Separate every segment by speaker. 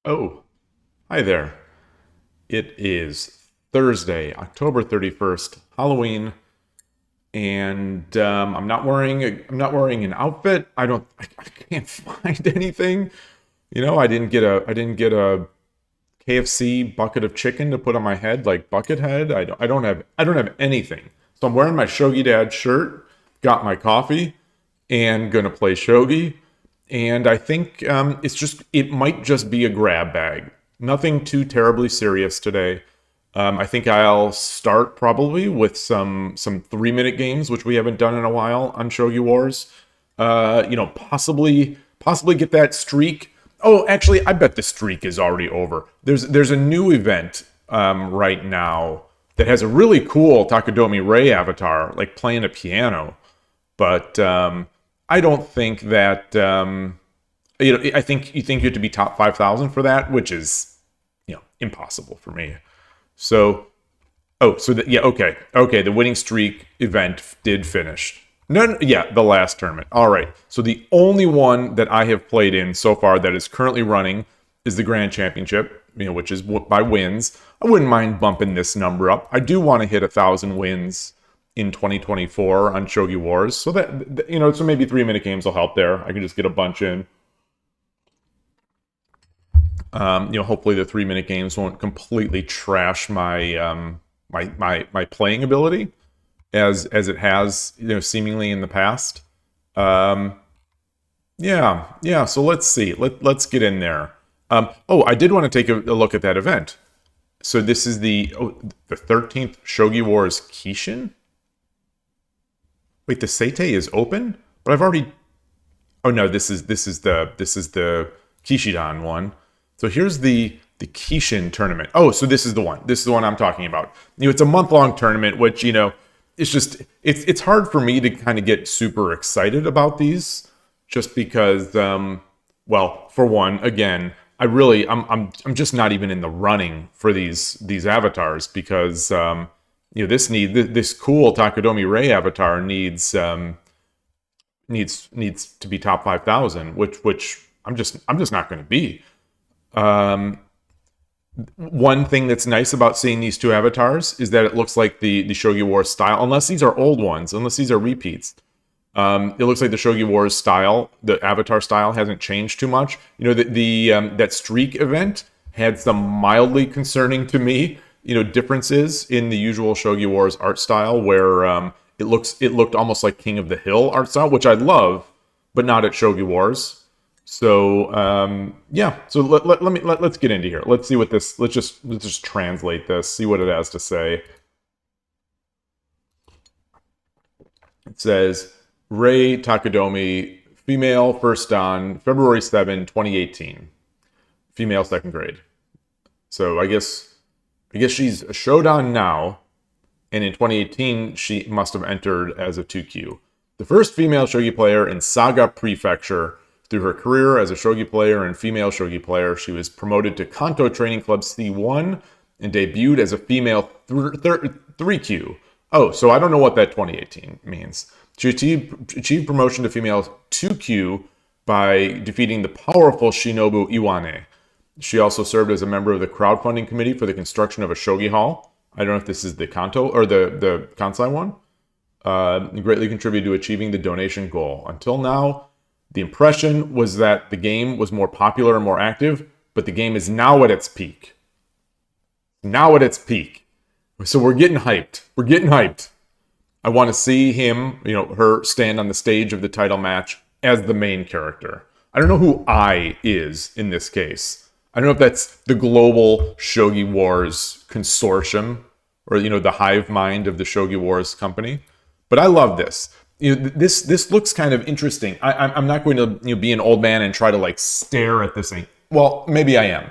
Speaker 1: Oh, hi there. It is Thursday, October 31st, Halloween, and I'm not wearing an outfit. I can't find anything. I didn't get a KFC bucket of chicken to put on my head like Buckethead. I don't have anything. So I'm wearing my Shogi Dad shirt, got my coffee, and gonna play shogi. And I think it might just be a grab bag. Nothing too terribly serious today. I think I'll start probably with some 3 minute games, which we haven't done in a while on Shogi Wars. Possibly get that streak. Oh, actually, I bet the streak is already over. There's a new event right now that has a really cool Takedomi Ray avatar, like playing a piano. But I don't think that I think you have to be top 5,000 for that, which is impossible for me. So yeah, okay. The winning streak event did finish. No, yeah, the last tournament. All right. So the only one that I have played in so far that is currently running is the Grand Championship, which is by wins. I wouldn't mind bumping this number up. I do want to hit 1,000 wins in 2024 on Shogi Wars. So so maybe 3 minute games will help there. I can just get a bunch in. Hopefully the 3 minute games won't completely trash my playing ability as it has, seemingly in the past. Yeah. So let's see. Let's get in there. I did want to take a look at that event. So this is the 13th Shogi Wars Kishin. Wait, the Seitei is open, but I've already. Oh no, this is the Kishidan one. So here's the Kishin tournament. Oh, so this is the one. This is the one I'm talking about. It's a month-long tournament, which it's just it's hard for me to kind of get super excited about these, just because for one, again, I'm just not even in the running for these avatars because this cool Takedomi Ray avatar needs to be top 5,000, which I'm just not going to be. One thing that's nice about seeing these two avatars is that it looks like the Shogi Wars style, unless these are old ones, unless these are repeats. It looks like the Shogi Wars style, the avatar style, hasn't changed too much. That streak event had some mildly concerning to me, differences in the usual Shogi Wars art style, where it looked almost like King of the Hill art style, which I love, but not at Shogi Wars. So yeah. So let's get into here. Let's see what this. Let's just translate this. See what it has to say. It says Rei Takedomi, female, first on February 7, 2018. Female, second grade. So I guess she's a Shodan now, and in 2018 she must have entered as a 2Q. The first female shogi player in Saga Prefecture. Through her career as a shogi player and female shogi player, she was promoted to Kanto Training Club C1 and debuted as a female 3Q. Oh, so I don't know what that 2018 means. She achieved promotion to female 2Q by defeating the powerful Shinobu Iwane. She also served as a member of the crowdfunding committee for the construction of a shogi hall. I don't know if this is the Kanto or the Kansai one. Greatly contributed to achieving the donation goal. Until now, the impression was that the game was more popular and more active, but the game is now at its peak. So we're getting hyped. I want to see her stand on the stage of the title match as the main character. I don't know who I is in this case. I don't know if that's the global Shogi Wars consortium or, the hive mind of the Shogi Wars company. But I love this. This looks kind of interesting. I'm not going to be an old man and try to stare at this thing. Well, maybe I am.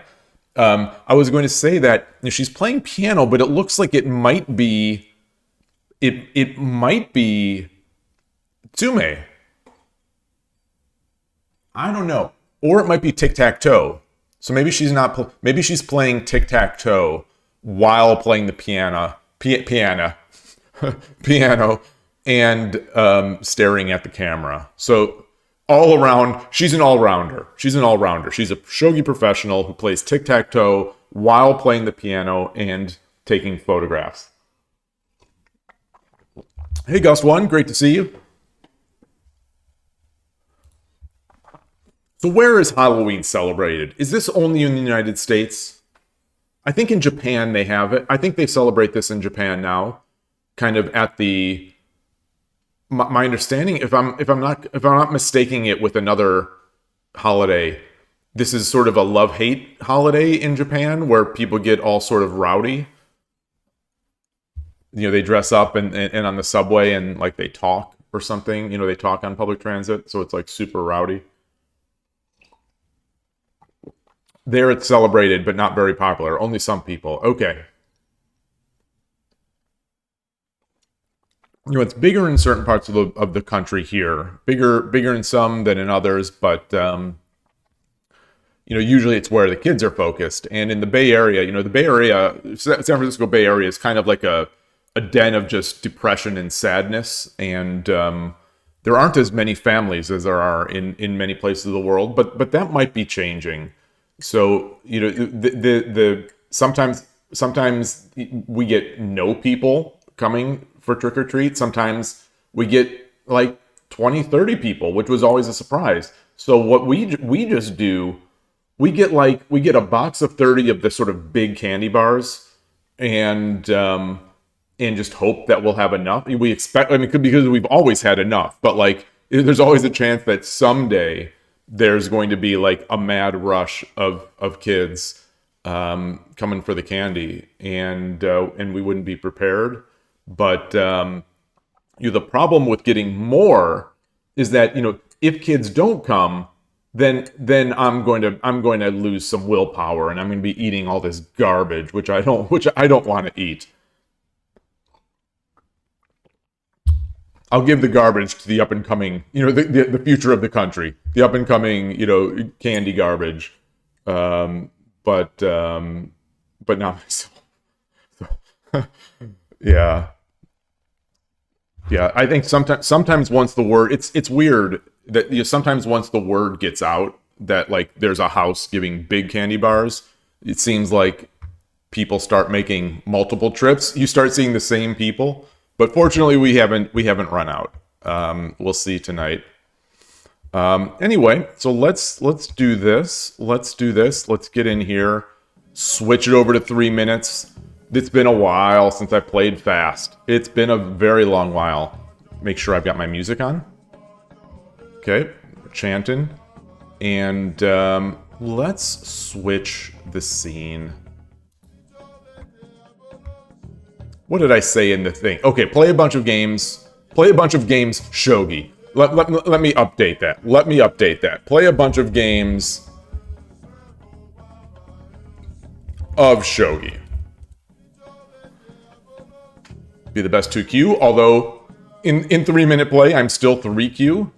Speaker 1: I was going to say that she's playing piano, but it looks like it might be Tsume. I don't know, or it might be tic-tac-toe. So maybe she's not. Maybe she's playing tic-tac-toe while playing the piano. And staring at the camera. So all around. She's an all-rounder. She's an all-rounder. She's a shogi professional who plays tic-tac-toe while playing the piano and taking photographs. Hey, Gust One, great to see you. So where is Halloween celebrated? Is this only in the United States? I think in Japan they have it. I think they celebrate this in Japan now, kind of at the. My understanding, if I'm not mistaking it with another holiday, this is sort of a love-hate holiday in Japan where people get all sort of rowdy. You know, they dress up and on the subway and like they talk or something. You know, they talk on public transit, so it's like super rowdy. There it's celebrated, but not very popular. Only some people. Okay. You know, it's bigger in certain parts of the country here. Bigger in some than in others, but you know, usually it's where the kids are focused. And in the Bay Area, you know, the Bay Area, San Francisco Bay Area is kind of like a den of just depression and sadness. And there aren't as many families as there are in many places of the world, but that might be changing. So, you know, the sometimes we get no people coming for trick or treat. Sometimes we get like 20, 30 people, which was always a surprise. So what we just do, we get a box of 30 of the sort of big candy bars and just hope that we'll have enough. We expect, I mean, it could be because we've always had enough, but like there's always a chance that someday there's going to be like a mad rush of kids coming for the candy, and we wouldn't be prepared. But you know, the problem with getting more is that, you know, if kids don't come, then I'm going to lose some willpower, and I'm going to be eating all this garbage, which I don't want to eat. I'll give the garbage to the up and coming, you know, the future of the country, the up and coming, you know, candy garbage, but not myself. Yeah. I think sometimes once the word, it's weird that, you know, sometimes once the word gets out that like there's a house giving big candy bars, it seems like people start making multiple trips. You start seeing the same people. But fortunately, we haven't run out. We'll see tonight. Anyway, so let's do this. Let's get in here. Switch it over to 3 minutes. It's been a while since I played fast. It's been a very long while. Make sure I've got my music on. Okay, we're chanting. And let's switch the scene. What did I say in the thing? Okay, play a bunch of games. Shogi. Let me update that. Play a bunch of games of Shogi. Be the best 2Q, although in 3-minute play, I'm still 3Q. You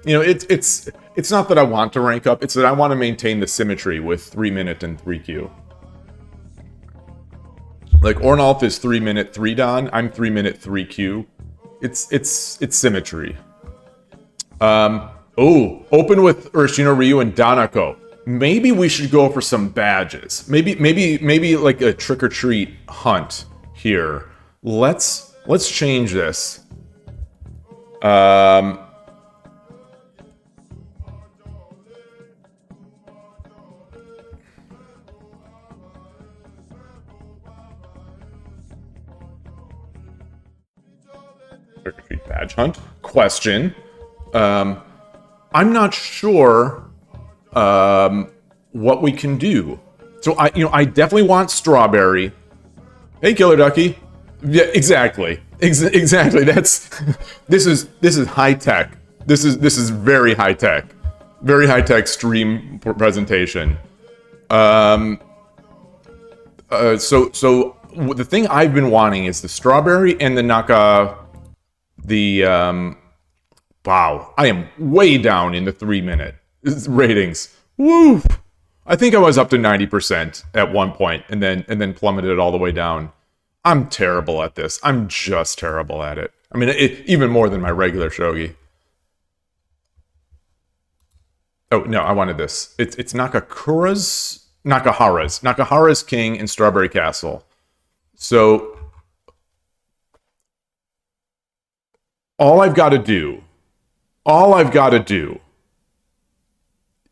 Speaker 1: know, it's not that I want to rank up, it's that I want to maintain the symmetry with 3-minute and 3Q. Like Ornolf is 3-minute 3-Dan, I'm 3-minute 3Q. It's symmetry. Open with Urashino Ryu and Danako. Maybe we should go for some badges. Maybe like a trick or treat hunt here. Let's change this. Trick or treat badge hunt? Question. I'm not sure what we can do. So I definitely want strawberry. Hey, Killer Ducky. Yeah, exactly. Exactly. This is high tech. This is very high tech. Very high tech stream presentation. So the thing I've been wanting is the strawberry and the Naka. Wow, I am way down in the 3-minute ratings. Woo! I think I was up to 90% at one point, and then plummeted all the way down. I'm terrible at this. I'm just terrible at it. I mean, even more than my regular shogi. Oh, no, I wanted this. It's Nakahara's king in Strawberry Castle. So all I've got to do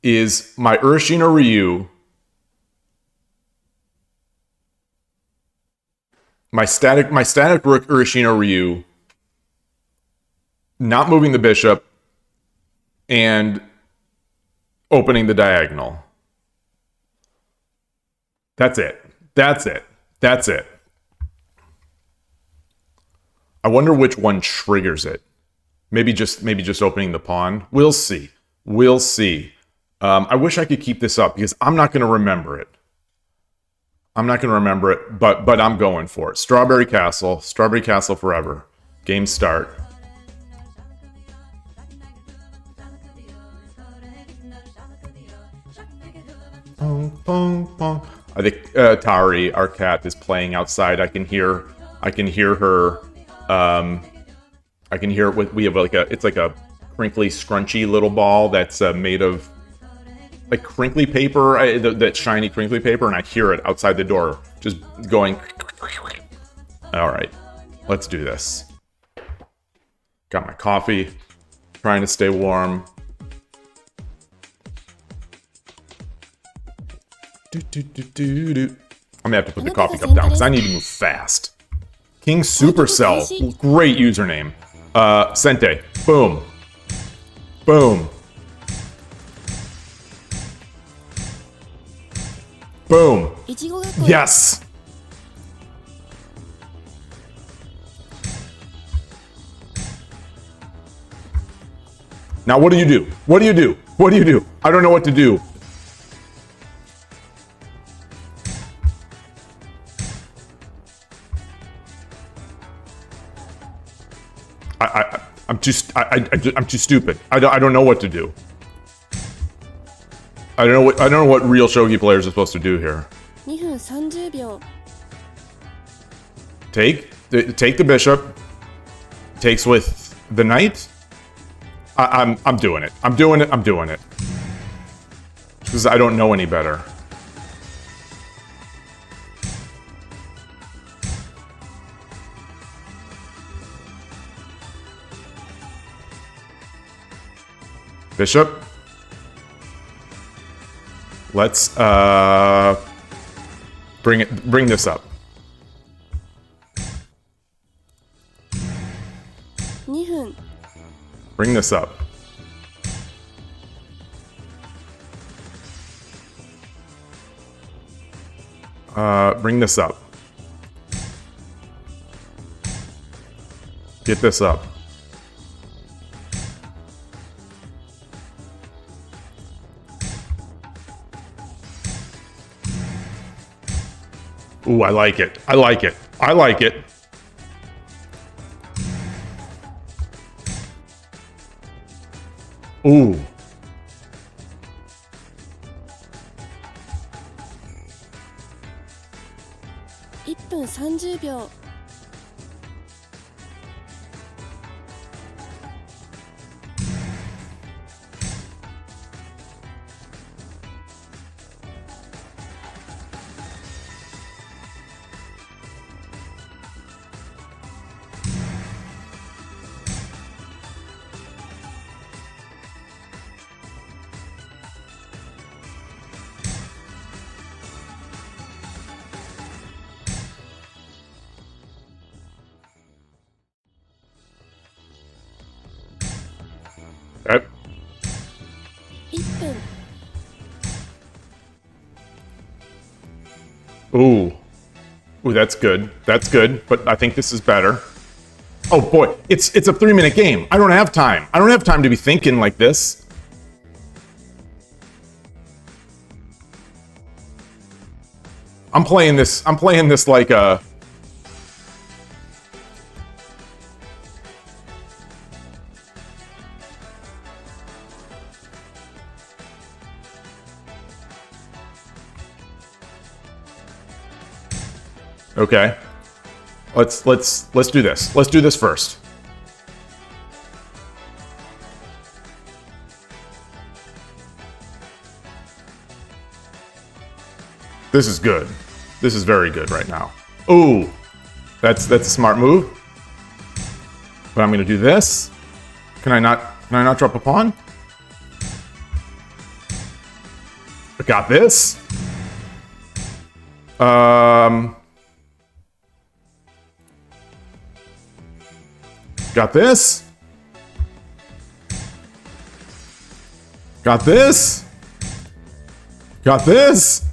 Speaker 1: is my Urashino Ryu, my static rook Urashino Ryu, not moving the bishop, and opening the diagonal. That's it. I wonder which one triggers it. Maybe just opening the pawn. We'll see. I wish I could keep this up because I'm not going to remember it. But I'm going for it. Strawberry Castle forever. Game start. Pong, pong, pong. I think Tari, our cat, is playing outside. I can hear her. I can hear it with. We have it's like a crinkly, scrunchy little ball that's made of like crinkly paper, that shiny crinkly paper, and I hear it outside the door, just going. All right, let's do this. Got my coffee, trying to stay warm. I'm gonna have to put the coffee cup down because I need to move fast. King Supercell, great username. Sente, boom. Yes. Now what do you do? I don't know what to do. I'm too stupid. I don't know what to do. I don't know what real shogi players are supposed to do here. Take the bishop. Takes with the knight. I'm doing it. Because I don't know any better. Bishop. Let's bring this up. Bring this up. Bring this up. Get this up. Ooh, I like it. Ooh. Okay. Ooh, that's good. But I think this is better. Oh boy, it's a 3-minute game. I don't have time to be thinking like this. I'm playing this like a. Okay. Let's do this. Let's do this first. This is good. This is very good right now. Ooh, that's a smart move. But I'm gonna do this. Can I not drop a pawn? I got this. Got this. Got this. Got this.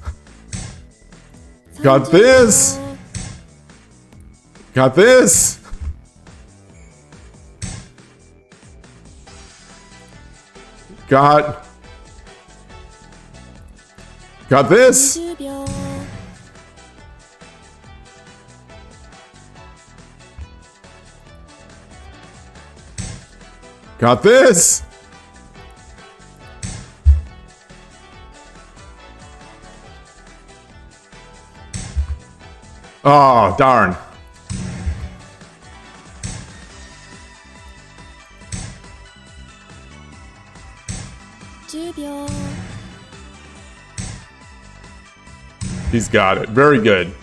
Speaker 1: Got this. Got this. Got this. Got this. Oh, darn. He's got it. Very good.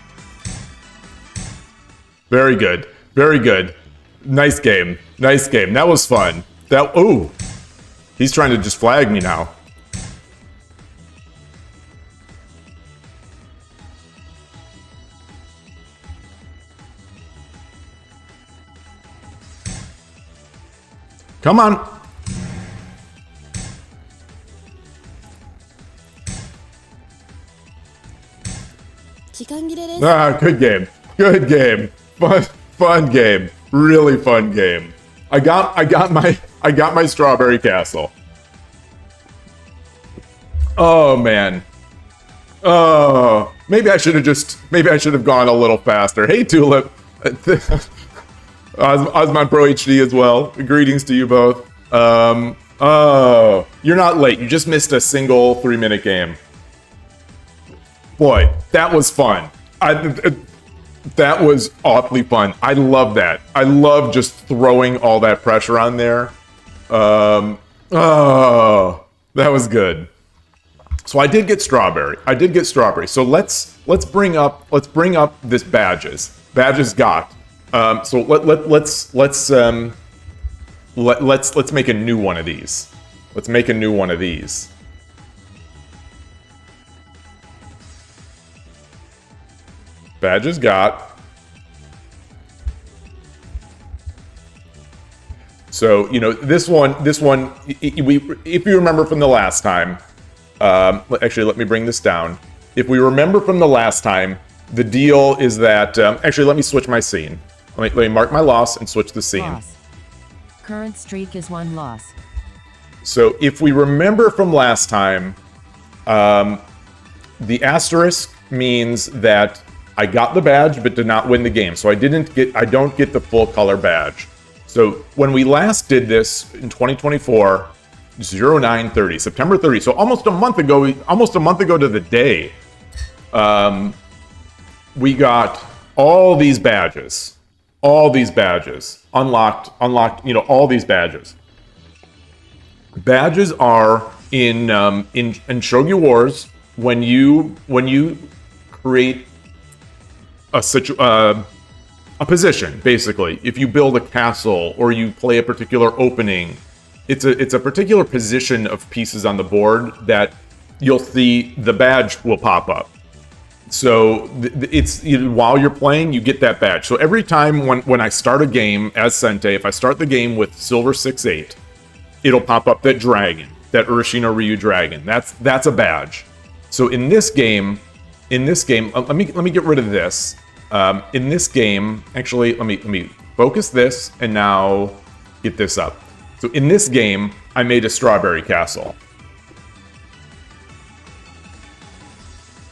Speaker 1: Very good. Very good. Nice game. Nice game. That was fun. Ooh. He's trying to just flag me now. Come on. Ah, good game. Good game. Fun game. Really fun game. I got my strawberry castle. Oh man. Oh, maybe I should have gone a little faster. Hey Tulip. Osman Pro HD as well. Greetings to you both. Oh, you're not late. You just missed a single 3-minute game. Boy, that was fun. That was awfully fun. I love that. I love just throwing all that pressure on there. Oh, that was good. So I did get strawberry. So let's bring up this badges. Badges got. So let's make a new one of these. Let's make a new one of these. Badges got. So, you know, this one, if you remember from the last time, actually, let me bring this down. If we remember from the last time, the deal is that, actually, let me switch my scene. Let me mark my loss and switch the scene.
Speaker 2: Loss. Current streak is 1 loss.
Speaker 1: So if we remember from last time, the asterisk means that I got the badge but did not win the game. So I don't get the full color badge. So when we last did this in 2024, 09/30, September 30, so almost a month ago to the day, we got all these badges, unlocked, you know, all these badges. Badges are in Shogi Wars when you create a position, basically. If you build a castle or you play a particular opening, it's a particular position of pieces on the board that you'll see the badge will pop up. So while you're playing, you get that badge. So every time when I start a game as Sente, if I start the game with silver 6/8, it'll pop up that dragon, that Urashino Ryu dragon. That's a badge. So in this game, let me get rid of this. In this game, actually, let me focus this and now get this up. So in this game, I made a strawberry castle.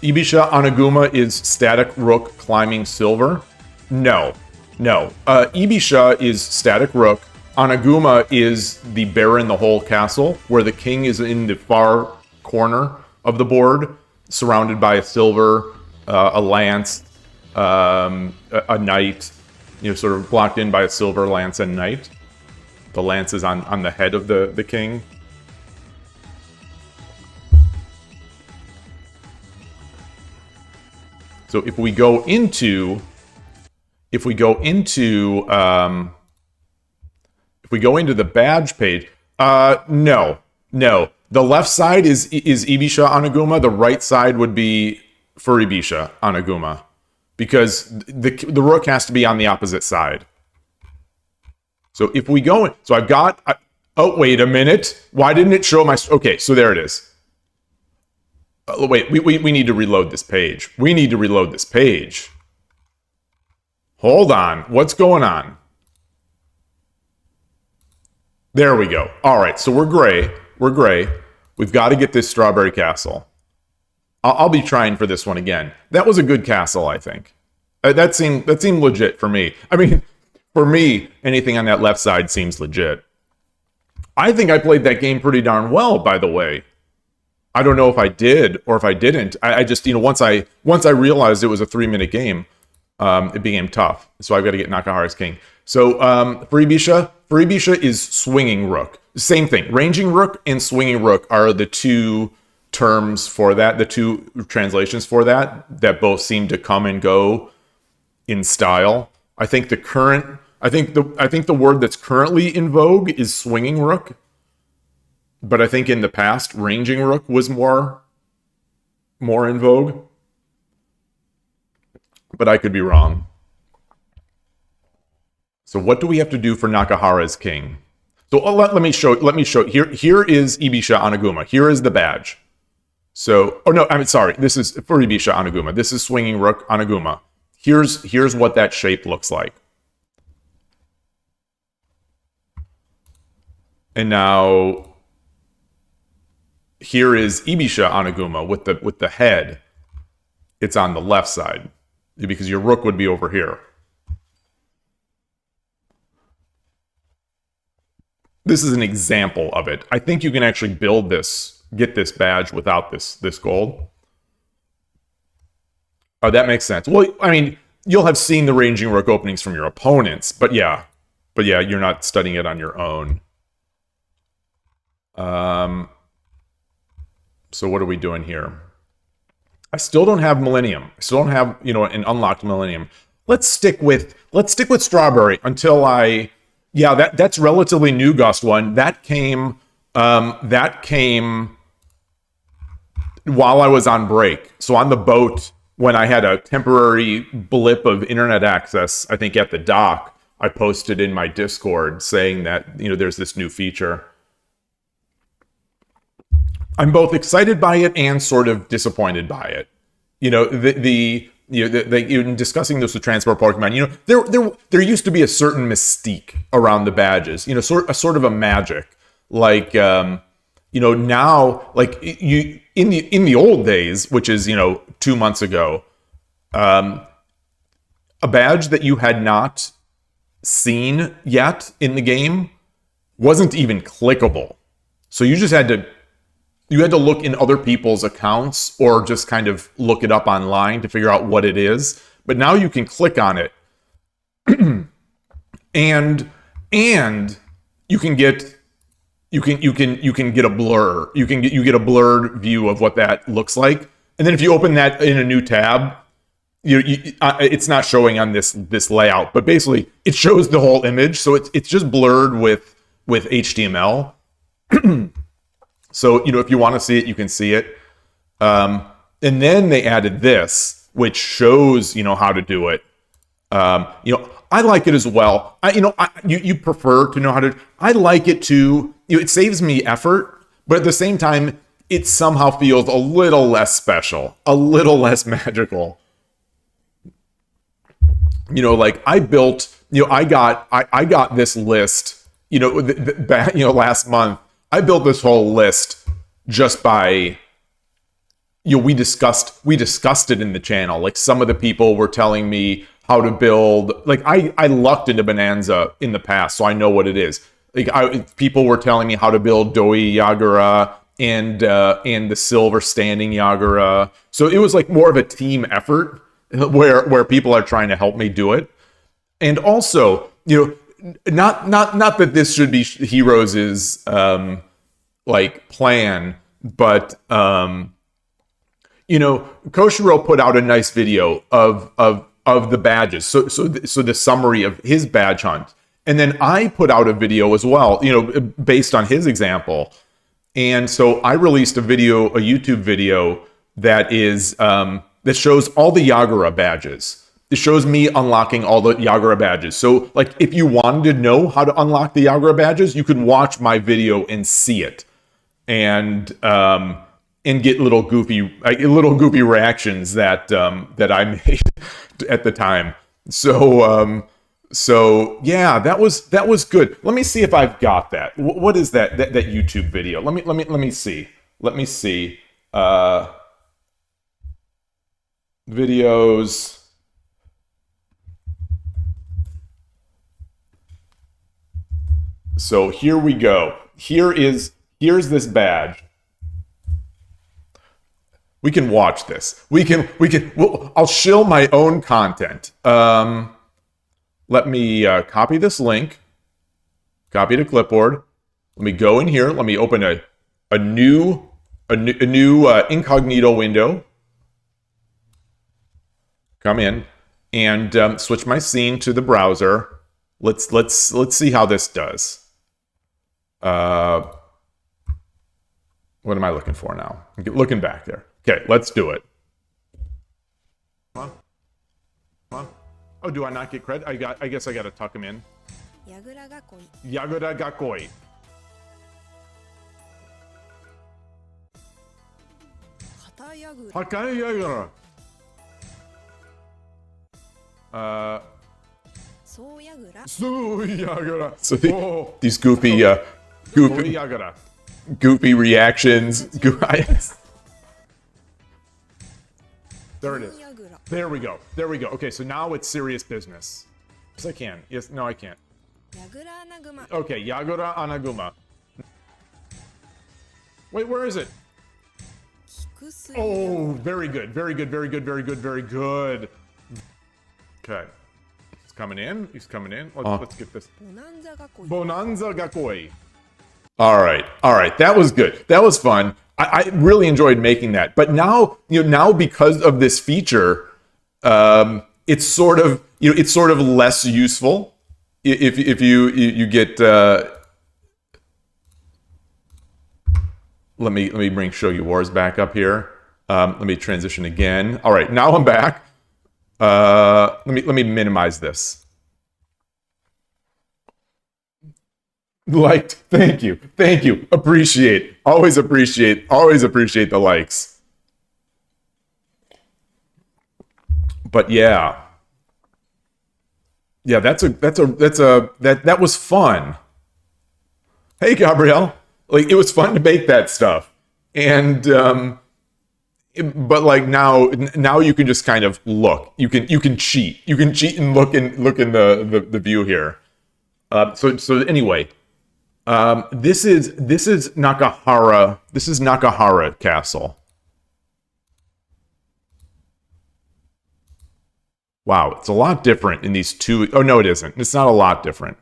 Speaker 1: Ibisha Anaguma is static rook climbing silver? No. Ibisha is static rook. Anaguma is the baron the whole castle, where the king is in the far corner of the board, surrounded by a silver, a lance, a knight, you know, sort of blocked in by a silver lance and knight. The lance is on the head of the king. So if we go into the badge page, no. The left side is Ibisha Oniguma. The right side would be Furibisha Oniguma, because the rook has to be on the opposite side. So if we go in, so I've got. Oh, wait a minute. Why didn't it show my? Okay, so there it is. Wait, we need to reload this page. Hold on. What's going on? There we go. All right, so we're gray. We've got to get this Strawberry Castle. I'll be trying for this one again. That was a good castle, I think. That seemed legit for me. I mean, for me, anything on that left side seems legit. I think I played that game pretty darn well, by the way. I don't know if I did or if I didn't. I just, once I realized it was a 3-minute game, it became tough. So I've got to get Nakahara's king. So Furibisha is swinging rook. Same thing. Ranging rook and swinging rook are the two terms for that, the two translations for that both seem to come and go in style. I think the word that's currently in vogue is swinging rook. But I think in the past, ranging rook was more in vogue. But I could be wrong. So what do we have to do for Nakahara's king? So let me show. Here is Ibisha Oniguma. Here is the badge. So, sorry. This is Furibisha Oniguma. This is swinging rook Oniguma. Here's what that shape looks like. And now here is Ibisha Oniguma with the head. It's on the left side because your rook would be over here. This is an example of it. I think you can actually build this, get this badge without this gold. Oh, that makes sense. Well, I mean, you'll have seen the ranging rook openings from your opponents, but yeah, you're not studying it on your own. So what are we doing here? I still don't have Millennium. I still don't have, an unlocked Millennium. Let's stick with Strawberry until that's relatively new, Gust One. That came while I was on break. So on the boat, when I had a temporary blip of internet access, I think at the dock, I posted in my Discord saying that, there's this new feature. I'm both excited by it and sort of disappointed by it. In discussing this with Transport Pokemon, there used to be a certain mystique around the badges, sort of a magic. Like, now, like in the old days, which is 2 months ago, a badge that you had not seen yet in the game wasn't even clickable. So you just had to look in other people's accounts or just kind of look it up online to figure out what it is. But now you can click on it, and you can get a blur. You get a blurred view of what that looks like. And then if you open that in a new tab, it's not showing on this layout, but basically it shows the whole image. So it's just blurred with HTML. So, if you want to see it, you can see it. And then they added this, which shows, how to do it. I like it as well. You prefer to know how to. I like it too. It saves me effort, but at the same time, it somehow feels a little less special, a little less magical. Like I built, I got this list, last month. I built this whole list just by, we discussed it in the channel. Like some of the people were telling me how to build, like I lucked into Bonanza in the past, so I know what it is. Like people were telling me how to build Doi Yagura and the silver standing Yagura. So it was like more of a team effort where people are trying to help me do it. And also, not that this should be Heroes' like plan, but Koshiro put out a nice video of the badges. So the summary of his badge hunt. And then I put out a video as well, based on his example. And so I released a YouTube video that is that shows all the Yagura badges. It shows me unlocking all the Yagura badges. So like if you wanted to know how to unlock the Yagura badges, you could watch my video and see it. And get little goofy reactions that I made at the time. So yeah, that was good. Let me see if I've got that. What is that YouTube video? Let me see. Videos. So here we go. Here's this badge. We can watch this. I'll shill my own content. Let me copy this link. Copy to clipboard. Let me go in here. Let me open a new incognito window. Come in and switch my scene to the browser. Let's see how this does. What am I looking for now? I'm looking back there. Okay, let's do it. Come on. Oh, do I not get credit? I guess I gotta tuck him in. Yagura Gakoi. Hakai Yagura. So Yagura. So these goofy reactions. There it is. There we go. Okay, so now it's serious business. Yes, I can. Yes, no, I can't. Okay, Yagura Anaguma. Wait, where is it? Oh, very good. Okay. He's coming in. Let's get this. Bonanza Gakoi. All right. That was good. That was fun. I really enjoyed making that. But now, now because of this feature, it's sort of less useful if you get. Let me bring Shogi Wars back up here. Let me transition again. All right, now I'm back. Let me minimize this. Liked. Thank you. Appreciate. Always appreciate the likes. But yeah, that was fun. Hey, Gabrielle. Like, it was fun to make that stuff, and but like now you can just kind of look. You can cheat. You can cheat and look in the view here. So anyway. This is Nakahara. This is Nakahara Castle. Wow, it's a lot different in these two. Oh no, it isn't. It's not a lot different.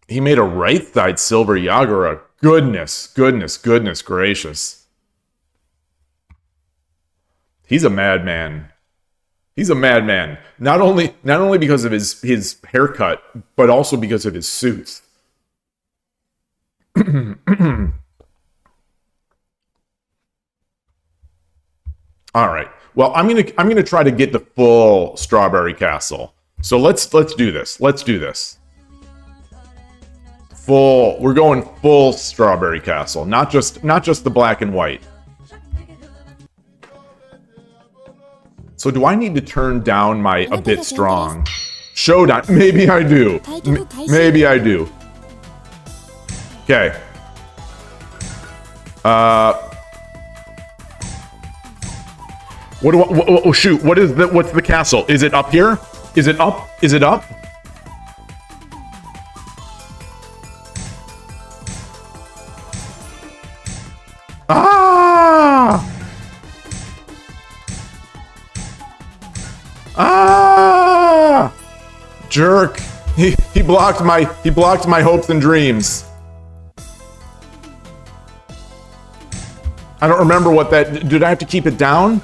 Speaker 1: He made a right side silver Yagura. Goodness gracious. He's a madman. Not only because of his haircut, but also because of his suits. All right. Well, I'm gonna try to get the full Strawberry Castle. So let's do this. We're going full Strawberry Castle, not just the black and white. So do I need to turn down my a bit strong? Showdown. Maybe I do. Okay. Oh shoot, what's the castle? Is it up here? Is it up? Ah! Jerk. He blocked my hopes and dreams. I don't remember what that... Did I have to keep it down?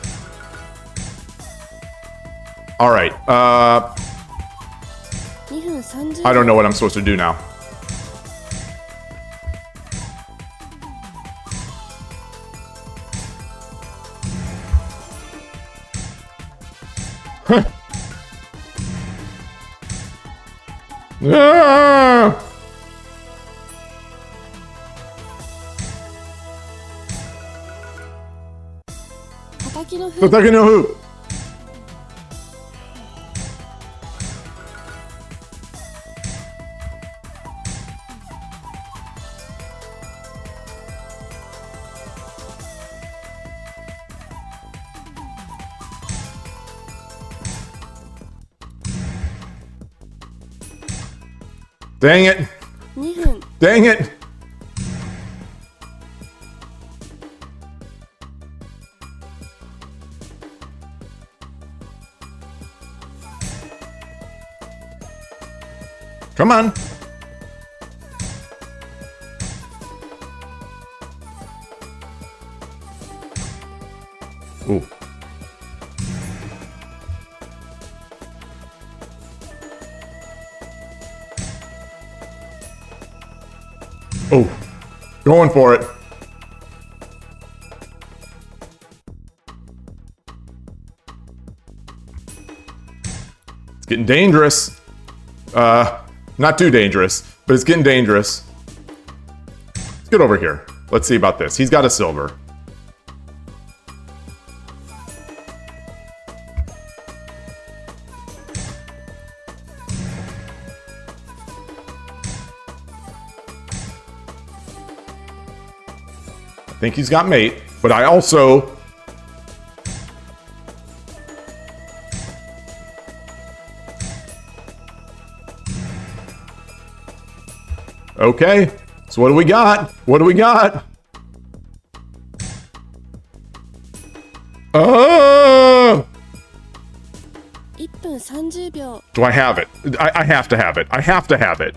Speaker 1: All right. I don't know what I'm supposed to do now. Ah! Tataki no Fu. Dang it! Dang it! Come on! Ooh. Oh, going for it. It's getting dangerous. Not too dangerous, but it's getting dangerous. Let's get over here. Let's see about this. He's got a silver. I think he's got mate, but I also... Okay, so what do we got? What do we got? Oh! Do I have it? I have to have it. I have to have it.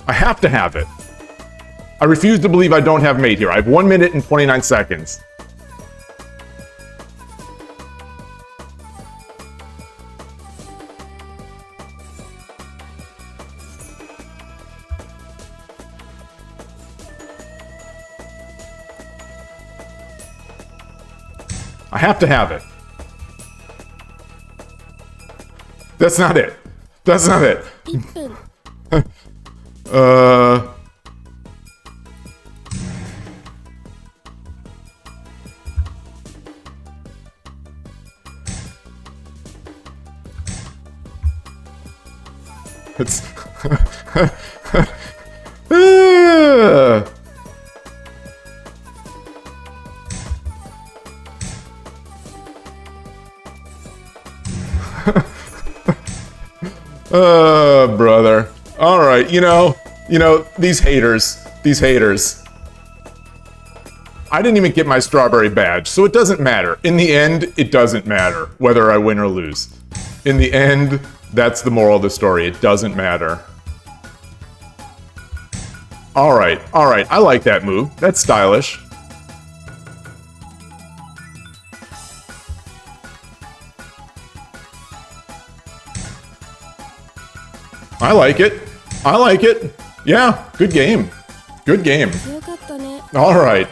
Speaker 1: I have to have it. I refuse to believe I don't have mate here. I have 1 minute and 29 seconds. I have to have it. That's not it. That's not it. It's brother. All right, you know, these haters. I didn't even get my strawberry badge, so it doesn't matter. In the end, it doesn't matter whether I win or lose. In the end, that's the moral of the story. It doesn't matter. All right. I like that move. That's stylish. I like it. Yeah, good game. Good game. All right.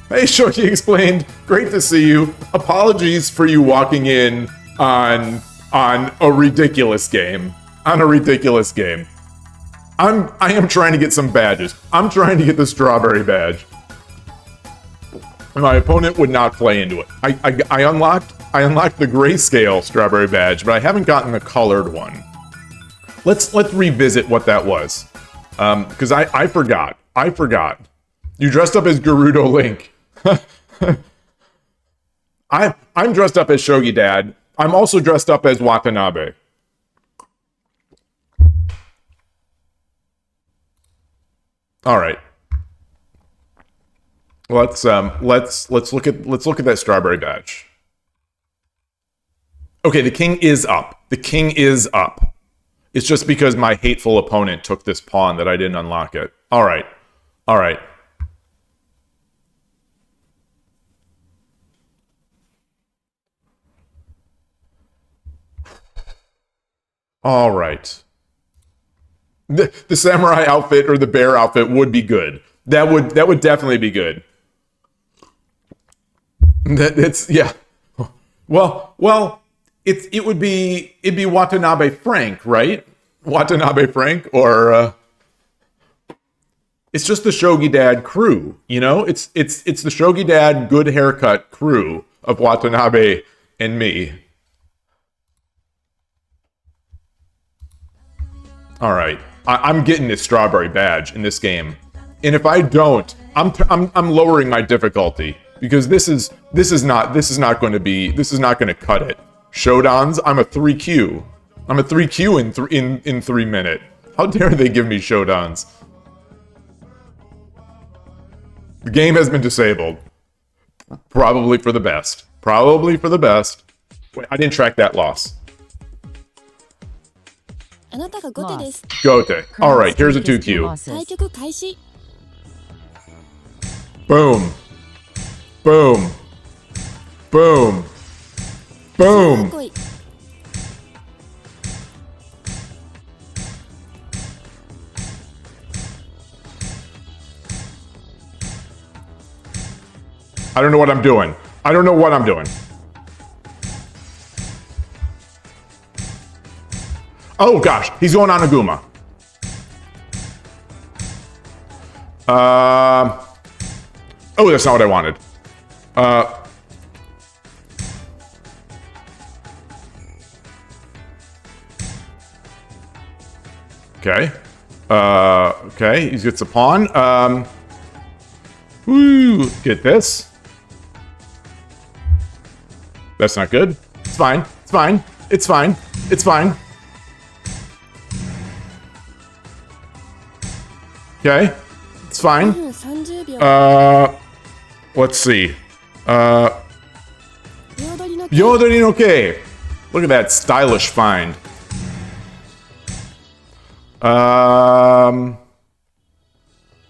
Speaker 1: Hey, Shogi Explained. Great to see you. Apologies for you walking in on a ridiculous game. I am trying to get some badges. I'm trying to get the strawberry badge. My opponent would not play into it. I unlocked the grayscale strawberry badge, but I haven't gotten the colored one. Let's revisit what that was. Because I forgot. You dressed up as Gerudo Link. I'm dressed up as Shogi Dad. I'm also dressed up as Watanabe. All right. Let's look at that strawberry badge. Okay, the king is up. The king is up. It's just because my hateful opponent took this pawn that I didn't unlock it. All right. All right. All right. The samurai outfit or the bear outfit would be good. That would definitely be good. It's yeah. Well, it'd be Watanabe Frank, right? Watanabe Frank, or it's just the Shogi Dad crew, you know? It's the Shogi Dad good haircut crew of Watanabe and me. All right, I'm getting this strawberry badge in this game, and if I don't, I'm lowering my difficulty because this is not going to cut it. Showdowns, I'm a 3Q. I'm a 3Q in 3 minute. How dare they give me showdowns? The game has been disabled. Probably for the best. Probably for the best. Wait, I didn't track that loss. Gote. Alright, here's a 2Q. Boom. Boom. Boom. Boom. I don't know what I'm doing. I don't know what I'm doing. Oh gosh, he's going on Aguma. Oh, that's not what I wanted. Okay. Okay, he gets a pawn. Woo, get this. That's not good. It's fine. It's fine. It's fine. It's fine. Okay. It's fine. Let's see. Yodori no Kei. Look at that stylish find.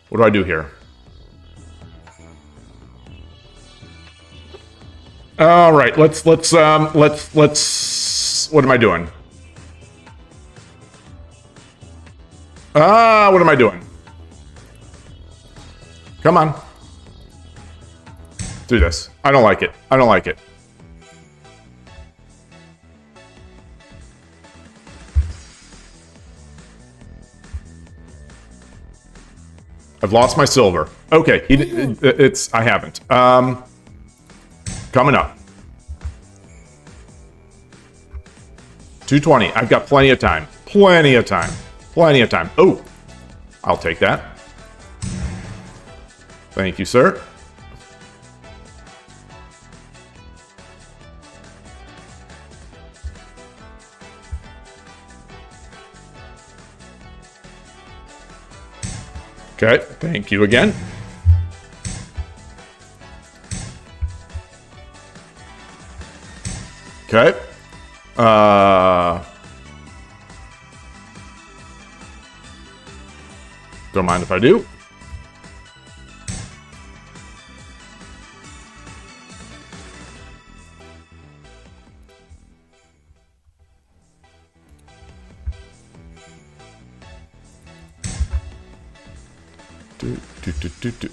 Speaker 1: What do I do here? All right, let's what am I doing? What am I doing? Come on. Do this. I don't like it. I don't like it. I've lost my silver. Okay, I haven't. Coming up. 220. I've got plenty of time. Plenty of time. Plenty of time. Oh, I'll take that. Thank you, sir. Okay, thank you again. Okay. Don't mind if I do.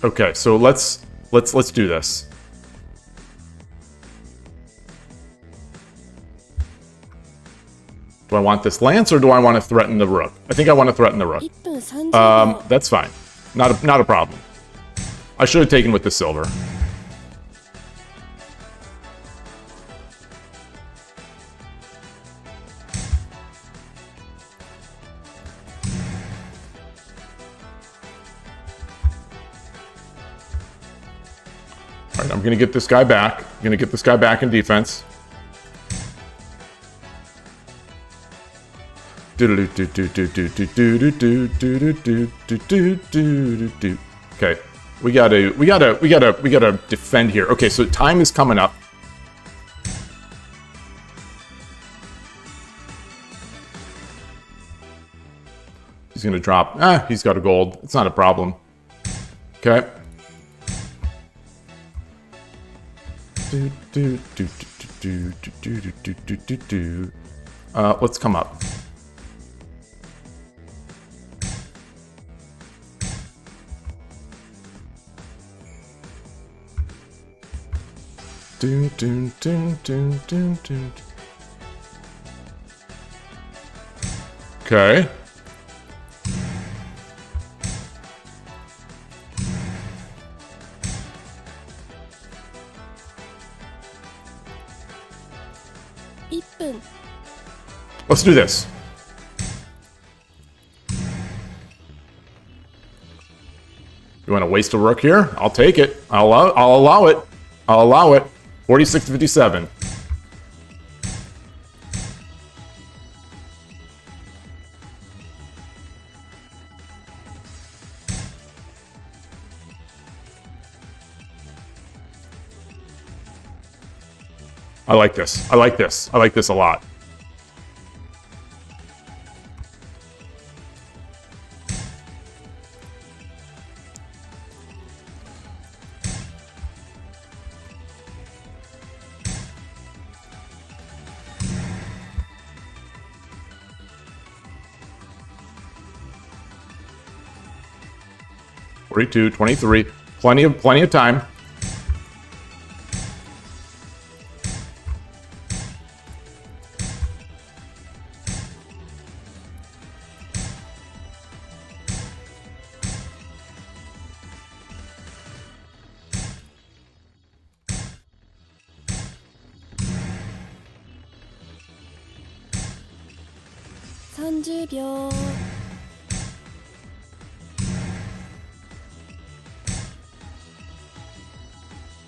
Speaker 1: Okay, so let's do this. Do I want this lance or do I want to threaten the rook? I think I want to threaten the rook. That's fine. Not a problem. I should have taken with the silver. All right, I'm going to get this guy back. I'm going to get this guy back in defense. Okay, we gotta defend here. Okay, so time is coming up. He's gonna drop. He's got a gold. It's not a problem. Okay. Let's come up. Okay. Let's do this. You want to waste a rook here? I'll take it. I'll allow it. I'll allow it. 46 to 57. I like this. I like this. I like this a lot. (42, 23). Plenty of time.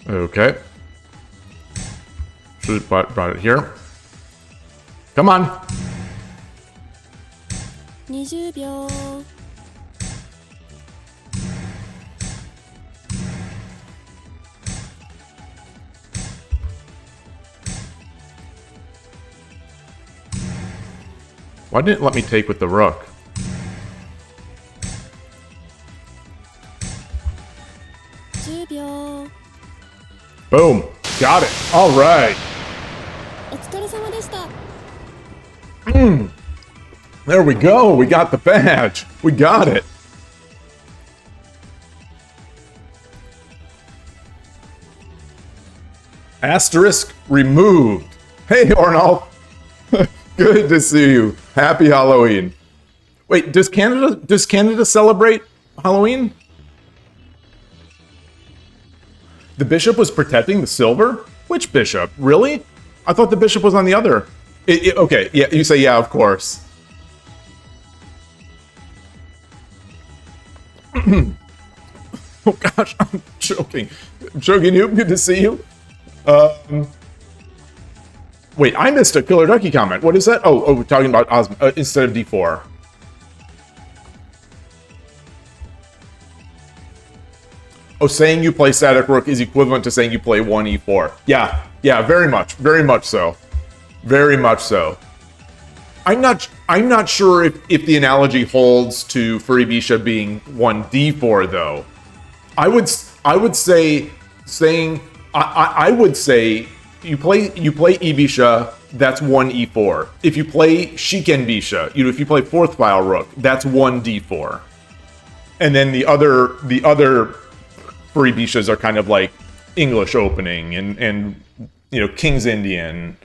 Speaker 1: Okay. Should have brought it here. Come on.
Speaker 3: 20秒
Speaker 1: Why didn't it let me take with the rook? Boom. Got it. All right.
Speaker 3: お疲れ様でした
Speaker 1: There we go. We got the badge. We got it. Asterisk removed. Hey, Arnold. Good to see you. Happy Halloween. Wait, does Canada celebrate Halloween? The bishop was protecting the silver? Which bishop? Really? I thought the bishop was on the other. Okay, yeah, you say yeah, of course. Oh gosh, I'm joking. Shogi Noob, good to see you. Wait, I missed a Killer Ducky comment. What is that? Oh, we're talking about Osmo instead of D4. Oh, saying you play static rook is equivalent to saying you play 1e4. Yeah, very much so. Very much so. I'm not sure if the analogy holds to Furi Bisha being 1d4 though. I would say you play Ibisha, that's 1e4. If you play Shiken Bisha, if you play fourth file rook, that's 1d4. And then the other Furi Bishas are kind of like English opening and King's Indian.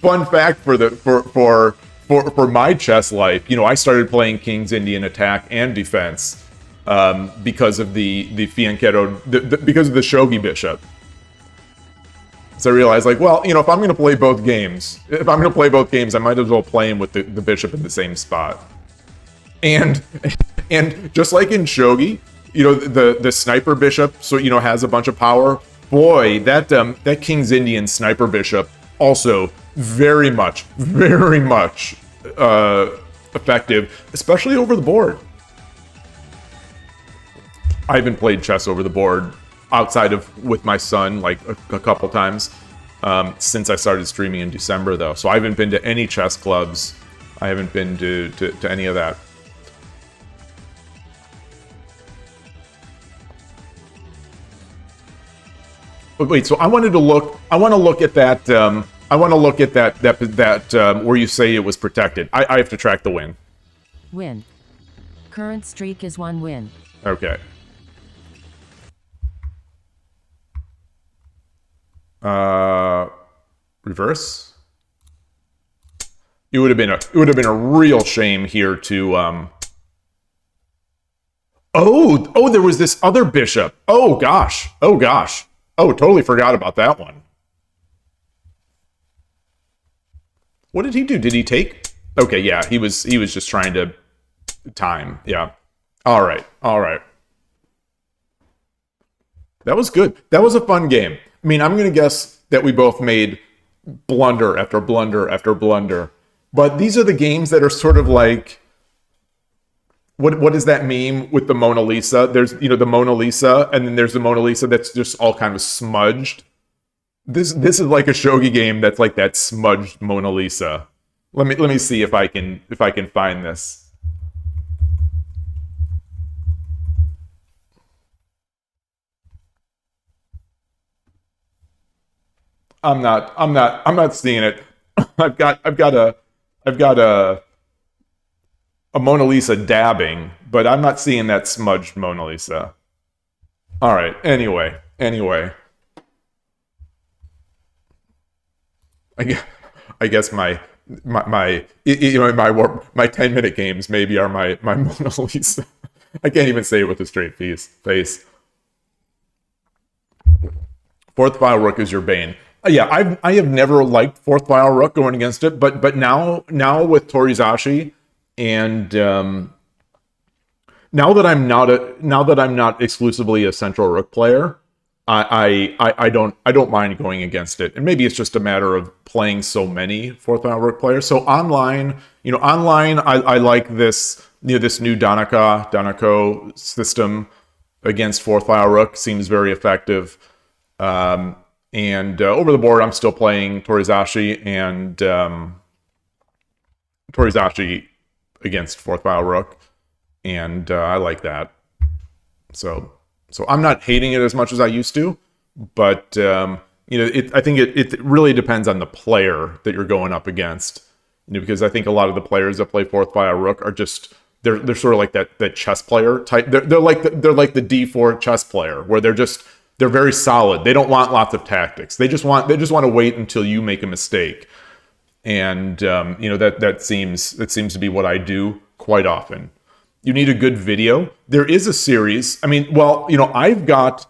Speaker 1: Fun fact for my chess life, I started playing King's Indian attack and defense because of the Fianchetto, because of the Shogi bishop. So I realized, like, well, if I'm going to play both games, I might as well play him with the bishop in the same spot. And just like in Shogi, the sniper bishop, has a bunch of power. Boy, that King's Indian sniper bishop also very much effective, especially over the board. I haven't played chess over the board outside of with my son like a couple times, since I started streaming in December, though. So I haven't been to any chess clubs. I haven't been to any of that. But wait, so I want to look at that. I want to look at that where you say it was protected. I have to track the win.
Speaker 2: Win. Current streak is 1 win.
Speaker 1: Okay. Reverse. It would have been a real shame here to Oh, there was this other bishop. Oh gosh. Oh, totally forgot about that one. What did he do? Did he take? Okay, yeah, he was just trying to time. Yeah. All right. That was good. That was a fun game. I mean, I'm going to guess that we both made blunder after blunder after blunder. But these are the games that are sort of like, what is that meme with the Mona Lisa? There's, the Mona Lisa, and then there's the Mona Lisa that's just all kind of smudged. This is like a shogi game that's like that smudged Mona Lisa. Let me see if I can find this. I'm not seeing it. I've got a Mona Lisa dabbing, but I'm not seeing that smudged Mona Lisa. All right. Anyway. I guess my 10-minute games maybe are my Mona Lisa. I can't even say it with a straight face. Fourth file rook is your bane. Yeah, I have never liked fourth file rook going against it, but now with Torizashi, and now that I'm not exclusively a central rook player, I don't mind going against it. And maybe it's just a matter of playing so many fourth file rook players. So online, I like this this new Danako system against fourth file rook seems very effective. And over the board, I'm still playing Torizashi and Torizashi against fourth file rook, and I like that. So I'm not hating it as much as I used to, but I think it really depends on the player that you're going up against. Because I think a lot of the players that play fourth file rook are just they're sort of like that chess player type. They're like the D4 chess player where they're very solid. They don't want lots of tactics. They just want to wait until you make a mistake. And that seems to be what I do quite often. You need a good video. There is a series. I mean, well, I don't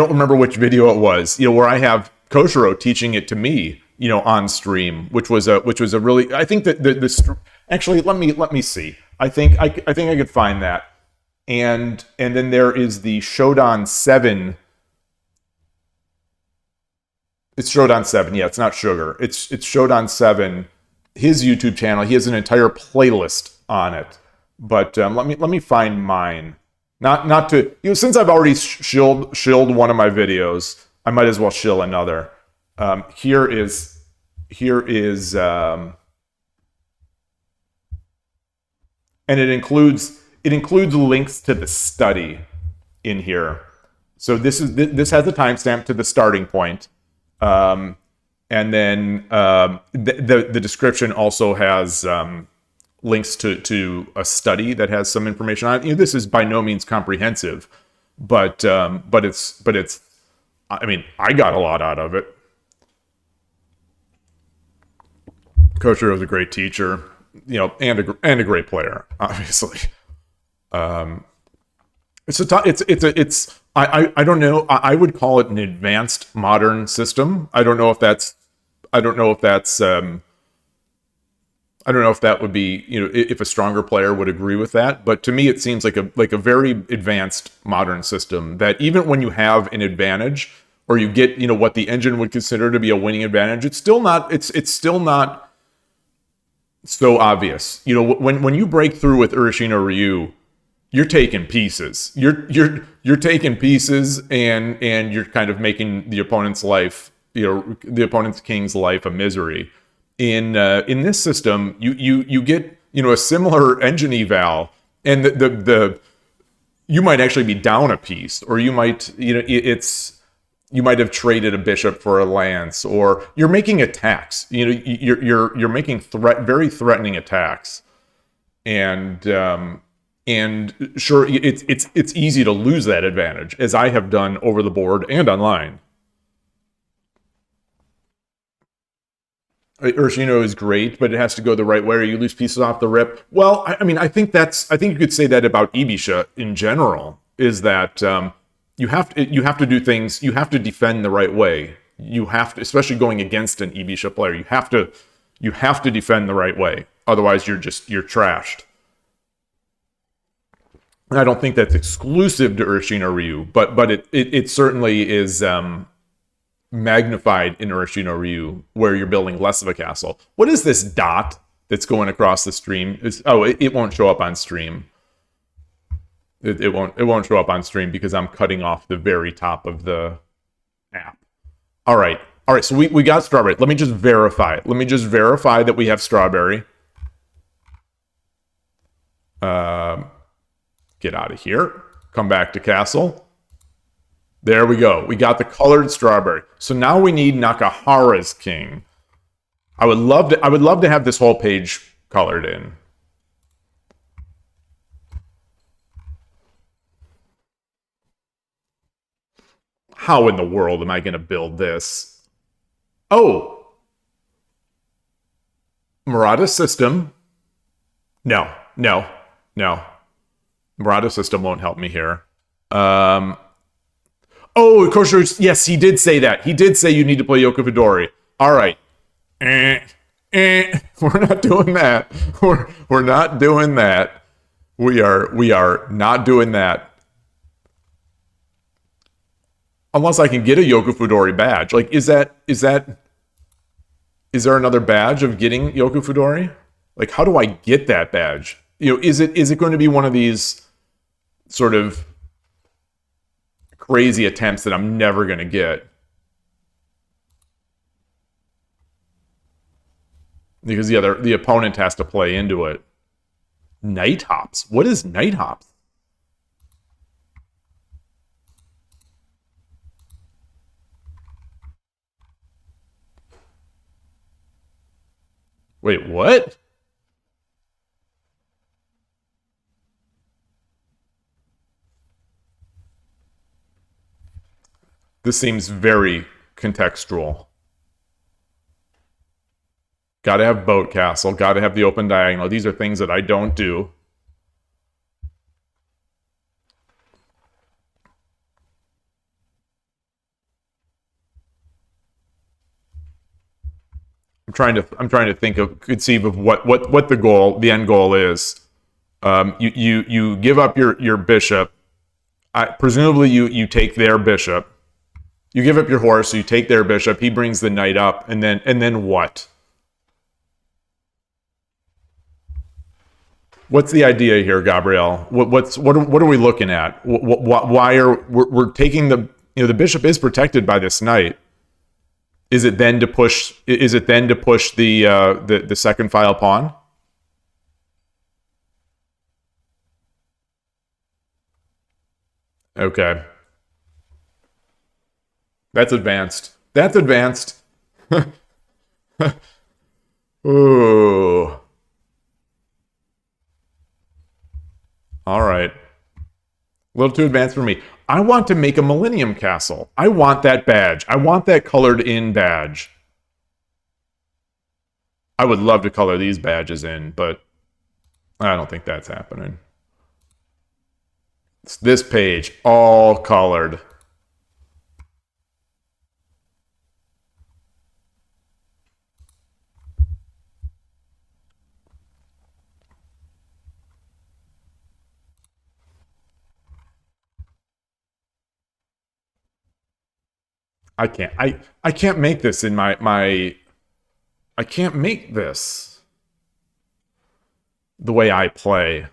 Speaker 1: remember which video it was, where I have Koshiro teaching it to me, on stream, which was a really, I think that actually, let me see. I think I could find that. And then there is the Shodan 7. It's Shodan 7. Yeah, it's not Sugar. It's Shodan 7. His YouTube channel. He has an entire playlist on it. But let me find mine. Not to since I've already shilled one of my videos, I might as well shill another. Here is and it includes links to the study in here. So this has a timestamp to the starting point, and then the description also has links to a study that has some information on it. This is by no means comprehensive, but it's. I mean, I got a lot out of it. Koshiro is a great teacher, and a great player, obviously. I don't know. I would call it an advanced modern system. I don't know if that would be, if a stronger player would agree with that. But to me, it seems like a very advanced modern system that even when you have an advantage or you get, what the engine would consider to be a winning advantage, it's still not so obvious. When you break through with Urashino Ryu, you're taking pieces. You're taking pieces, and you're kind of making the opponent's life, the opponent's king's life a misery. In this system, you get a similar engine eval, and the you might actually be down a piece, or you might you might have traded a bishop for a lance, or you're making attacks. You're making very threatening attacks, and sure, it's easy to lose that advantage, as I have done over the board and online. Urshino is great, but it has to go the right way, or you lose pieces off the rip. Well, I mean, I think you could say that about Ibisha in general, is that you have to do things, you have to defend the right way. You have to, especially going against an Ibisha player, you have to defend the right way. Otherwise, you're trashed. And I don't think that's exclusive to Urshino Ryu, but it certainly is magnified in Urshino Ryu, where you're building less of a castle. What is this dot that's going across the stream? It won't show up on stream. It won't show up on stream because I'm cutting off the very top of the app. All right. So we got strawberry. Let me just verify it. Let me just verify that we have strawberry. Get out of here. Come back to castle. There we go. We got the colored strawberry. So now we need Nakahara's king. I would love to have this whole page colored in. How in the world am I going to build this? Oh. Murata system. No. Murata system won't help me here. Oh, Kosher, yes, he did say that. He did say you need to play Yoko Fedori. All right. We're not doing that. We're not doing that. We are not doing that. Unless I can get a Yoko Fedori badge. Like, is there another badge of getting Yoko Fedori? Like, how do I get that badge? Is it going to be one of these sort of crazy attempts that I'm never going to get? Because the opponent has to play into it. Night hops? What is night hops? Wait, what? This seems very contextual. Gotta have boat castle, gotta have the open diagonal. These are things that I don't do. I'm trying to conceive of what the end goal is. You give up your bishop. Presumably you take their bishop. You give up your horse, so you take their bishop. He brings the knight up, and then what? What's the idea here, Gabriel? What are we looking at? Why are we're taking the bishop is protected by this knight? Is it then to push? Is it then to push the second file pawn? Okay. That's advanced. That's advanced. Ooh. All right. A little too advanced for me. I want to make a Millennium Castle. I want that badge. I want that colored in badge. I would love to color these badges in, but I don't think that's happening. It's this page, all colored. I can't make this in my I can't make this the way I play.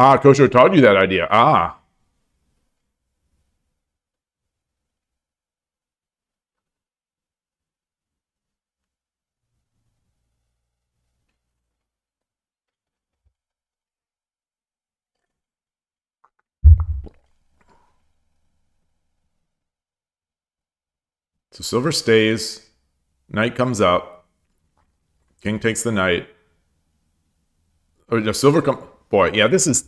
Speaker 1: Ah, Kosho taught you that idea. Ah. So silver stays. Knight comes up. King takes the knight. Oh, no, silver come. Boy, yeah, this is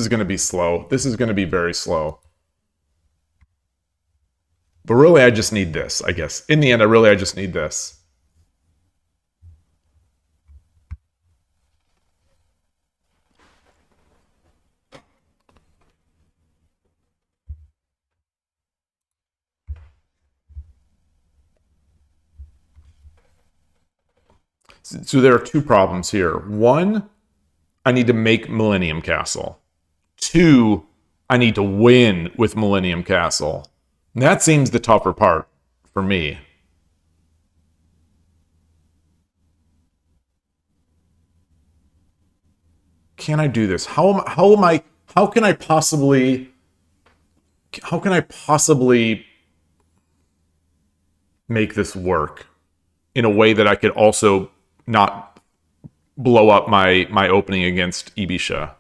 Speaker 1: going to be slow. This is going to be very slow. But really, I just need this, I guess. In the end, I just need this. So there are two problems here. One, I need to make Millennium Castle. Two, I need to win with Millennium Castle. And that seems the tougher part for me. Can I do this? How can I possibly make this work in a way that I could also not blow up my opening against Ibisha?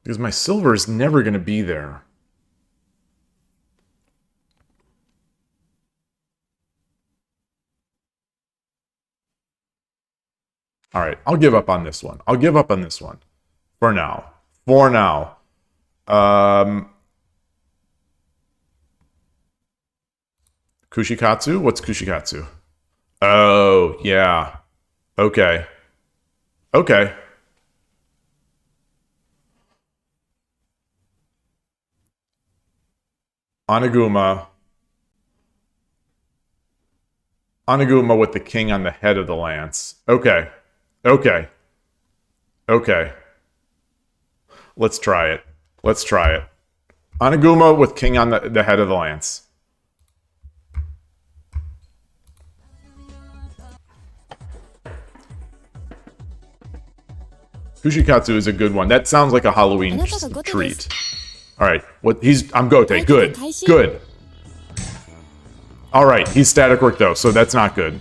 Speaker 1: Because my silver is never going to be there. All right, I'll give up on this one. I'll give up on this one. For now. For now. Kushikatsu? What's Kushikatsu? Oh, yeah. Okay. Okay. Oniguma. Oniguma with the king on the head of the lance. Okay. Okay. Okay. Let's try it. Let's try it. Oniguma with king on the head of the lance. Kushikatsu is a good one. That sounds like a Halloween treat. All right. I'm Gote. Good. Good. All right. He's static work though, so that's not good.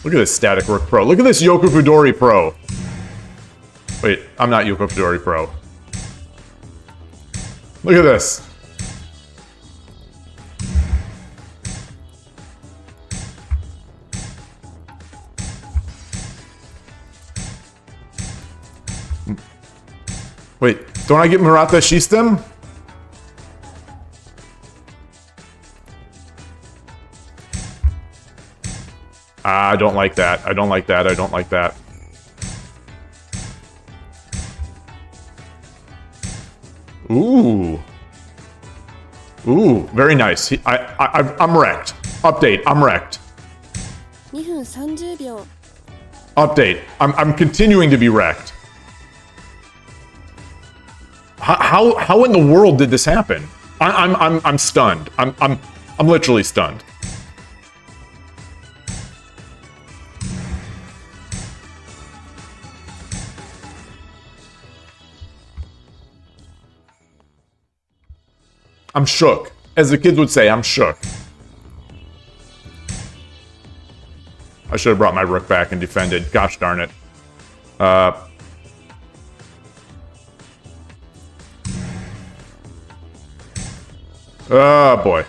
Speaker 1: Look at this static work pro. Look at this Yoko Fudori pro. Wait, I'm not Yoko Fudori pro. Look at this. Wait, don't I get Murata Shistem? I don't like that. I don't like that. I don't like that. Ooh. Ooh, very nice. I'm wrecked. Update, I'm wrecked.
Speaker 3: 2分30秒
Speaker 1: Update, I'm continuing to be wrecked. How in the world did this happen? I'm stunned. I'm literally stunned. I'm shook. As the kids would say, I'm shook. I should have brought my rook back and defended. Gosh darn it. Oh boy.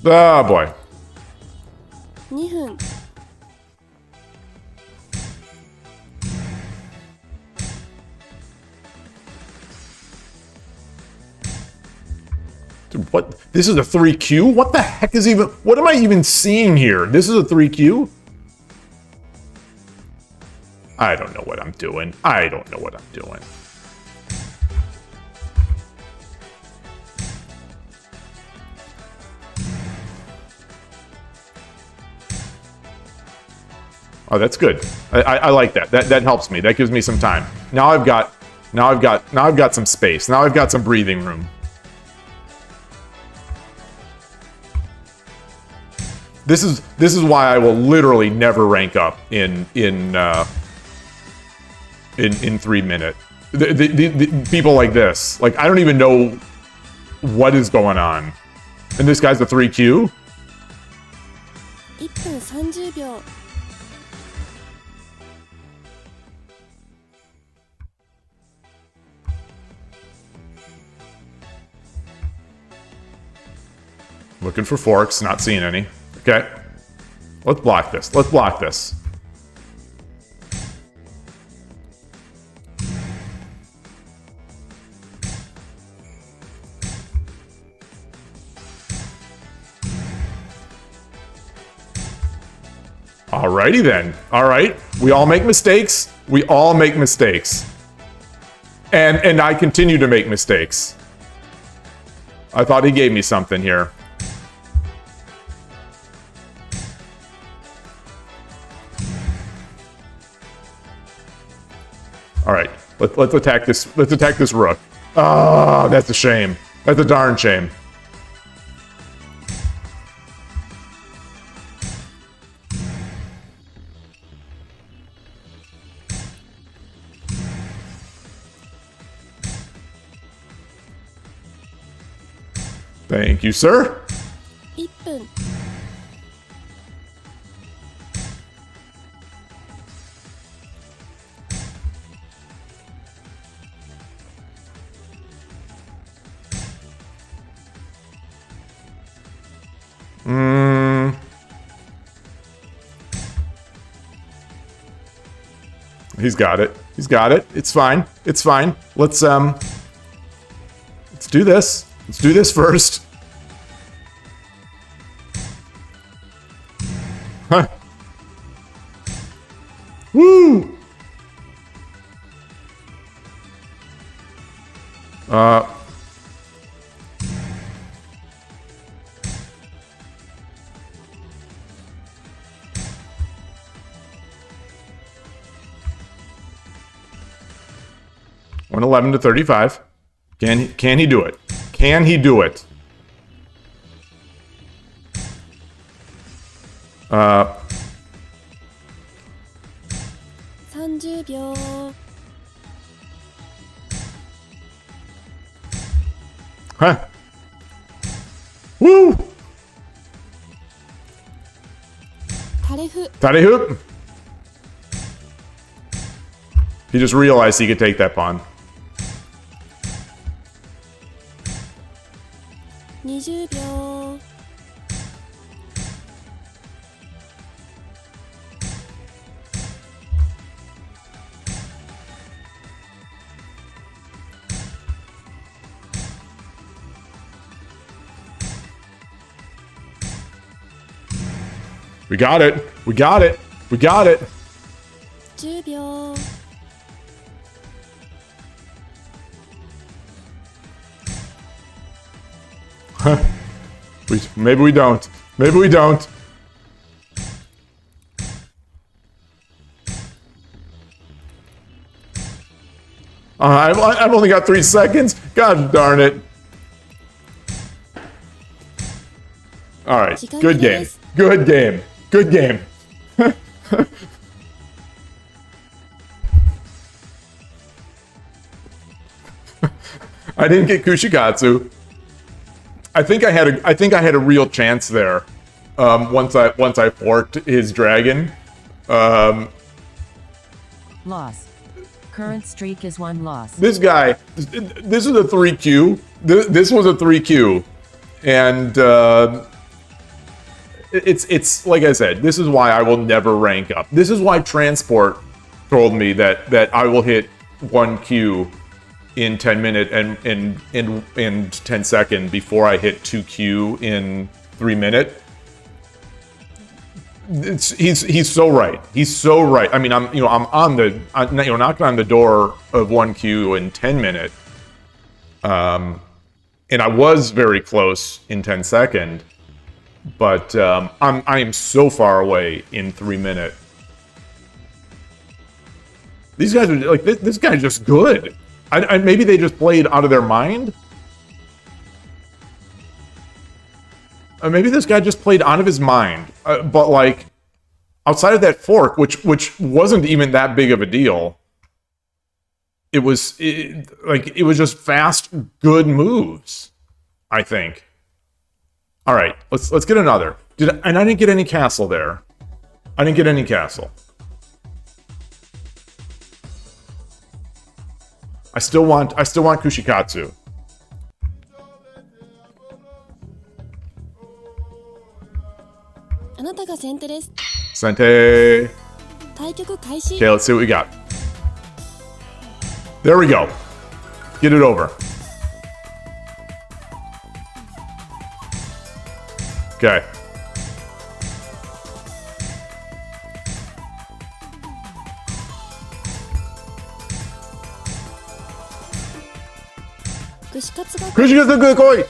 Speaker 1: Oh boy.
Speaker 3: 2分
Speaker 1: Dude, what? This is a 3Q? What the heck is even... What am I even seeing here? This is a 3Q? I don't know what I'm doing. I don't know what I'm doing. Oh, that's good. I like that. That helps me. That gives me some time. Now I've got some space. Now I've got some breathing room. This is why I will literally never rank up in 3 minutes. The people like this, like I don't even know what is going on. And this guy's a 3Q?
Speaker 3: 1分30秒
Speaker 1: Looking for forks, not seeing any. Okay. Let's block this. Let's block this. Alrighty then. Alright. We all make mistakes. We all make mistakes. And I continue to make mistakes. I thought he gave me something here. Alright. Let's attack this. Let's attack this rook. Ah, that's a shame. That's a darn shame. Thank you, sir.
Speaker 3: 1分
Speaker 1: He's got it. He's got it. It's fine. It's fine. Let's do this. Let's do this first. Huh. Woo! $111 to 35. Can he do it? Can he do it?
Speaker 3: 30秒
Speaker 1: Huh. Woo!
Speaker 3: タレフ
Speaker 1: Taddy hoop. He just realized he could take that pawn.
Speaker 3: 20秒
Speaker 1: We got it. We got it. We got it.
Speaker 3: 10秒
Speaker 1: Maybe we don't. Maybe we don't. I've only got 3 seconds. God darn it. All right. Good game. Good game. Good game. I didn't get Kushikatsu. I think I had a real chance there. Once I forked his dragon.
Speaker 2: Loss. Current streak is 1 loss.
Speaker 1: This guy, this is a 3Q. This was a 3Q, and it's like I said. This is why I will never rank up. This is why Transport told me that I will hit 1Q in 10 minutes and 10 seconds before I hit 2Q in 3 minutes. He's so right. He's so right. I mean, I'm knocking on the door of 1Q in 10 minutes. And I was very close in 10 seconds, but I am so far away in 3 minutes. These guys are like, this guy's just good. Maybe they just played out of their mind. Maybe this guy just played out of his mind. But like, outside of that fork, which wasn't even that big of a deal, it was just fast, good moves, I think. All right, let's get another. And I didn't get any castle there. I didn't get any castle. I still want Kushikatsu.
Speaker 3: あなたが先手です。
Speaker 1: Sente.
Speaker 3: 対局開始。
Speaker 1: Okay, let's see what we got. There we go. Get it over. Okay. Kushikatsu, koi!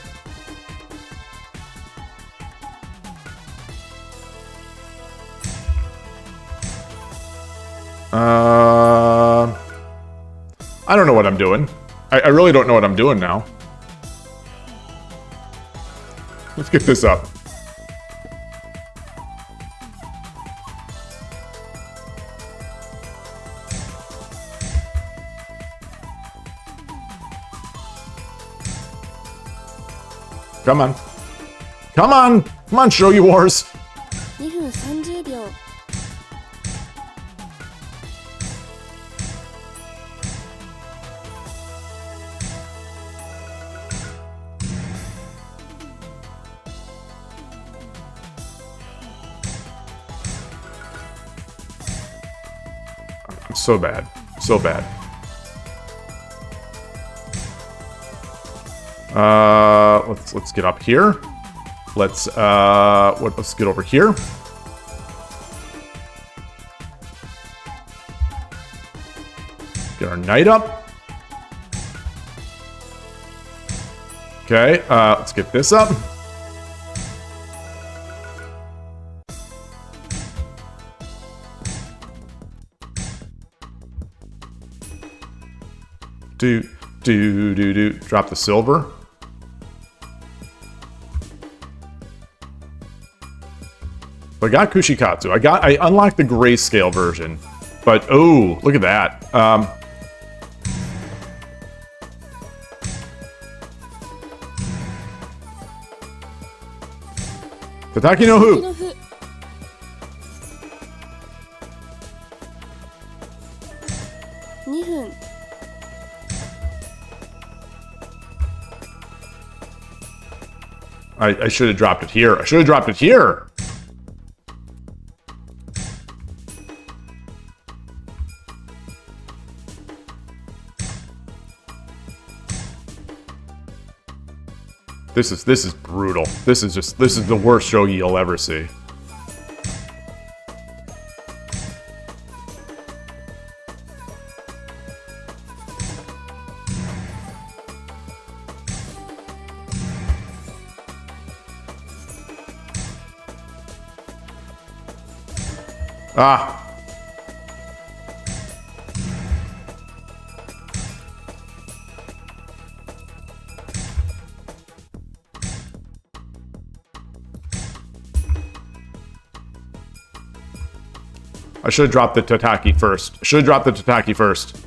Speaker 1: I don't know what I'm doing. I really don't know what I'm doing now. Let's get this up. Come on. Come on! Come on, Shogi Wars!
Speaker 3: 2分30秒。
Speaker 1: So bad. So bad. Let's get up here. Let's get over here. Get our knight up. Okay, let's get this up. Do. Drop the silver. So I got Kushikatsu. I unlocked the grayscale version. But, oh, look at that. Tataki no Hu.
Speaker 3: の歩。2分。
Speaker 1: I should have dropped it here. I should have dropped it here. This is brutal. This is the worst shogi you'll ever see. Ah. I should have dropped the Tataki first. I should have dropped the Tataki first.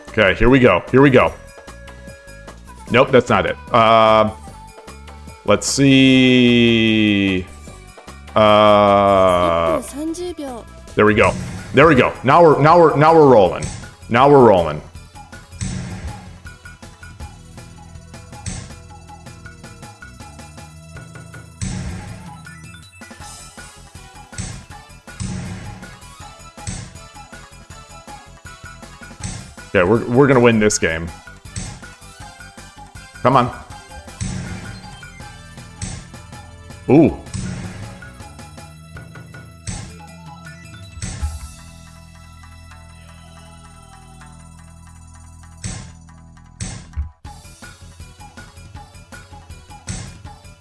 Speaker 1: Okay, here we go. Here we go. Nope, that's not it. Let's see.
Speaker 3: 1分30秒。
Speaker 1: There we go. There we go. Now we're rolling. Now we're rolling. Okay, we're gonna win this game. Come on. Ooh.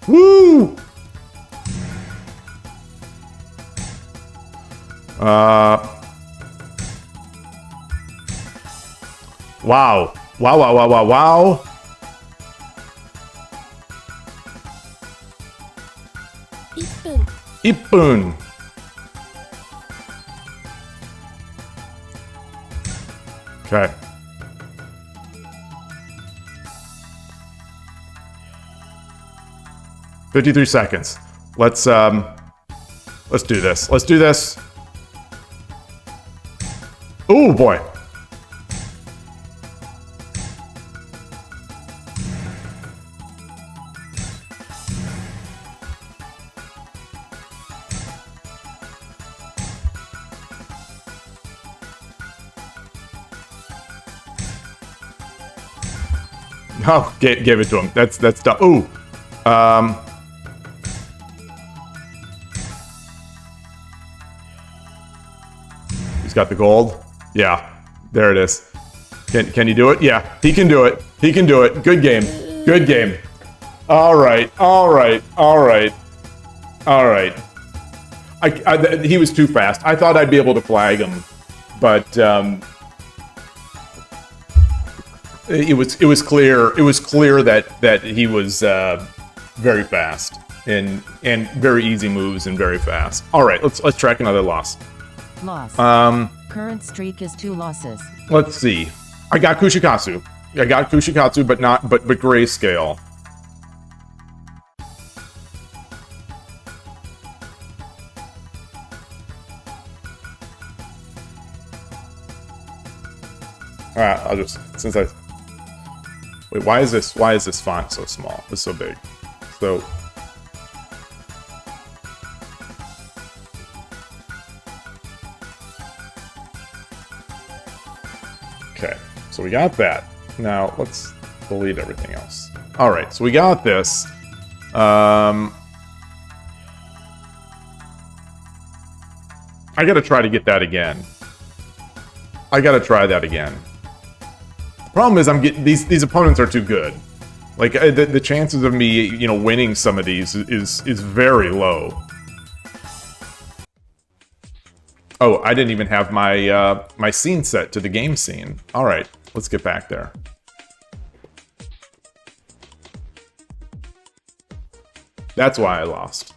Speaker 1: Woo! Wow. Wow, wow, wow, wow, wow.
Speaker 3: 1分
Speaker 1: 1分. Okay. "53 seconds. Let's do this. Let's do this. Oh boy. Oh, gave it to him. That's tough. Ooh. He's got the gold. Yeah, there it is. Can he do it? Yeah, he can do it. He can do it. Good game. Good game. All right. All right. All right. All right. He was too fast. I thought I'd be able to flag him, but it was clear that he was very fast and very easy moves and very fast. All right, let's track another loss.
Speaker 2: Loss. Current streak is 2 losses.
Speaker 1: Let's see. I got Kushikatsu, but grayscale. Alright, I'll just wait, why is this font so small? It's so big. So okay, so we got that. Now let's delete everything else. Alright, so we got this. I gotta try to get that again. I gotta try that again. The problem is I'm getting these opponents are too good. Like the chances of me, winning some of these is very low. Oh, I didn't even have my my scene set to the game scene. All right, let's get back there. That's why I lost.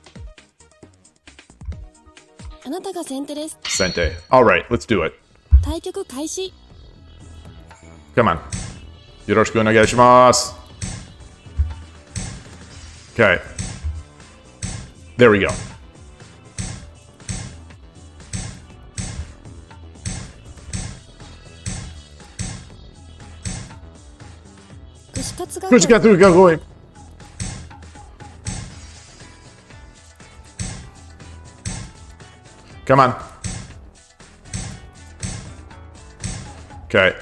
Speaker 3: あなたが先手です
Speaker 1: Sente. All right, let's do it.
Speaker 3: 対局開始
Speaker 1: Come on. Yoroshiku onegaishimasu. Okay. There we go.
Speaker 3: Kushikatsuが
Speaker 1: Kushikatsu. Come on. Okay.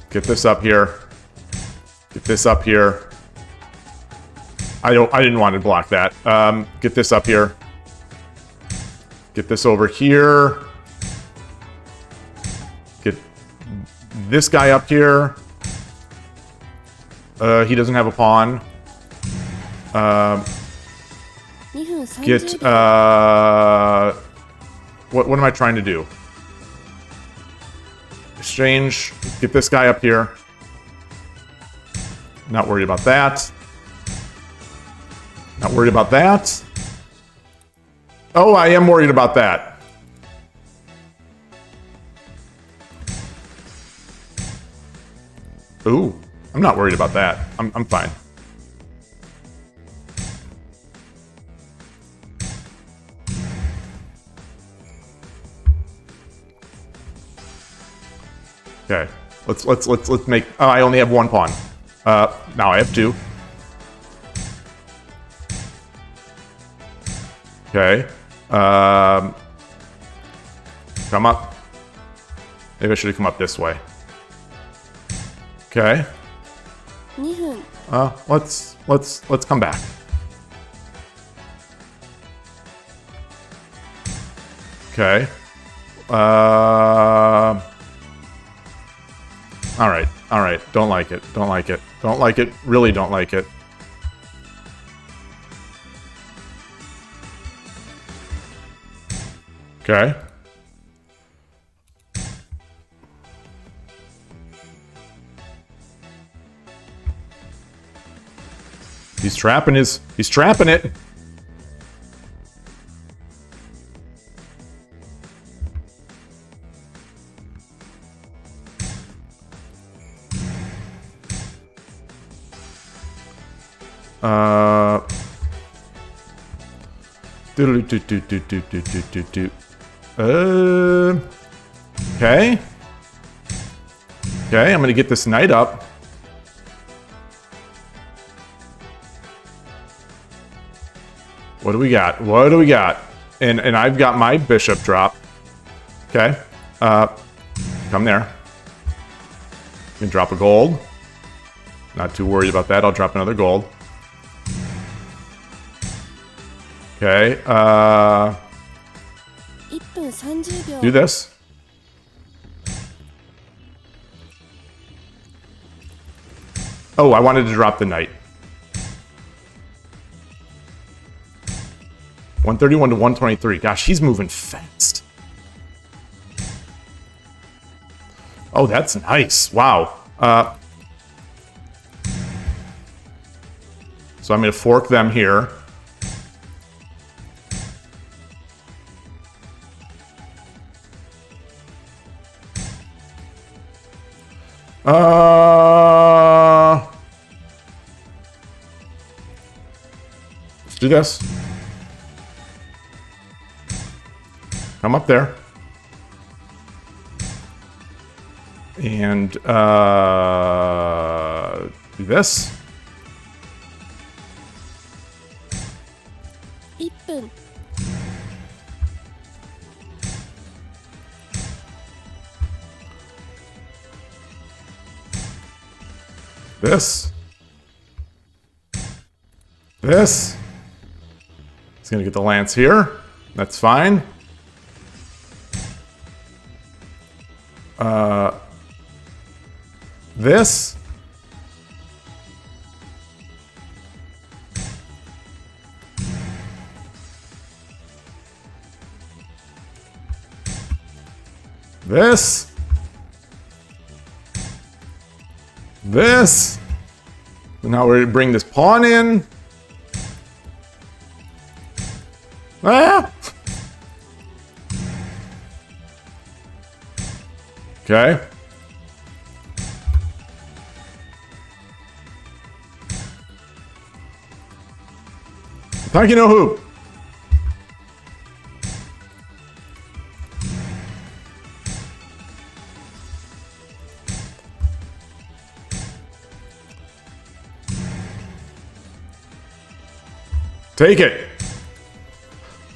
Speaker 1: Get this up here. Get this up here. I didn't want to block that. Get this up here. Get this over here. Get this guy up here. He doesn't have a pawn.
Speaker 3: 2分30
Speaker 1: Get
Speaker 3: 秒
Speaker 1: what am I trying to do? Exchange. Get this guy up here. Not worried about that. Not worried about that. Oh, I am worried about that. Ooh, I'm not worried about that. I'm fine. Okay, let's make. Oh, I only have one pawn. Now I have two. Okay. Come up. Maybe I should have come up this way. Okay.
Speaker 3: 2分
Speaker 1: Let's come back. Okay. All right. Don't like it. Don't like it. Really don't like it. Okay. He's trapping it. Okay. Okay, I'm gonna get this knight up. What do we got? What do we got? And I've got my bishop drop. Okay. Come there. You can drop a gold. Not too worried about that. I'll drop another gold. Okay.
Speaker 3: 1分30秒
Speaker 1: Do this. Oh, I wanted to drop the knight. 131 to 123. Gosh, he's moving fast. Oh, that's nice. Wow. So I'm going to fork them here. Let's do this. Come up there. And do this.
Speaker 3: 1分
Speaker 1: This. This. He's gonna get the lance here. That's fine. This. This. This. Now we're gonna bring this pawn in. Ah! Okay. Taki no hoop. Take it.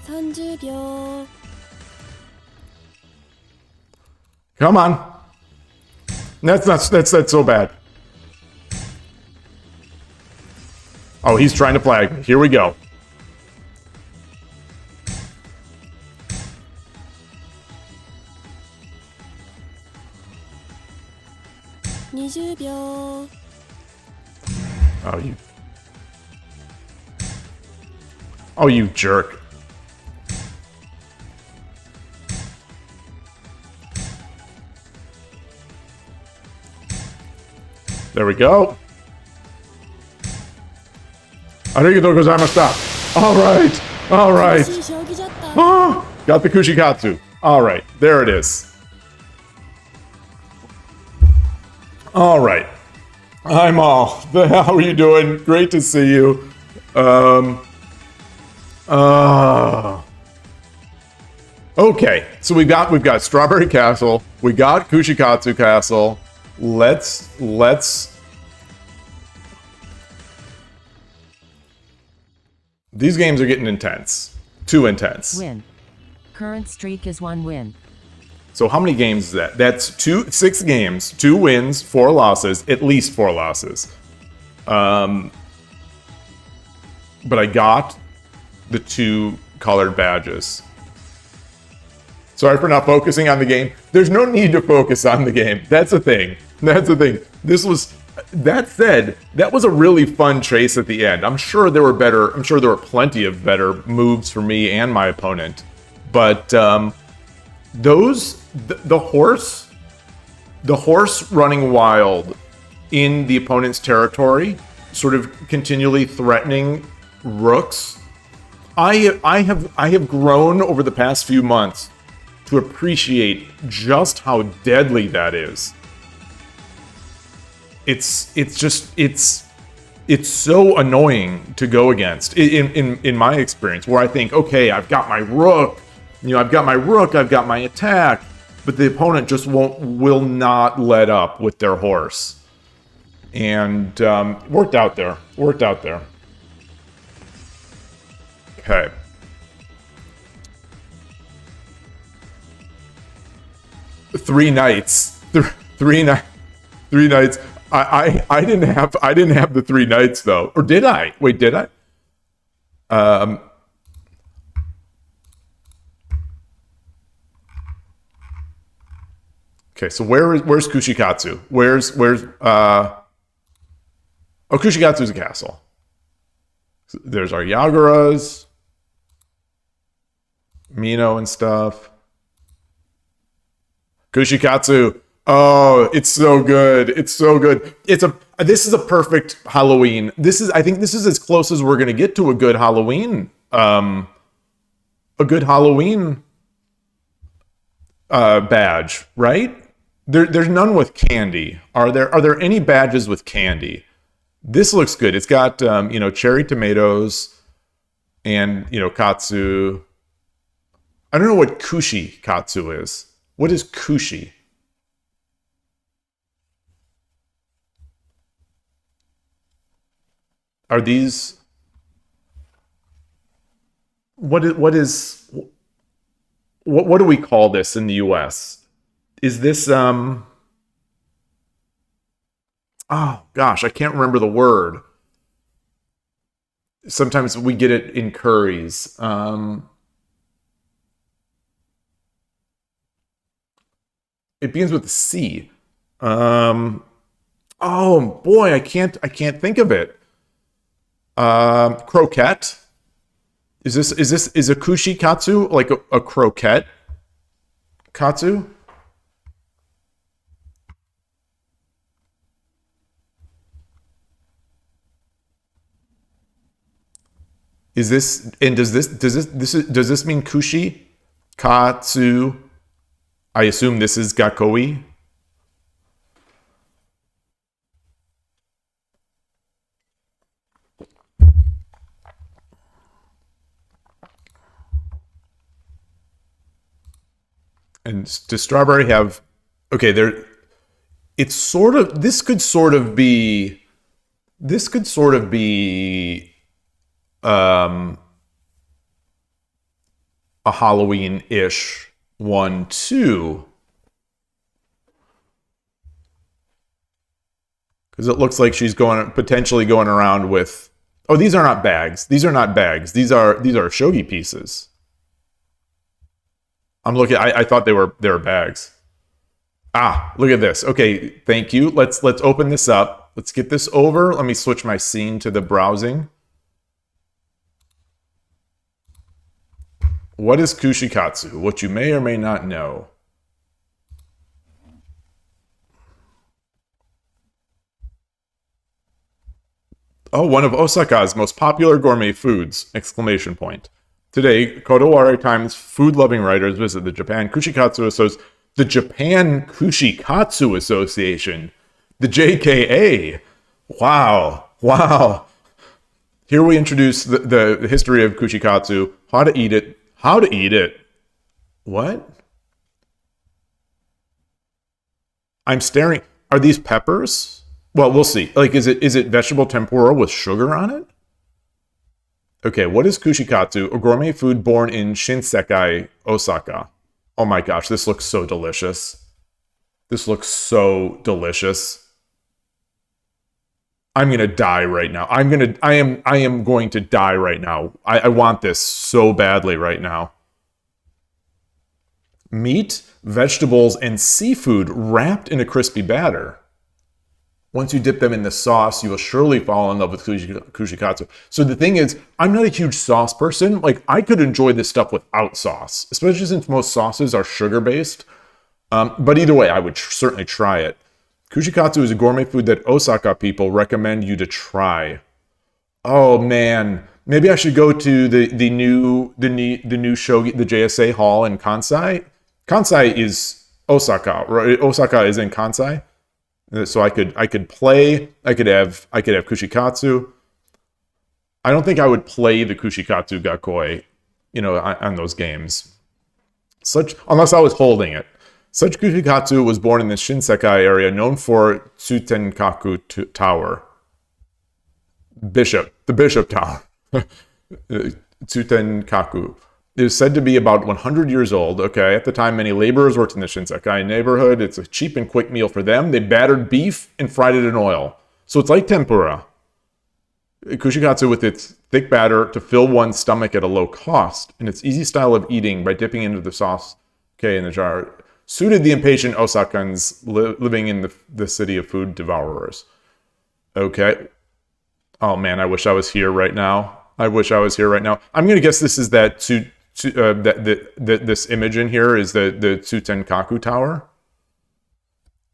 Speaker 3: 30秒
Speaker 1: Come on. That's so bad. Oh, he's trying to flag me. Here we go.20
Speaker 3: 秒
Speaker 1: Oh, you. Oh, you jerk. There we go. Arigatou gozaimashita. All right. All right.
Speaker 3: いい将棋だった
Speaker 1: Oh, got the kushikatsu. All right. There it is. All right. I'm all. How are you doing? Great to see you. Okay. So we've got Strawberry Castle. We got Kushikatsu Castle. Let's These games are getting intense. Too intense.
Speaker 2: Win. Current streak is 1 win.
Speaker 1: So how many games is that? That's 6 games, 2 wins, 4 losses, at least 4 losses. But I got the 2 colored badges. Sorry for not focusing on the game. There's no need to focus on the game. That's the thing. That's the thing. This was That said, that was a really fun chase at the end. I'm sure there were plenty of better moves for me and my opponent. But the horse running wild in the opponent's territory, sort of continually threatening rooks. I have grown over the past few months to appreciate just how deadly that is. It's so annoying to go against in my experience, where I think, okay, I've got my rook, I've got my attack, but the opponent just will not let up with their horse. And worked out there. Okay. Three knights. Three knights. I didn't have the 3 knights though, or did I? Wait, did I? Okay, so where's Kushikatsu? Kushikatsu's a castle. There's our Yagaras, Mino and stuff. Kushikatsu. Oh, it's so good. This is a perfect Halloween. I think this is as close as we're gonna get to a good Halloween. Badge, right? There's none with candy. Are there any badges with candy? This looks good. It's got cherry tomatoes and katsu. I don't know what kushi katsu is. What is kushi? Are these what do we call this in the US? Is this oh gosh, I can't remember the word. Sometimes we get it in curries. It begins with a C. Oh boy, I can't think of it. Croquette. Is a kushi katsu like a croquette katsu? Does this mean kushi katsu? I assume this is gakoi. And does strawberry have? Okay, there. It's sort of. This could sort of be. A Halloween-ish one too, because it looks like she's potentially going around with. Oh, these are not bags. These are shogi pieces. I'm looking. I thought they were bags. Ah, look at this. Okay, thank you. Let's open this up. Let's get this over. Let me switch my scene to the browsing. What is kushikatsu? What you may or may not know. Oh, one of Osaka's most popular gourmet foods! Exclamation point. Today, Kodawari Times food-loving writers visit the Japan Kushikatsu Association, the JKA. Wow. Here we introduce the history of kushikatsu, how to eat it. What? I'm staring. Are these peppers? Well, we'll see. Like, is it vegetable tempura with sugar on it? Okay, what is kushikatsu? A gourmet food born in Shinsekai, Osaka. Oh my gosh, this looks so delicious. I'm gonna die right now. I am going to die right now. I want this so badly right now. Meat, vegetables, and seafood wrapped in a crispy batter. Once you dip them in the sauce, you will surely fall in love with kushikatsu. So the thing is, I'm not a huge sauce person. Like, I could enjoy this stuff without sauce, especially since most sauces are sugar-based. But either way, I would certainly try it. Kushikatsu is a gourmet food that Osaka people recommend you to try. Oh man, maybe I should go to the new Shogi, the JSA hall in Kansai. Kansai is Osaka, right? Osaka is in Kansai. So I could play, I could have kushikatsu. I don't think I would play the kushikatsu gakoi, on those games. Unless I was holding it. Such kushikatsu was born in the Shinsekai area known for Tsutenkaku Tower. The Bishop Tower. Tsutenkaku. It is said to be about 100 years old. Okay, at the time, many laborers worked in the Shinsekai neighborhood. It's a cheap and quick meal for them. They battered beef and fried it in oil. So it's like tempura. Kushikatsu with its thick batter to fill one's stomach at a low cost, and its easy style of eating by dipping into the sauce, in the jar, suited the impatient Osakans living in the city of food devourers. Okay. Oh man, I wish I was here right now. I'm going to guess this is this image in here is the Tsutenkaku Tower.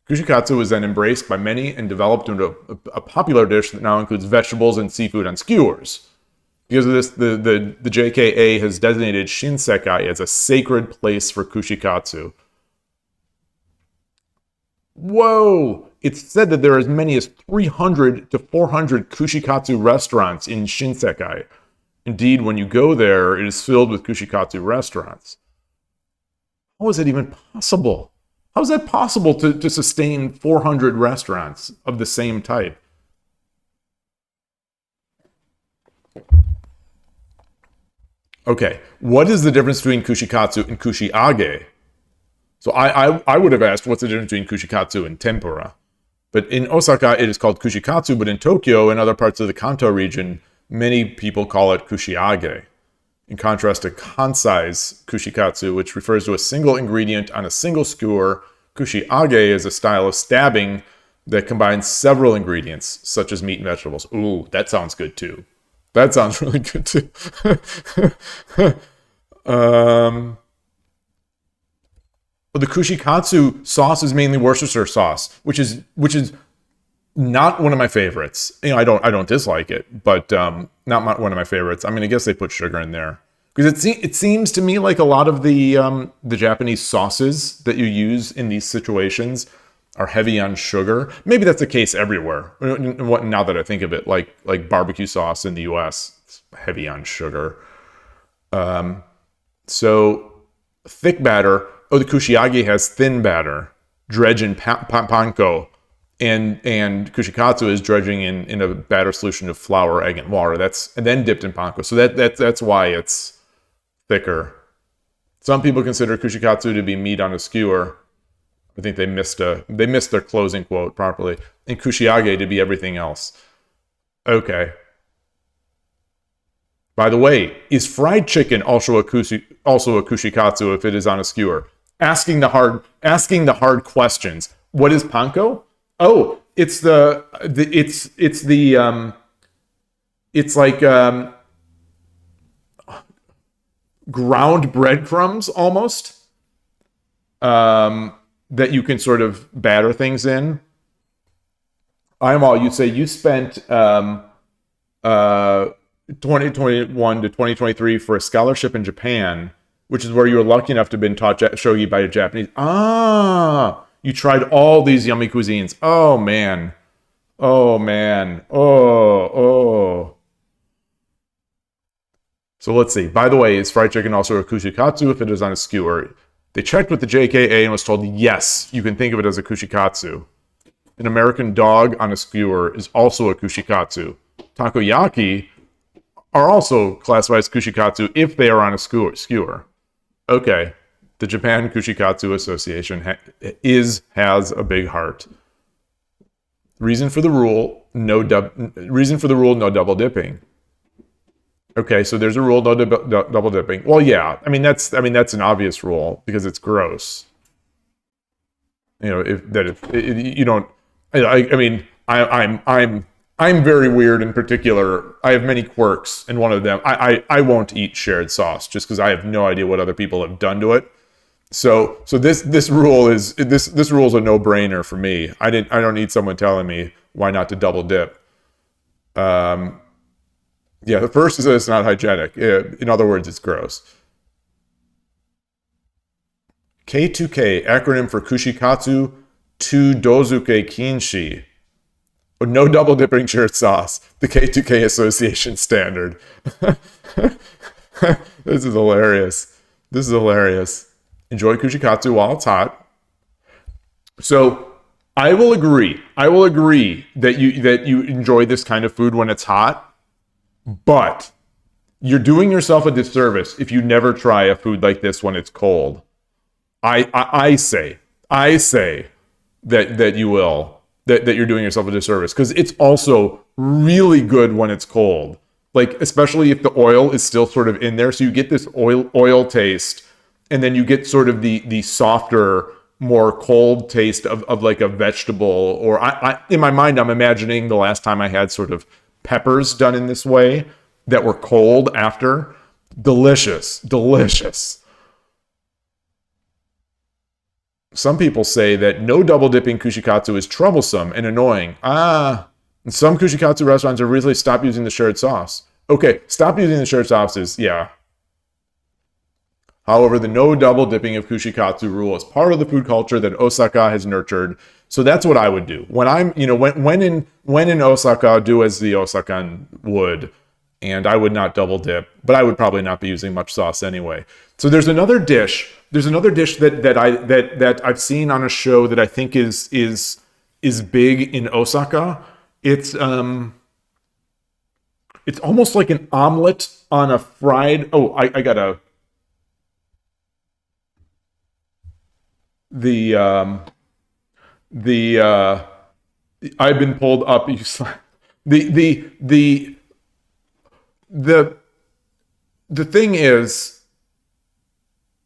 Speaker 1: Kushikatsu was then embraced by many and developed into a popular dish that now includes vegetables and seafood on skewers. Because of this, the JKA has designated Shinsekai as a sacred place for kushikatsu. Whoa! It's said that there are as many as 300 to 400 kushikatsu restaurants in Shinsekai. Indeed, when you go there, it is filled with kushikatsu restaurants. How is it even possible? How is that possible to sustain 400 restaurants of the same type? Okay, what is the difference between kushikatsu and kushiage? So I would have asked what's the difference between kushikatsu and tempura. But in Osaka, it is called kushikatsu, but in Tokyo and other parts of the Kanto region, many people call it kushiage. In contrast to Kansai's kushikatsu, which refers to a single ingredient on a single skewer, kushiage is a style of stabbing that combines several ingredients, such as meat and vegetables. Ooh, that sounds good too. That sounds really good too. The kushikatsu sauce is mainly Worcestershire sauce, which is not one of my favorites. I don't dislike it, but not one of my favorites. I mean, I guess they put sugar in there because it seems to me like a lot of the Japanese sauces that you use in these situations are heavy on sugar. Maybe that's the case everywhere. Now that I think of it, like barbecue sauce in the U.S., it's heavy on sugar. So thick batter. Oh, the kushiage has thin batter, dredge in panko, and kushikatsu is dredging in a batter solution of flour, egg, and water. And then dipped in panko. So that's why it's thicker. Some people consider kushikatsu to be meat on a skewer. I think they missed their closing quote properly. And kushiage to be everything else. Okay. By the way, is fried chicken also a kushikatsu if it is on a skewer? Asking the hard questions. What is panko? Oh, it's like ground breadcrumbs almost that you can sort of batter things in. You'd say you spent 2021 to 2023 for a scholarship in Japan, which is where you were lucky enough to have been taught shogi by a Japanese. You tried all these yummy cuisines. Oh, man. Oh. So let's see. By the way, is fried chicken also a kushikatsu if it is on a skewer? They checked with the JKA and was told, yes, you can think of it as a kushikatsu. An American dog on a skewer is also a kushikatsu. Takoyaki are also classified as kushikatsu if they are on a skewer. Okay, the Japan Kushikatsu Association has a big heart. Reason for the rule: no double dipping. Okay, so there's a rule: no double dipping. Well, yeah, I mean that's an obvious rule because it's gross. If you don't, I I'm very weird in particular. I have many quirks, and one of them I won't eat shared sauce just because I have no idea what other people have done to it. So this rule is a no-brainer for me. I don't need someone telling me why not to double dip. Yeah, the first is that it's not hygienic. In other words, it's gross. K2K, acronym for Kushikatsu to Dozuke Kinshi. No double dipping shared sauce. The K2K Association standard. This is hilarious. Enjoy kushikatsu while it's hot. So I will agree that you enjoy this kind of food when it's hot, but you're doing yourself a disservice if you never try a food like this when it's cold. I say that you will, that you're doing yourself a disservice, because it's also really good when it's cold. Like, especially if the oil is still sort of in there, so you get this oil taste, and then you get sort of the softer, more cold taste of like a vegetable. Or I in my mind, I'm imagining the last time I had sort of peppers done in this way that were cold after. Delicious. Some people say that no double dipping kushikatsu is troublesome and annoying. And some kushikatsu restaurants have recently stopped using the shared sauce. Okay, stop using the shared sauces, yeah. However, the no double dipping of kushikatsu rule is part of the food culture that Osaka has nurtured. So that's what I would do. When I'm, when in Osaka, do as the Osakan would. And I would not double dip, but I would probably not be using much sauce anyway. So there's another dish. that I've seen on a show that I think is big in Osaka. It's almost like an omelet on a fried. Oh, I gotta. I've been pulled up. The thing is,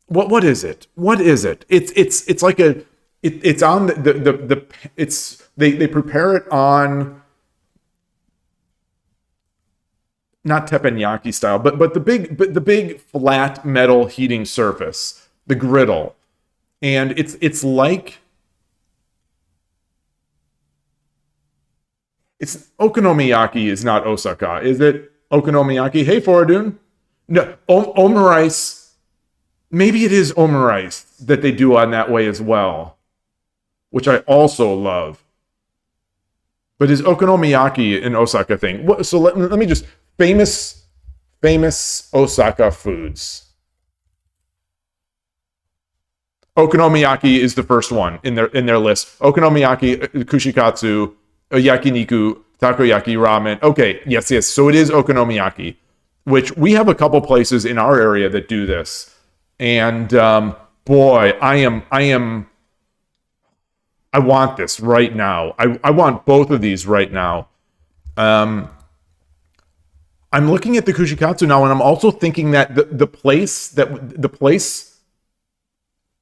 Speaker 1: what is it? It's like it's on they prepare it on, not teppanyaki style, but the big flat metal heating surface, the griddle. And it's okonomiyaki is not Osaka, is it? Okonomiyaki. Hey, Foradun. No, omurice. Maybe it is omurice that they do on that way as well, which I also love. But is okonomiyaki an Osaka thing? So let me just famous Osaka foods. Okonomiyaki is the first one in their list. Okonomiyaki, kushikatsu, yakiniku, takoyaki, ramen. Okay, yes. So it is okonomiyaki, which we have a couple places in our area that do this. And boy, I want this right now. I want both of these right now. I'm looking at the kushikatsu now, and I'm also thinking that the place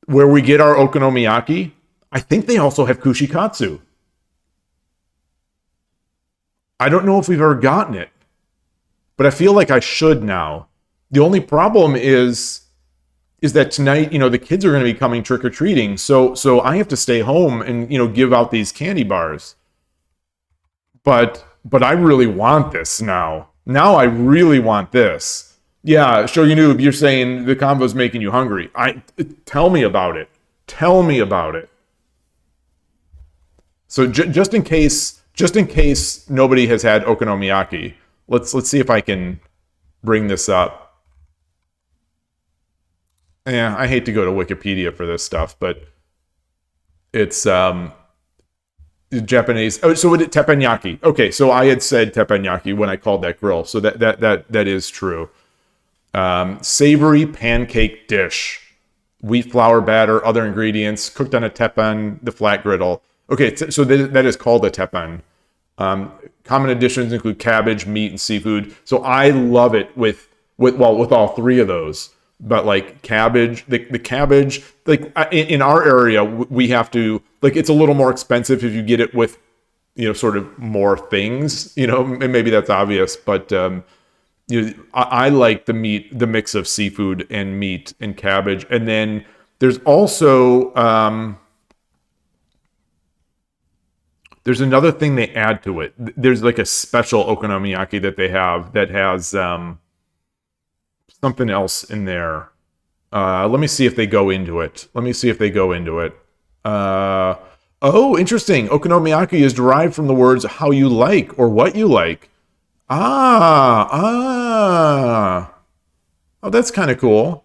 Speaker 1: where we get our okonomiyaki, I think they also have kushikatsu. I don't know if we've ever gotten it, but I feel like I should now. The only problem is that tonight, the kids are going to be coming trick-or-treating, so I have to stay home and, give out these candy bars. But I really want this now. Now I really want this. Yeah, Shogi Noob, you're saying the combo's making you hungry. Tell me about it. So just in case nobody has had okonomiyaki, let's see if I can bring this up. Yeah, I hate to go to Wikipedia for this stuff, but it's Japanese. Oh, so it teppanyaki. Okay, so I had said teppanyaki when I called that grill, so that is true. Savory pancake dish, wheat flour batter, other ingredients, cooked on a teppan, the flat griddle. Okay, so that is called a teppan. Common additions include cabbage, meat, and seafood. So I love it with all three of those. But like cabbage, the cabbage, like in our area, we have to, like, it's a little more expensive if you get it with sort of more things, and maybe that's obvious, but I like the mix of seafood and meat and cabbage. And then there's also there's another thing they add to it. There's like a special okonomiyaki that they have that has something else in there. Let me see if they go into it. Oh, interesting. Okonomiyaki is derived from the words how you like or what you like. Ah. Oh, that's kind of cool.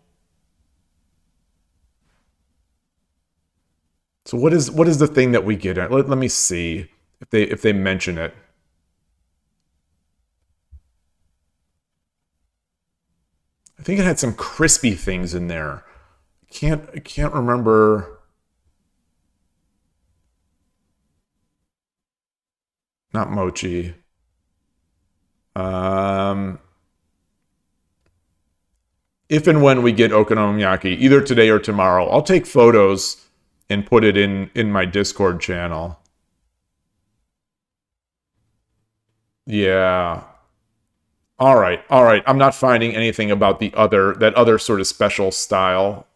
Speaker 1: So what is the thing that we get at? Let me see if they mention it. I think it had some crispy things in there. I can't remember. Not mochi. If and when we get okonomiyaki, either today or tomorrow, I'll take photos and put it in my Discord channel. Yeah. All right. I'm not finding anything about that other sort of special style.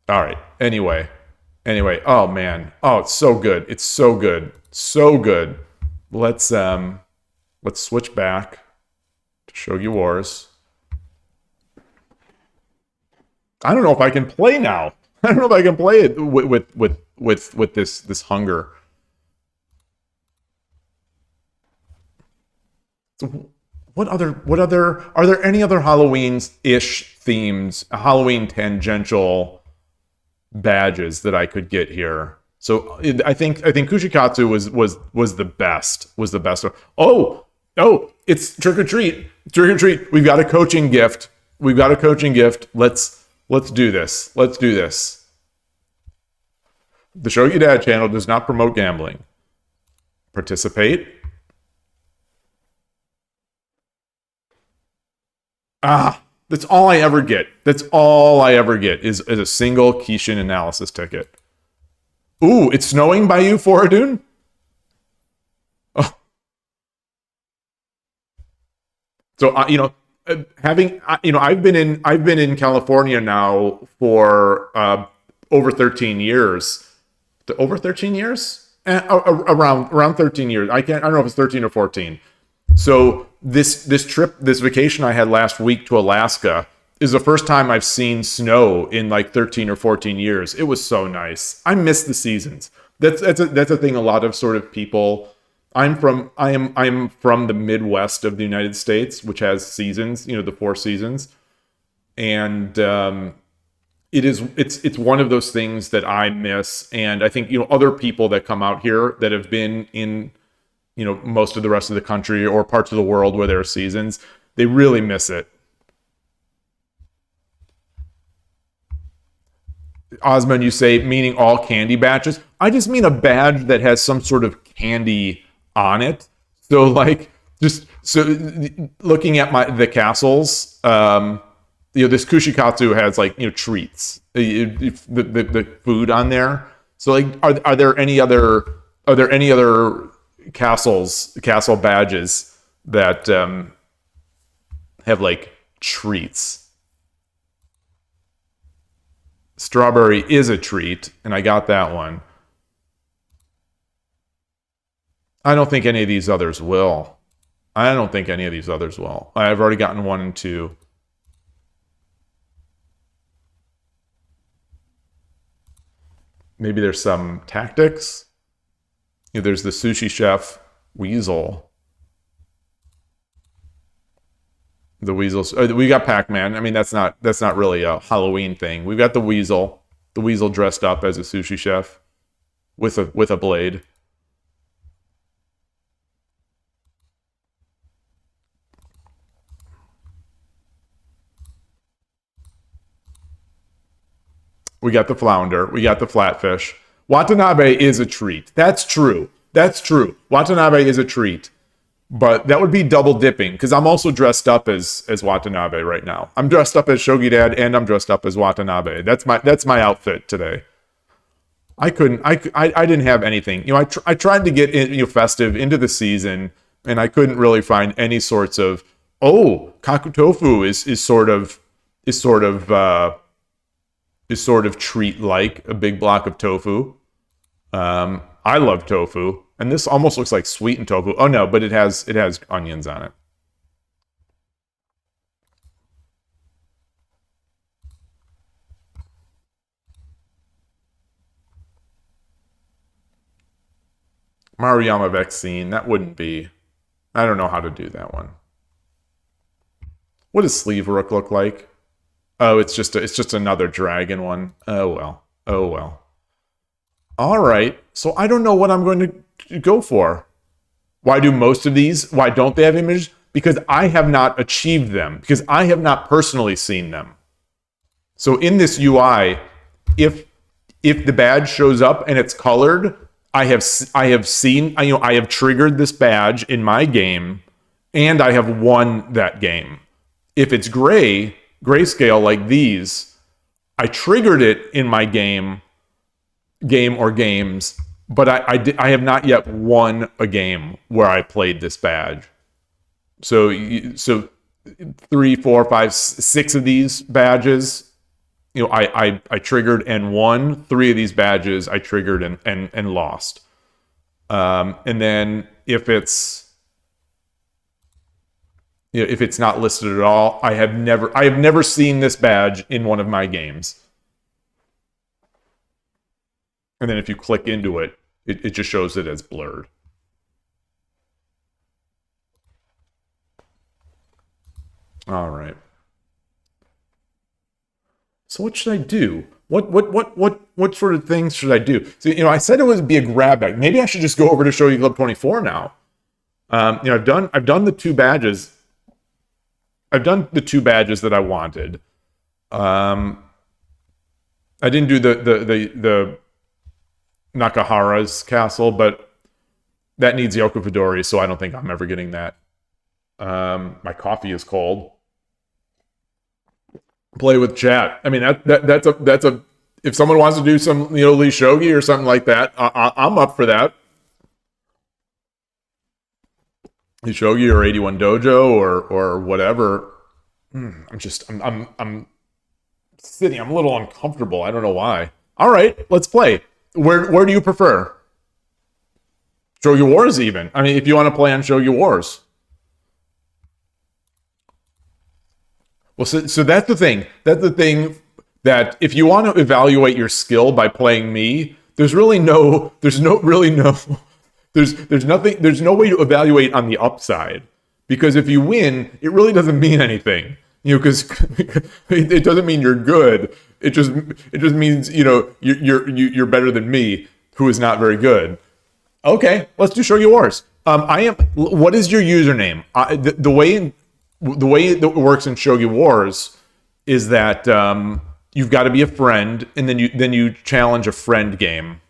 Speaker 1: All right. Anyway. Oh man. Oh, it's so good. So good. Let's switch back to Shogi Wars. I don't know if I can play now. I don't know if I can play it with this hunger. So what other are there any other Halloween-ish themes, Halloween tangential badges that I could get here? So I think Kushikatsu was the best. Oh, it's trick or treat. We've got a coaching gift. Let's do this. The Shogi Dad channel does not promote gambling. Participate. That's all I ever get. Is a single Kishin analysis ticket. Ooh, it's snowing by you, Foradun? Oh. So I've been in California now for over 13 years. Over 13 years? Around 13 years. I don't know if it's 13 or 14. So this vacation I had last week to Alaska is the first time I've seen snow in like 13 or 14 years. It was so nice. I miss the seasons. That's a thing a lot of sort of people. I am from the Midwest of the United States, which has seasons, the 4 seasons. And it's one of those things that I miss. And I think, other people that come out here that have been in most of the rest of the country or parts of the world where there are seasons, they really miss it. Osman, you say, meaning all candy batches? I just mean a badge that has some sort of candy on it. So looking at the castles, this Kushikatsu has treats, the food on there. So are there any other castle badges that have treats? Strawberry is a treat, and I got that one. I don't think any of these others will. I've already gotten 1 and 2. Maybe there's some tactics. There's the sushi chef Weasel. The Weasels. We got Pac-Man. I mean, that's not really a Halloween thing. We've got the Weasel. The Weasel dressed up as a sushi chef with a blade. We got the flounder. We got the flatfish. Watanabe is a treat. That's true. Watanabe is a treat. But that would be double dipping, because I'm also dressed up as Watanabe right now. I'm dressed up as Shogi Dad, and I'm dressed up as Watanabe. That's my outfit today. I couldn't. I didn't have anything. I tried to get in, festive into the season, and I couldn't really find any sorts of. Oh, kaku tofu is sort of treat like a big block of tofu. I love tofu, and this almost looks like sweetened tofu. Oh no, but it has onions on it. Maruyama vaccine, that wouldn't be. I don't know how to do that one. What does Sleeve Rook look like? Oh, it's just another dragon one. Oh well. Oh well. All right. So I don't know what I'm going to go for. Why don't they have images? Because I have not achieved them. Because I have not personally seen them. So in this UI, if the badge shows up and it's colored, I have triggered this badge in my game, and I have won that game. If it's grayscale like these, I triggered it in my game or games, but I have not yet won a game where I played this badge. So 3, 4, 5, 6 of these badges, I triggered and won. 3 of these badges I triggered and lost. And then if it's not listed at all, I have never seen this badge in one of my games. And then if you click into it, it just shows it as blurred. All right. So what should I do? What sort of things should I do? So I said it would be a grab bag. Maybe I should just go over to Shogi Club 24 now. I've done the 2 badges. I've done the 2 badges that I wanted. I didn't do the Nakahara's castle, but that needs Yoko Fedori, so I don't think I'm ever getting that. My coffee is cold. Play with chat. I mean, that's a if someone wants to do some Lee Shogi or something like that, I'm up for that. Lee Shogi or 81 Dojo or whatever. I'm sitting. I'm a little uncomfortable. I don't know why. All right, let's play. Where do you prefer? Shogi Wars, even. I mean, if you want to play on Shogi Wars. Well, so that's the thing. That's the thing that if you want to evaluate your skill by playing me, there's no way to evaluate on the upside. Because if you win, it really doesn't mean anything. Because it doesn't mean you're good. It just means you're better than me, who is not very good. Okay, let's do Shogi Wars. What is your username? The way it works in Shogi Wars is that you've got to be a friend, and then you challenge a friend game.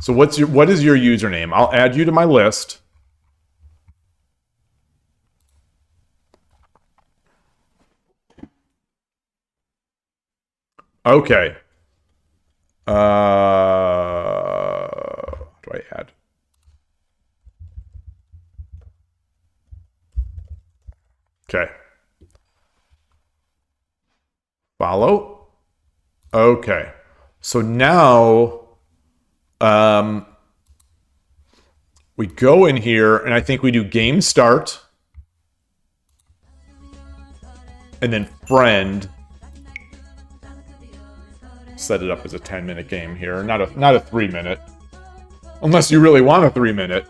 Speaker 1: So what is your username? I'll add you to my list. Okay. What do I add? Okay. Follow. Okay. So now we go in here and I think we do game start. And then friend. Set it up as a 10-minute game here, not a 3-minute. Unless you really want a 3-minute.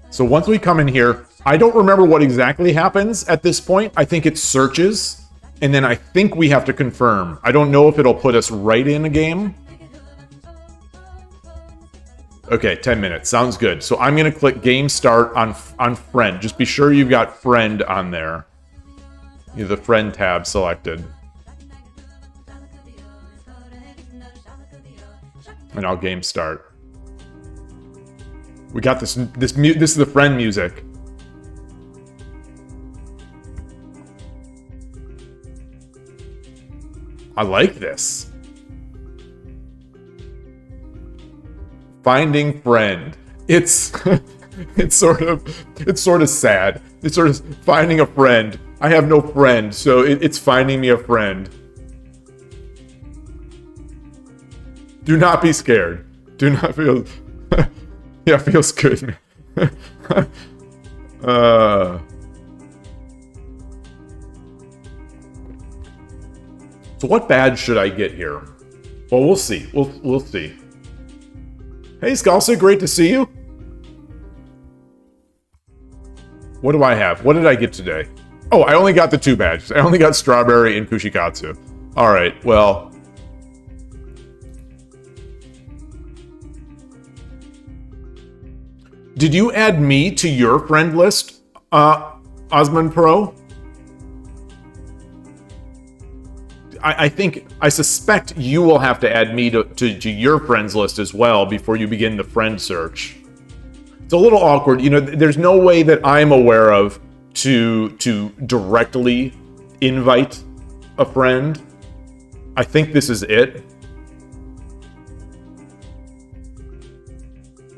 Speaker 1: So once we come in here, I don't remember what exactly happens at this point. I think it searches, and then I think we have to confirm. I don't know if it'll put us right in a game. Okay, 10 minutes. Sounds good. So I'm going to click game start on friend. Just be sure you've got friend on there. The friend tab selected. And I'll game start. We got this is the friend music. I like this. Finding friend. It's it's sort of sad. It's sort of finding a friend. I have no friend, so it's finding me a friend. Do not be scared. Do not feel. Yeah, feels good. So what badge should I get here? Well, we'll see. We'll see. Hey, Scalsa, great to see you. What do I have? What did I get today? Oh, I only got the 2 badges. I only got Strawberry and Kushikatsu. All right, well. Did you add me to your friend list, Osman Pro? I suspect you will have to add me to your friends list as well before you begin the friend search. It's a little awkward. You know, there's no way that I'm aware of to directly invite a friend. I think this is it.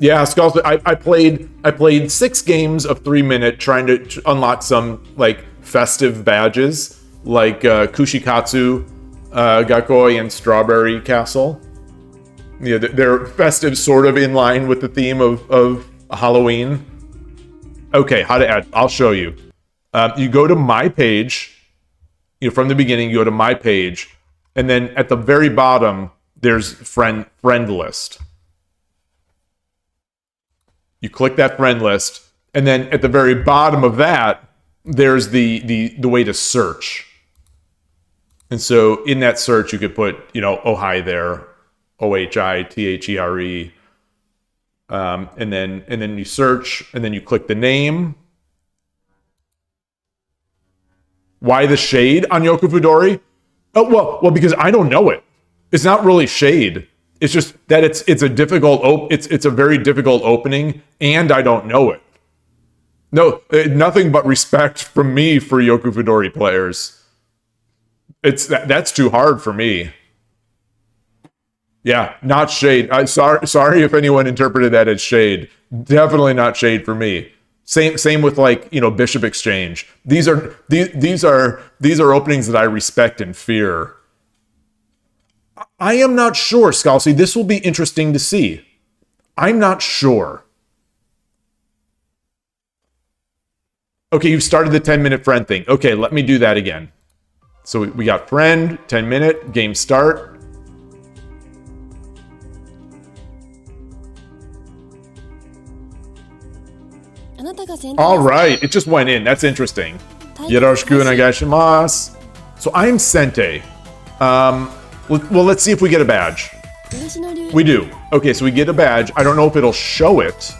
Speaker 1: Yeah, Skulls, I played 6 games of 3-minute trying to unlock some like festive badges like Kushikatsu, Gakoi, and Strawberry Castle. Yeah, they're festive, sort of in line with the theme of Halloween. Okay, how to add? I'll show you. You go to my page. You know, from the beginning, you go to my page, and then at the very bottom, there's friend list. You click that friend list, and then at the very bottom of that, there's the way to search. And so in that search, you could put, you know, oh hi there, OHITHERE, and then you search, and then you click the name. Why the shade on Yoku Fudori? Oh well, because I don't know it. It's not really shade. It's just that it's a difficult it's a very difficult opening, and I don't know it. No, nothing but respect from me for Yoku Fudori players. That's too hard for me. Yeah, not shade. Sorry if anyone interpreted that as shade. Definitely not shade for me. Same with, like, you know, Bishop Exchange. These are openings that I respect and fear. I am not sure, Scalzi. This will be interesting to see. I'm not sure. Okay, you've started the 10-minute friend thing. Okay, let me do that again. So we got friend, 10-minute, game start. All right, it just went in. That's interesting. Yoroshiku onegaishimasu. So I'm Sente. Well, let's see if we get a badge. We do. Okay, so we get a badge. I don't know if it'll show it.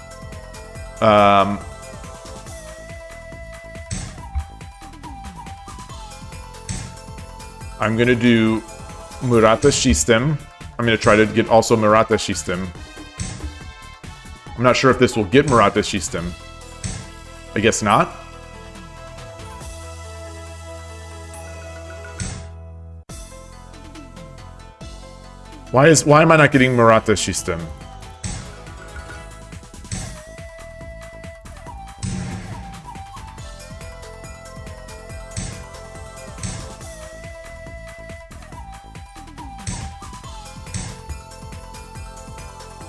Speaker 1: I'm going to do Murata System. I'm going to try to get also Murata System. I'm not sure if this will get Murata System. I guess not. Why am I not getting Murata System?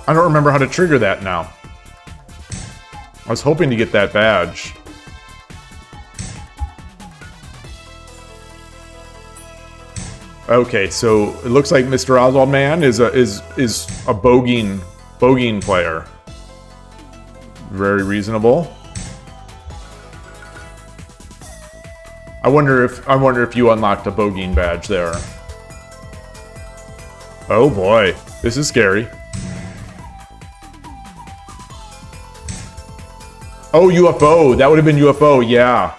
Speaker 1: I don't remember how to trigger that now. I was hoping to get that badge. Okay, so it looks like Mr. Oswald Man is a bogeying player. Very reasonable. I wonder if you unlocked a bogeying badge there. Oh boy, this is scary. Oh, UFO. That would have been UFO. Yeah.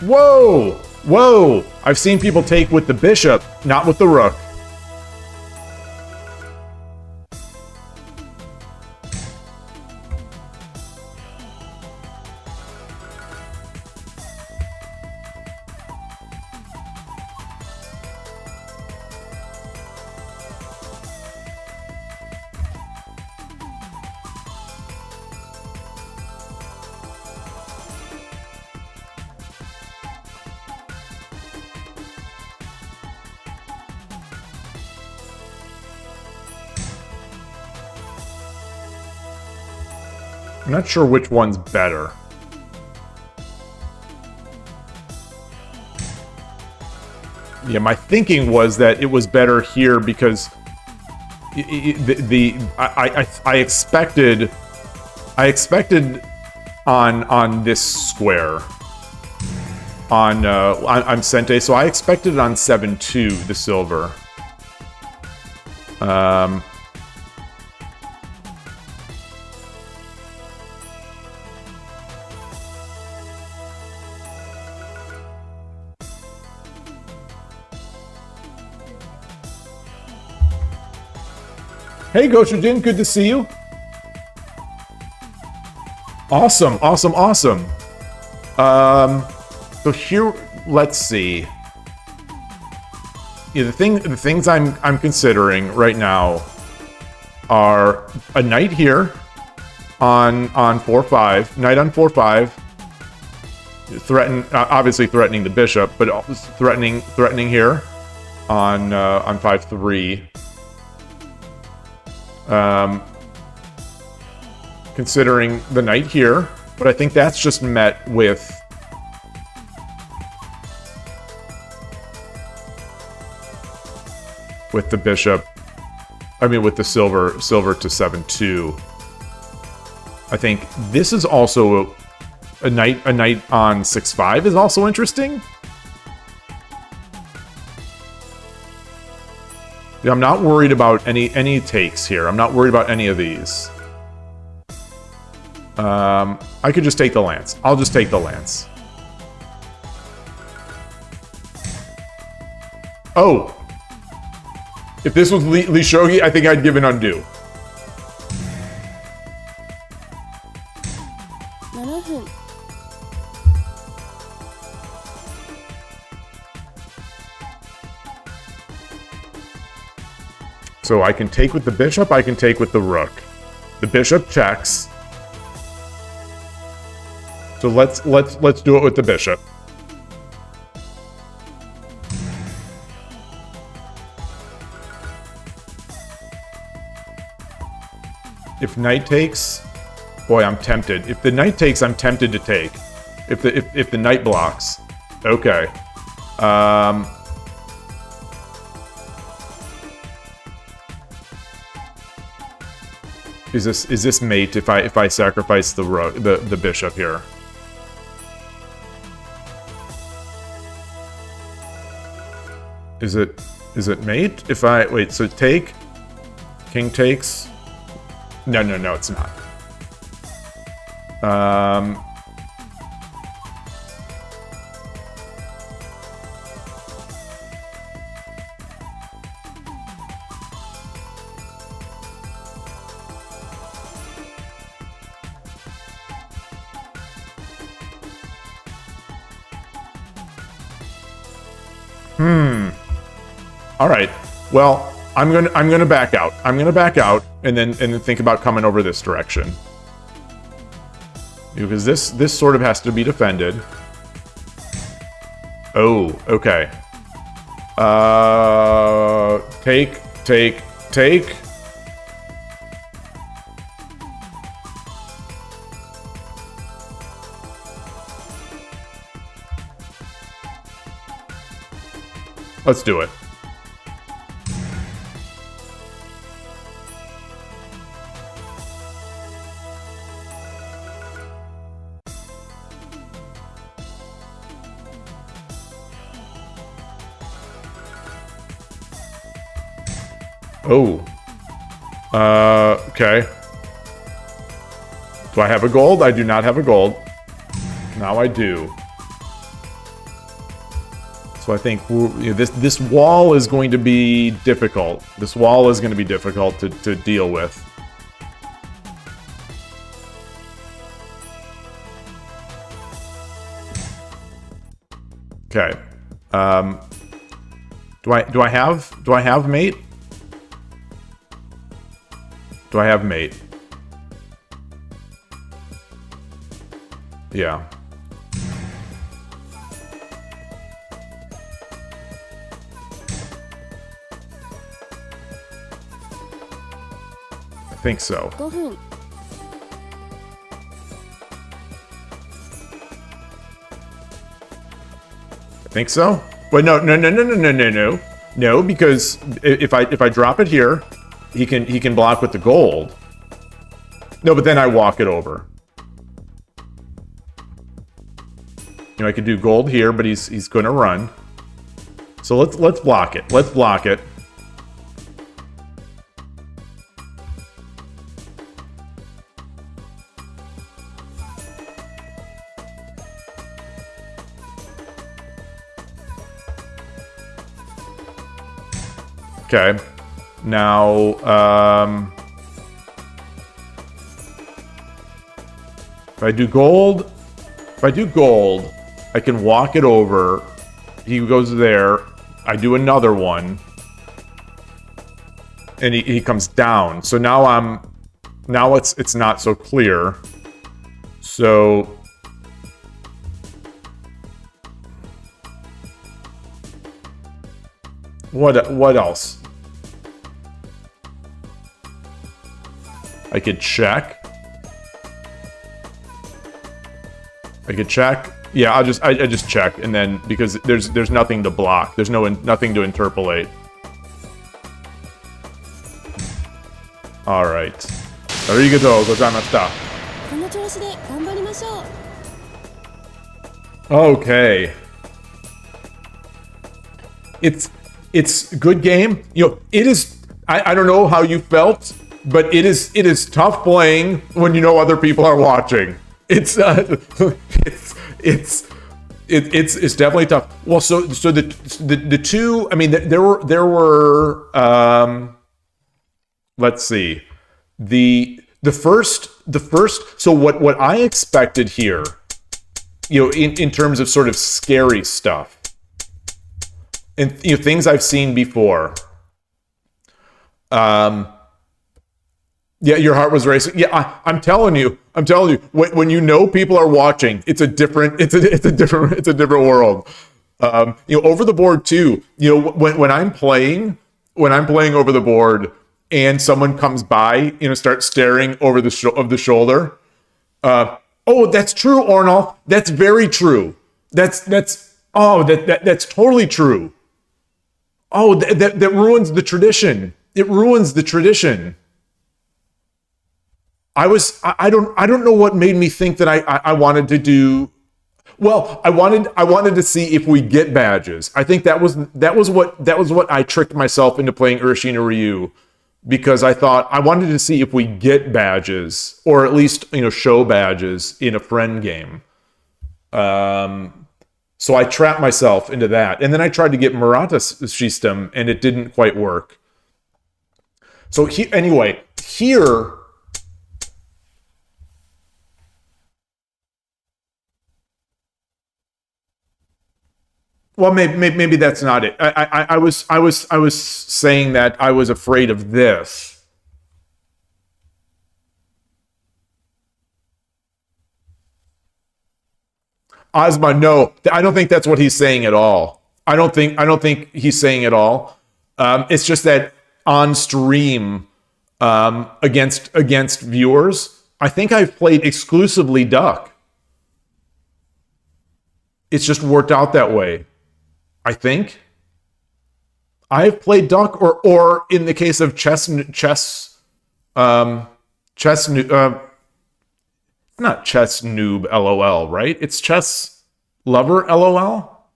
Speaker 1: Whoa! I've seen people take with the bishop, not with the rook. I'm not sure which one's better. Yeah, my thinking was that it was better here because I expected on this square on Sente, so I expected it on 7-2 the silver. Hey, Gochujin, good to see you. Awesome, awesome, awesome. So here, let's see. Yeah, the things I'm considering right now are a knight here on 4-5, knight on 4-5. Obviously threatening the bishop, but also threatening here on 5-3. Considering the knight here, but I think that's just met with the bishop. I mean, with the silver to 7-2. I think this is also a knight on 6-5 is also interesting. Yeah, I'm not worried about any takes here. I'm not worried about any of these. I could just take the lance. I'll just take the lance. Oh! If this was Lee Shogi, I think I'd give an undo.
Speaker 3: 7分
Speaker 1: So I can take with the bishop, I can take with the rook. The bishop checks. So let's do it with the bishop. If knight takes, boy, I'm tempted. If the knight takes, I'm tempted to take. If the knight blocks, okay. Is this mate if I sacrifice the bishop here? Is it mate? If I wait, so take, king takes. No, it's not. All right. Well, I'm gonna back out. I'm gonna back out and then think about coming over this direction. Because this sort of has to be defended. Oh, okay. Take. Let's do it. Oh. Okay. Do I have a gold? I do not have a gold. Now I do. So I think this wall is going to be difficult. This wall is going to be difficult to deal with. Okay. Do I have mate? Do I have mate? Yeah. I think so.
Speaker 3: 5分
Speaker 1: Think so? Wait, no, because if I drop it here, he can block with the gold. No, but then I walk it over. You know, I could do gold here, but he's going to run. So let's block it. Let's block it. Okay. Now, if I do gold, I can walk it over. He goes there. I do another one. And he comes down. So now it's not so clear. So what else? I could check. Yeah, I just check, and then because there's nothing to block, there's nothing to interpolate. All right. ありがとうございました。
Speaker 3: この調子で頑張りましょう。
Speaker 1: Okay. It's good game. You know, it is. I don't know how you felt, but it is tough playing when you know other people are watching. It's definitely tough. Well, so the two. I mean, there were. Let's see. The first. So what I expected here, you know, in terms of sort of scary stuff, and you know, things I've seen before. Yeah, your heart was racing. Yeah, I'm telling you. When you know people are watching, it's a different world. You know, over the board too. You know, when I'm playing over the board, and someone comes by, you know, start staring over the shoulder. Oh, that's true, Ornolf. That's very true. That's totally true. Oh, that ruins the tradition. It ruins the tradition. I don't know what made me think that I wanted to do. Well, I wanted to see if we get badges. I think that was what I tricked myself into playing Urshina Ryu, because I thought I wanted to see if we get badges, or at least, you know, show badges in a friend game. So I trapped myself into that, and then I tried to get Murata system, and it didn't quite work. So anyway, here. Well, maybe that's not it. I was saying that I was afraid of this. Ozma, no, I don't think that's what he's saying at all. I don't think he's saying at all. It's just that on stream, against viewers, I think I've played exclusively Duck. It's just worked out that way. I think I've played Duck, or in the case of chess, not chess noob, lol, right? It's chess lover, lol.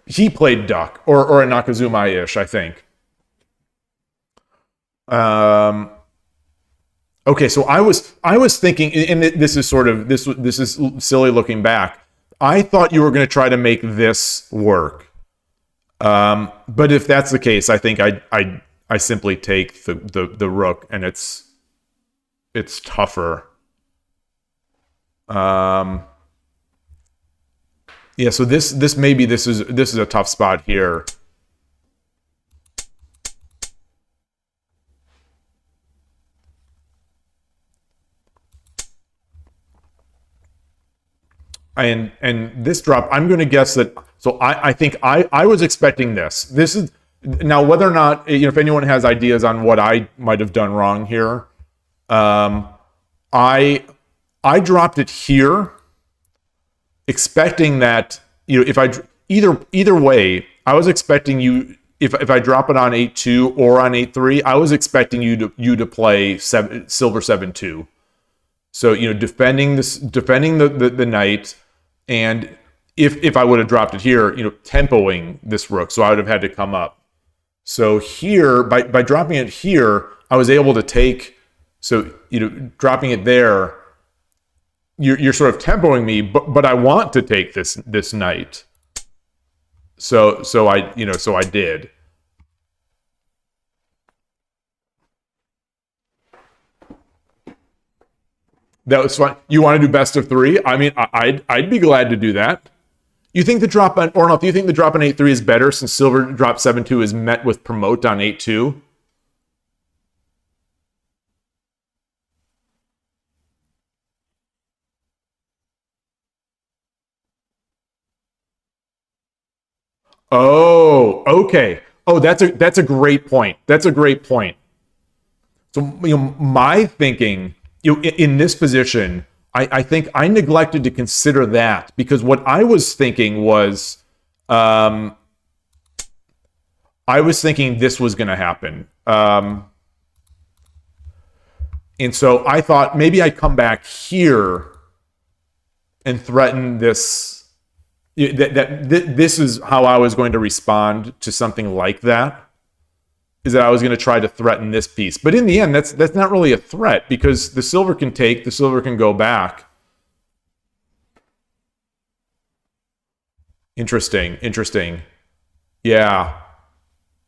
Speaker 1: He played Duck, or a Nakazuma-ish, I think. Okay, so I was thinking, and this is sort of this is silly looking back. I thought you were going to try to make this work, but if that's the case, I think I simply take the rook, and it's tougher. Yeah, so this is a tough spot here. And this drop, I'm going to guess that. So I think I was expecting this. This is now, whether or not, you know, if anyone has ideas on what I might have done wrong here, I dropped it here, expecting that, if I either way, I was expecting you, if I drop it on 8-2 or on 8-3, I was expecting you to play silver 7-2. So, defending the knight, and if I would have dropped it here, tempoing this rook, so I would have had to come up. So here, by dropping it here, I was able to take, so, dropping it there, you're sort of tempoing me, but I want to take this knight. So I did. That was fun. You want to do best of 3? I mean, I'd be glad to do that. You think the drop on, or no, do you think the drop on 8-3 is better since silver drop 7-2 is met with promote on 8-2? Oh, okay. Oh, that's a great point. That's a great point. So, my thinking, in this position, I think I neglected to consider that, because what I was thinking was, I was thinking this was going to happen. And so I thought maybe I come back here and threaten this. This is how I was going to respond to something like that, is that I was going to try to threaten this piece. But in the end, that's not really a threat, because the silver can take, the silver can go back. Interesting. Yeah.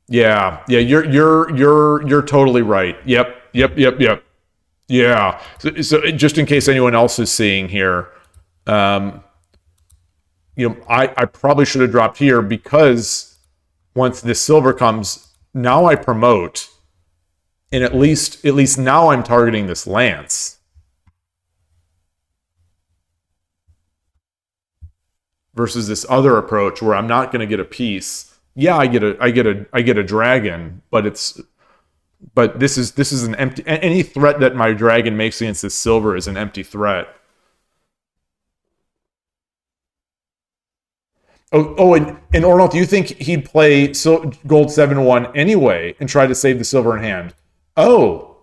Speaker 1: You're totally right. Yep. Yeah. So just in case anyone else is seeing here, I probably should have dropped here, because once this silver comes, now I promote, and at least now I'm targeting this lance versus this other approach where I'm not going to get a piece. Yeah, I get a dragon, but this is an empty. Any threat that my dragon makes against this silver is an empty threat. And Ornal, do you think he'd play gold 7-1 anyway and try to save the silver in hand? Oh.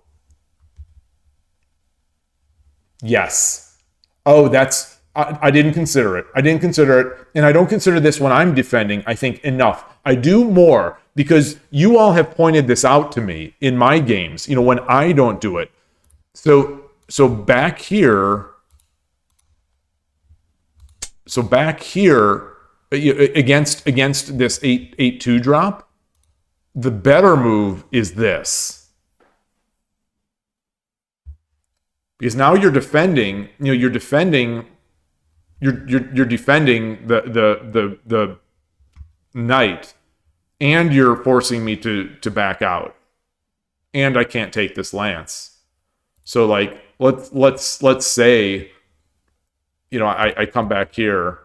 Speaker 1: Yes. Oh, I didn't consider it. And I don't consider this when I'm defending, I think, enough. I do more because you all have pointed this out to me in my games, when I don't do it. So back here, against this 8-2 drop, the better move is this, because now you're defending the knight, and you're forcing me to back out, and I can't take this lance. So like let's say I come back here.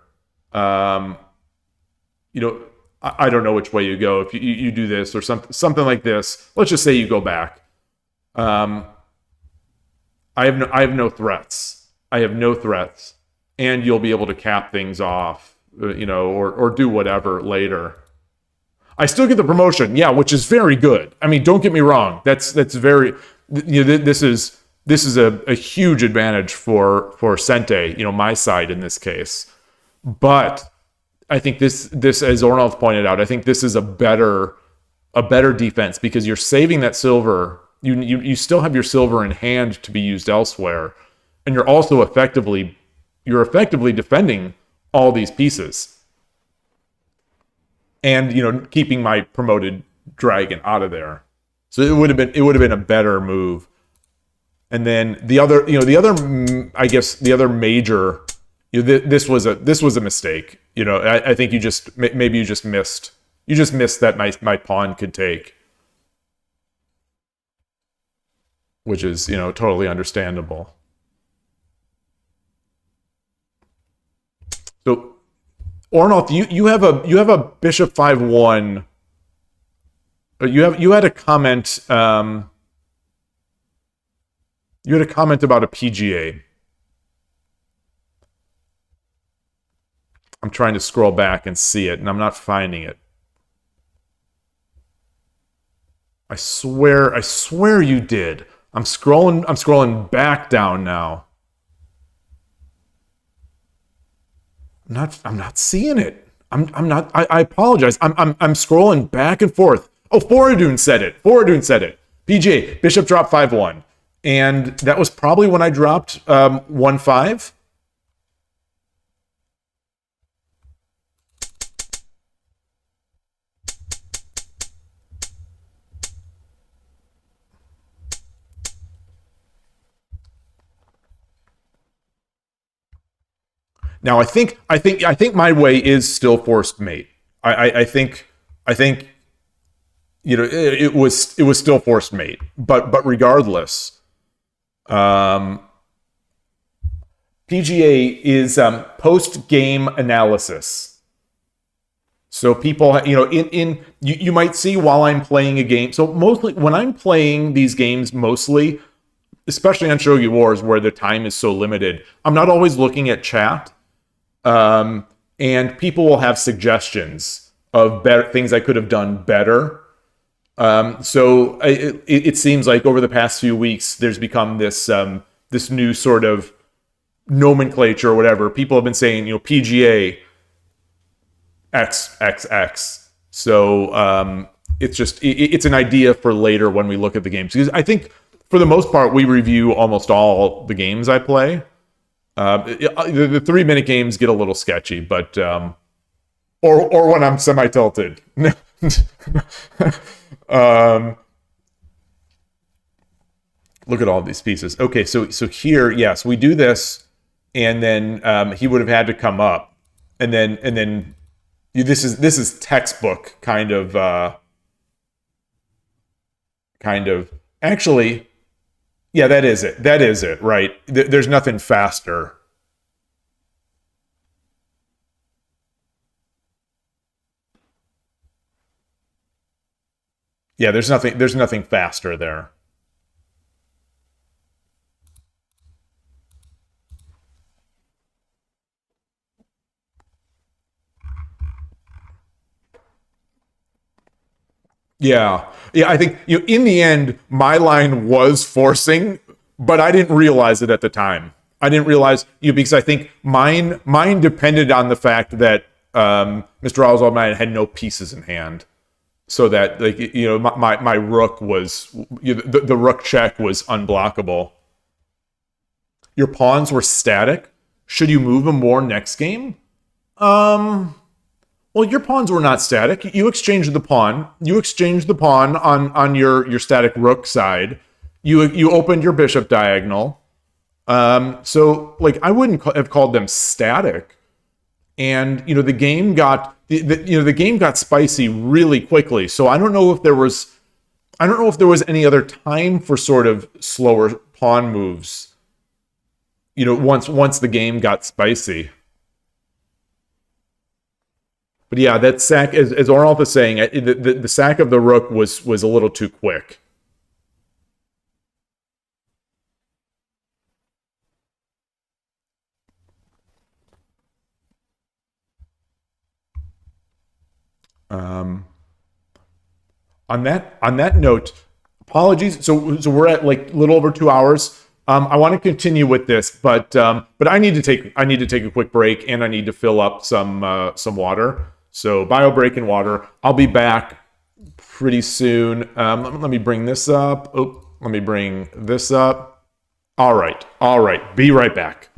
Speaker 1: I don't know which way you go. If you do this or something like this, let's just say you go back. I have no threats. And you'll be able to cap things off, or do whatever later. I still get the promotion, yeah, which is very good. I mean, don't get me wrong. That's very, this is a huge advantage for Sente, my side in this case. But I think this, as Ornald pointed out, I think this is a better defense, because you're saving that silver. You still have your silver in hand to be used elsewhere, and you're also effectively defending all these pieces, and keeping my promoted dragon out of there. So it would have been a better move. And then the other major. This was a mistake. I think you just missed. You just missed that my pawn could take, which is totally understandable. So, Ornolf, you have a bishop 5-1. You had a comment. You had a comment about a PGA. I'm trying to scroll back and see it, and I'm not finding it. I swear you did. I'm scrolling back down now. I'm not seeing it. I'm not. I apologize. I'm scrolling back and forth. Oh, Foradun said it. PJ Bishop dropped 5-1, and that was probably when I dropped 1-5. Now I think my way is still forced mate. I think it was still forced mate. But regardless, PGA is post game analysis. So people, you might see while I'm playing a game. So mostly when I'm playing these games, mostly, especially on Shogi Wars where the time is so limited, I'm not always looking at chat. And people will have suggestions of better things I could have done better. So it seems like over the past few weeks, there's become this new sort of nomenclature or whatever. People have been saying, PGA XXX. So it's an idea for later when we look at the games, because I think for the most part we review almost all the games I play. The 3-minute games get a little sketchy, but or when I'm semi-tilted. Look at all these pieces. Okay, so here, yes, we do this, and then he would have had to come up, and then this is textbook kind of actually. Yeah, that is it, right? There's nothing faster. Yeah, there's nothing faster there. Yeah. Yeah, I think in the end my line was forcing, but I didn't realize it at the time. I didn't realize because I think mine depended on the fact that Mr. Oswald had no pieces in hand. So that my rook was the rook check was unblockable. Your pawns were static. Should you move them more next game? Well, your pawns were not static. You exchanged the pawn. You exchanged the pawn on your static rook side. You opened your bishop diagonal. So I wouldn't have called them static. And the game got the game got spicy really quickly. So I don't know if there was any other time for sort of slower pawn moves. Once the game got spicy. But yeah, that sack, as Oralf is saying, the sack of the rook was a little too quick. On that note, apologies. So we're at a little over 2 hours. I want to continue with this, but I need to take a quick break, and I need to fill up some water. So bio break and water. I'll be back pretty soon. Let me bring this up. Oh, let me bring this up. All right. Be right back.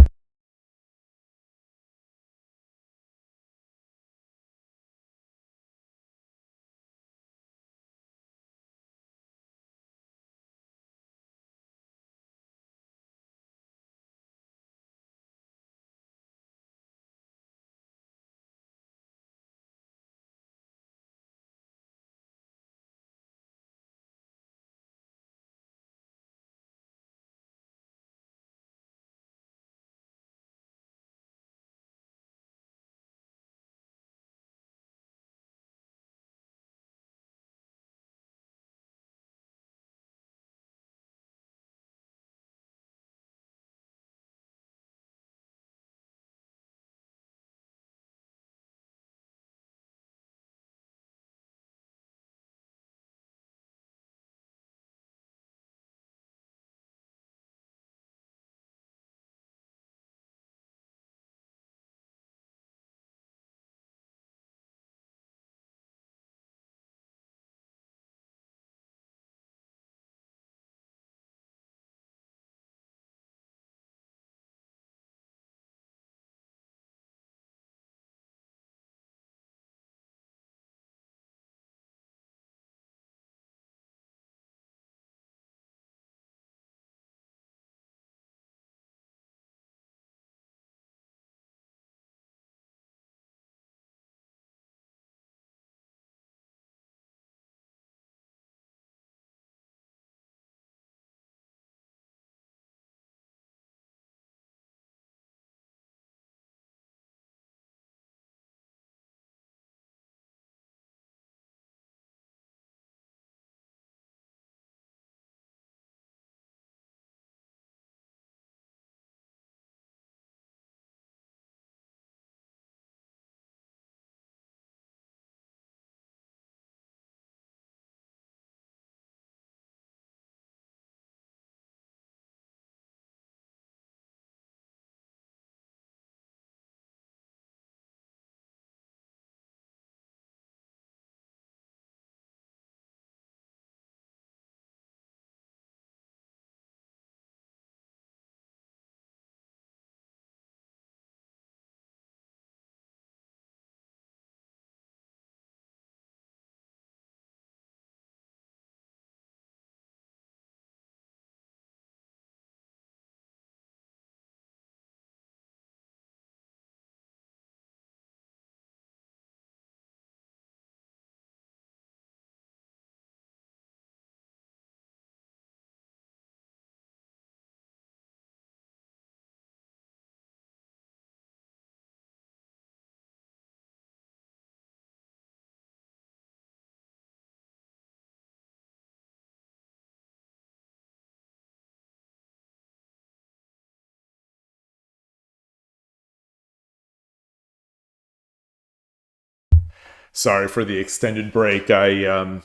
Speaker 1: Sorry for the extended break. I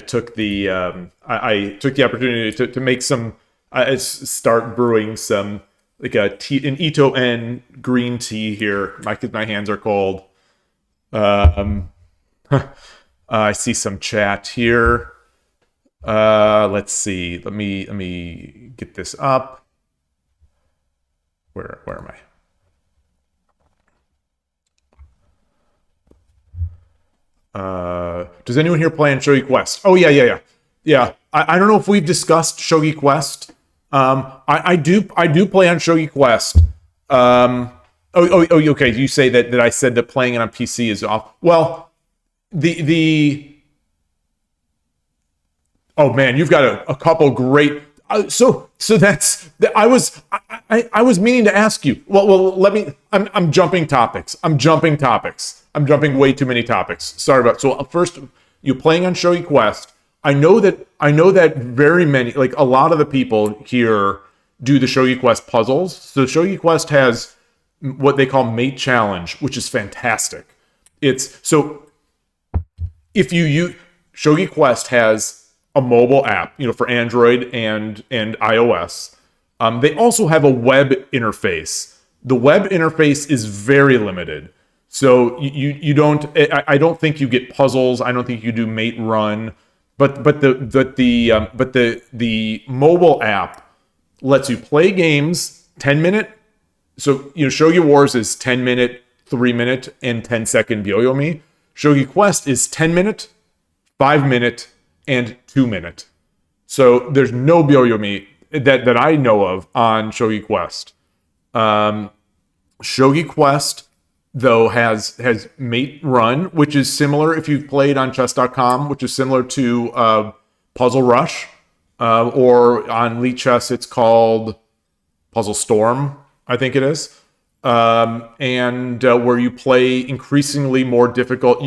Speaker 1: took the I took the opportunity to make some start brewing some like an Ito En green tea here. My hands are cold. I see some chat here. Let's see. Let me get this up. Where am I? Does anyone here play on Shogi Quest? Oh yeah. I don't know if we've discussed Shogi Quest. I do play on Shogi Quest. Okay. You say that I said that playing it on PC is off. Well, oh man, you've got a couple great. So that's I was meaning to ask you. Well, let me. I'm jumping topics. I'm jumping way too many topics. Sorry about. So first, you playing on Shogi Quest. I know that very many, like a lot of the people here, do the Shogi Quest puzzles. So Shogi Quest has what they call Mate Challenge, which is fantastic. It's so if you use Shogi Quest has a mobile app, for Android and iOS. They also have a web interface. The web interface is very limited. So you don't. I don't think you get puzzles. I don't think you do mate run. But the mobile app lets you play games 10-minute. So Shogi Wars is 10-minute, 3-minute, and 10-second Byoyomi. Shogi Quest is 10-minute, 5-minute, and 2-minute. So there's no Byoyomi that I know of on Shogi Quest. Shogi Quest, though, has Mate Run, which is similar if you've played on chess.com, which is similar to Puzzle Rush. Or on Elite Chess, it's called Puzzle Storm, I think it is. And where you play increasingly more difficult.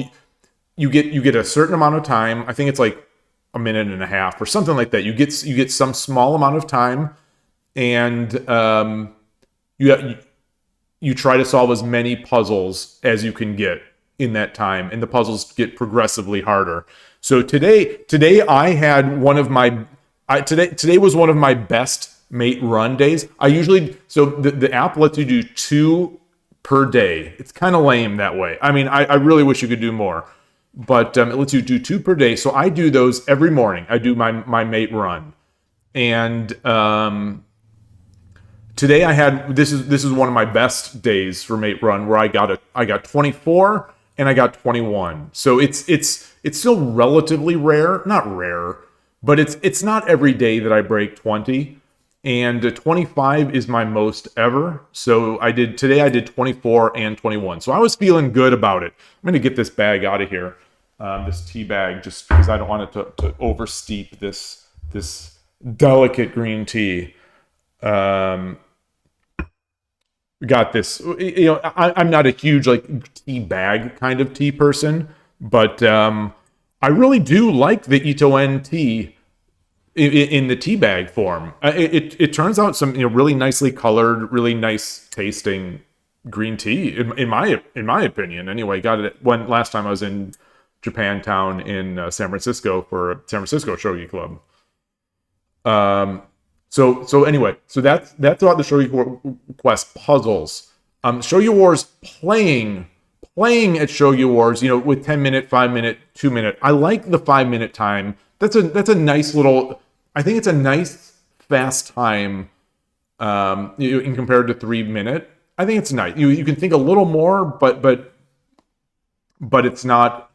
Speaker 1: You get a certain amount of time. I think it's like a minute and a half or something like that. You get some small amount of time, and you try to solve as many puzzles as you can get in that time, and the puzzles get progressively harder. So today I had one of my today was one of my best mate run days. The app lets you do 2 per day. It's kind of lame that way. I mean, I really wish you could do more. But it lets you do 2 per day. So I do those every morning. I do my mate run. And today I had this is one of my best days for mate run, where I got 24 and I got 21. So it's still relatively rare, not rare, but it's not every day that I break 20. And 25 is my most ever. So I did 24 and 21. So I was feeling good about it. I'm going to get this bag out of here, this tea bag, just because I don't want it to oversteep this delicate green tea. We got this. I'm not a huge tea bag kind of tea person, but I really do like the Ito En tea. In the tea bag form, it turns out some really nicely colored, really nice tasting green tea in my opinion. Anyway, got it last time I was in Japantown in San Francisco for San Francisco Shogi Club. So anyway, so that's about the Shogi Quest puzzles. Shogi Wars playing at Shogi Wars, with 10-minute, 5-minute, 2-minute. I like the 5-minute time. That's a nice little. I think it's a nice fast time in compared to 3-minute. I think it's nice. You can think a little more, but it's not.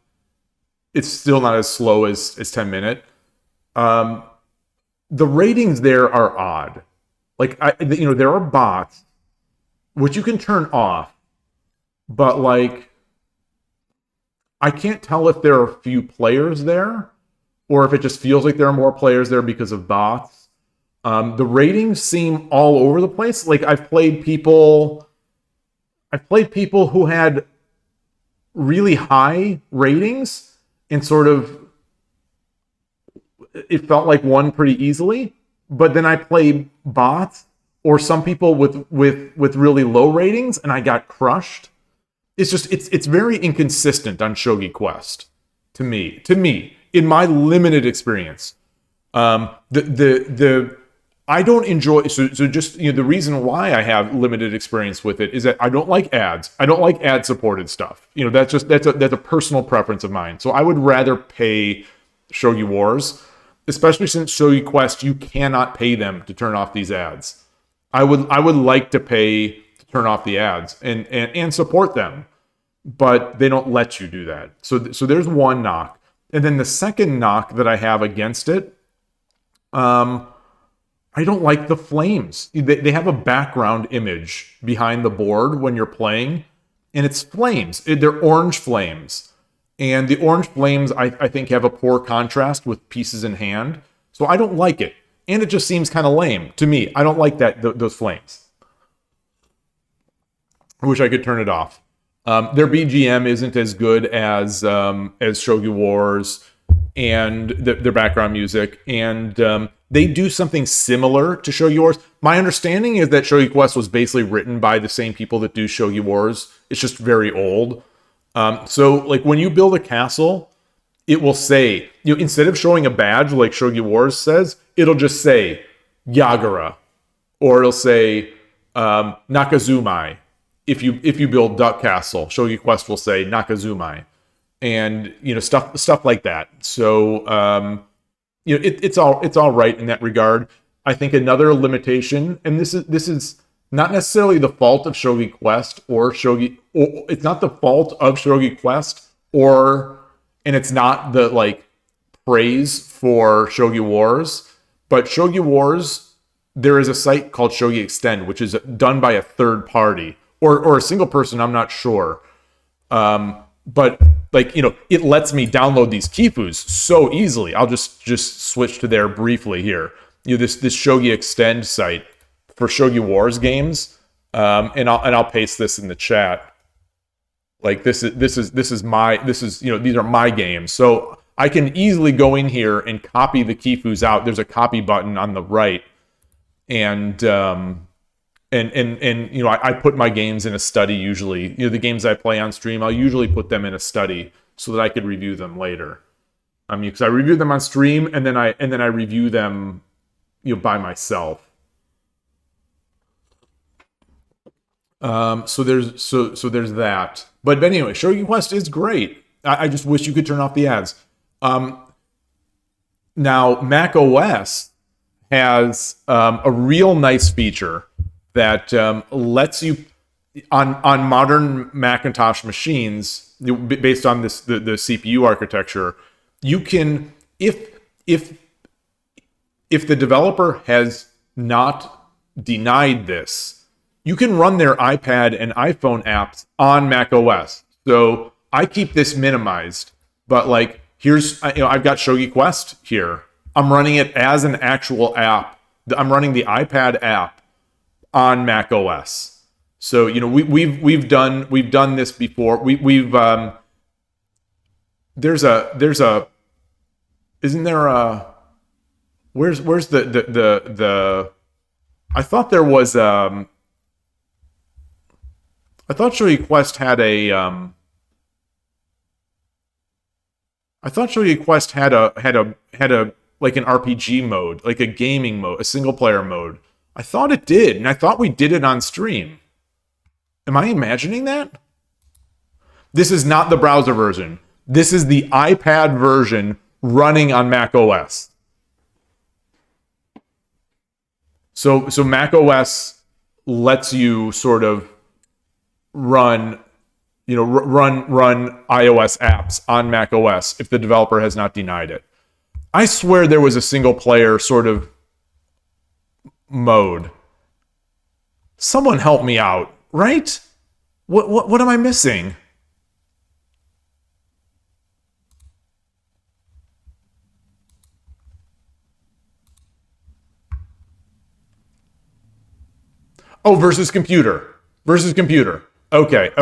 Speaker 1: It's still not as slow as 10-minute. The ratings there are odd. There are bots which you can turn off, but I can't tell if there are few players there, or if it just feels like there are more players there because of bots. The ratings seem all over the place. I've played people who had really high ratings and sort of it felt like won pretty easily. But then I played bots or some people with really low ratings and I got crushed. it's very inconsistent on Shogi Quest to me in my limited experience. The I don't enjoy so just the reason why I have limited experience with it is that I don't like ads. I don't like ad supported stuff. That's a personal preference of mine. So I would rather pay Shogi Wars, especially since Shogi Quest you cannot pay them to turn off these ads. I would like to pay to turn off the ads and support them, but they don't let you do that. So there's one knock. And then the second knock that I have against it, I don't like the flames. They have a background image behind the board when you're playing, and it's flames. They're orange flames. And the orange flames, I think, have a poor contrast with pieces in hand. So I don't like it. And it just seems kind of lame to me. I don't like those flames. I wish I could turn it off. Their BGM isn't as good as Shogi Wars and their background music. And they do something similar to Shogi Wars. My understanding is that Shogi Quest was basically written by the same people that do Shogi Wars. It's just very old. So like when you build a castle, it will say, instead of showing a badge like Shogi Wars says, it'll just say Yagura, or it'll say Nakazumai. If you build Duck Castle, Shogi Quest will say Nakazumai, and stuff like that. So it's all right in that regard. I think another limitation, and this is not necessarily the fault of Shogi Quest or it's not the fault of Shogi Quest and it's not the praise for Shogi Wars, but Shogi Wars, there is a site called Shogi Extend, which is done by a third party or a single person, I'm not sure. But it lets me download these Kifus so easily. I'll just switch to there briefly here. This Shogi Extend site for Shogi Wars games, and I'll paste this in the chat. These are my games, so I can easily go in here and copy the Kifus out. There's a copy button on the right, and I put my games in a study usually. The games I play on stream, I'll usually put them in a study so that I could review them later. Because I review them on stream and then I review them, by myself. So there's that. But anyway, Shogi Quest is great. I just wish you could turn off the ads. Now Mac OS has a real nice feature that lets you on modern Macintosh machines, based on the CPU architecture, you can, if the developer has not denied this, you can run their iPad and iPhone apps on Mac OS. So I keep this minimized, but here's I've got Shogi Quest here. I'm running it as an actual app. I'm running the iPad app on Mac OS. So we've done this before. There's a isn't there a where's the I thought there was I thought Shogi Quest had a I thought Shogi Quest had a an RPG mode, like a gaming mode, a single player mode. I thought it did, and I thought we did it on stream. Am I imagining that? This is not the browser version. This is the iPad version running on Mac OS. So Mac OS lets you sort of run iOS apps on Mac OS if the developer has not denied it. I swear there was a single player sort of mode. Someone help me out, right? What am I missing? Oh, versus computer. Okay.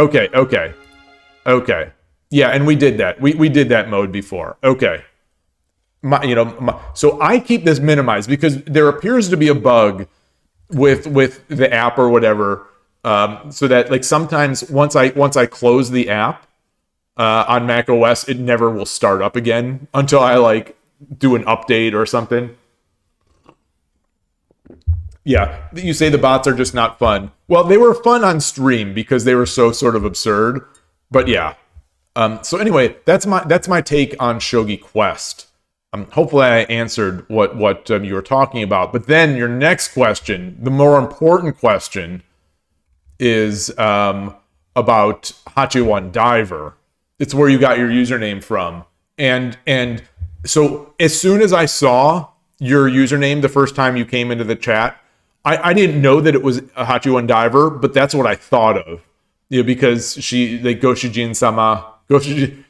Speaker 1: Yeah, and we did that. We did that mode before. Okay. So I keep this minimized because there appears to be a bug with the app or whatever so that like sometimes once I close the app on Mac OS, it never will start up again until I like do an update or something. Yeah, you say the bots are just not fun. Well, they were fun on stream because they were so sort of absurd. But yeah. So anyway, that's my take on Shogi Quest. Hopefully I answered what you were talking about. But then your next question, the more important question, is about Hachiwan Diver. It's where you got your username from. And so as soon as I saw your username the first time you came into the chat, I didn't know that it was a Hachiwan Diver, but that's what I thought of. Because she like Goshujin-sama,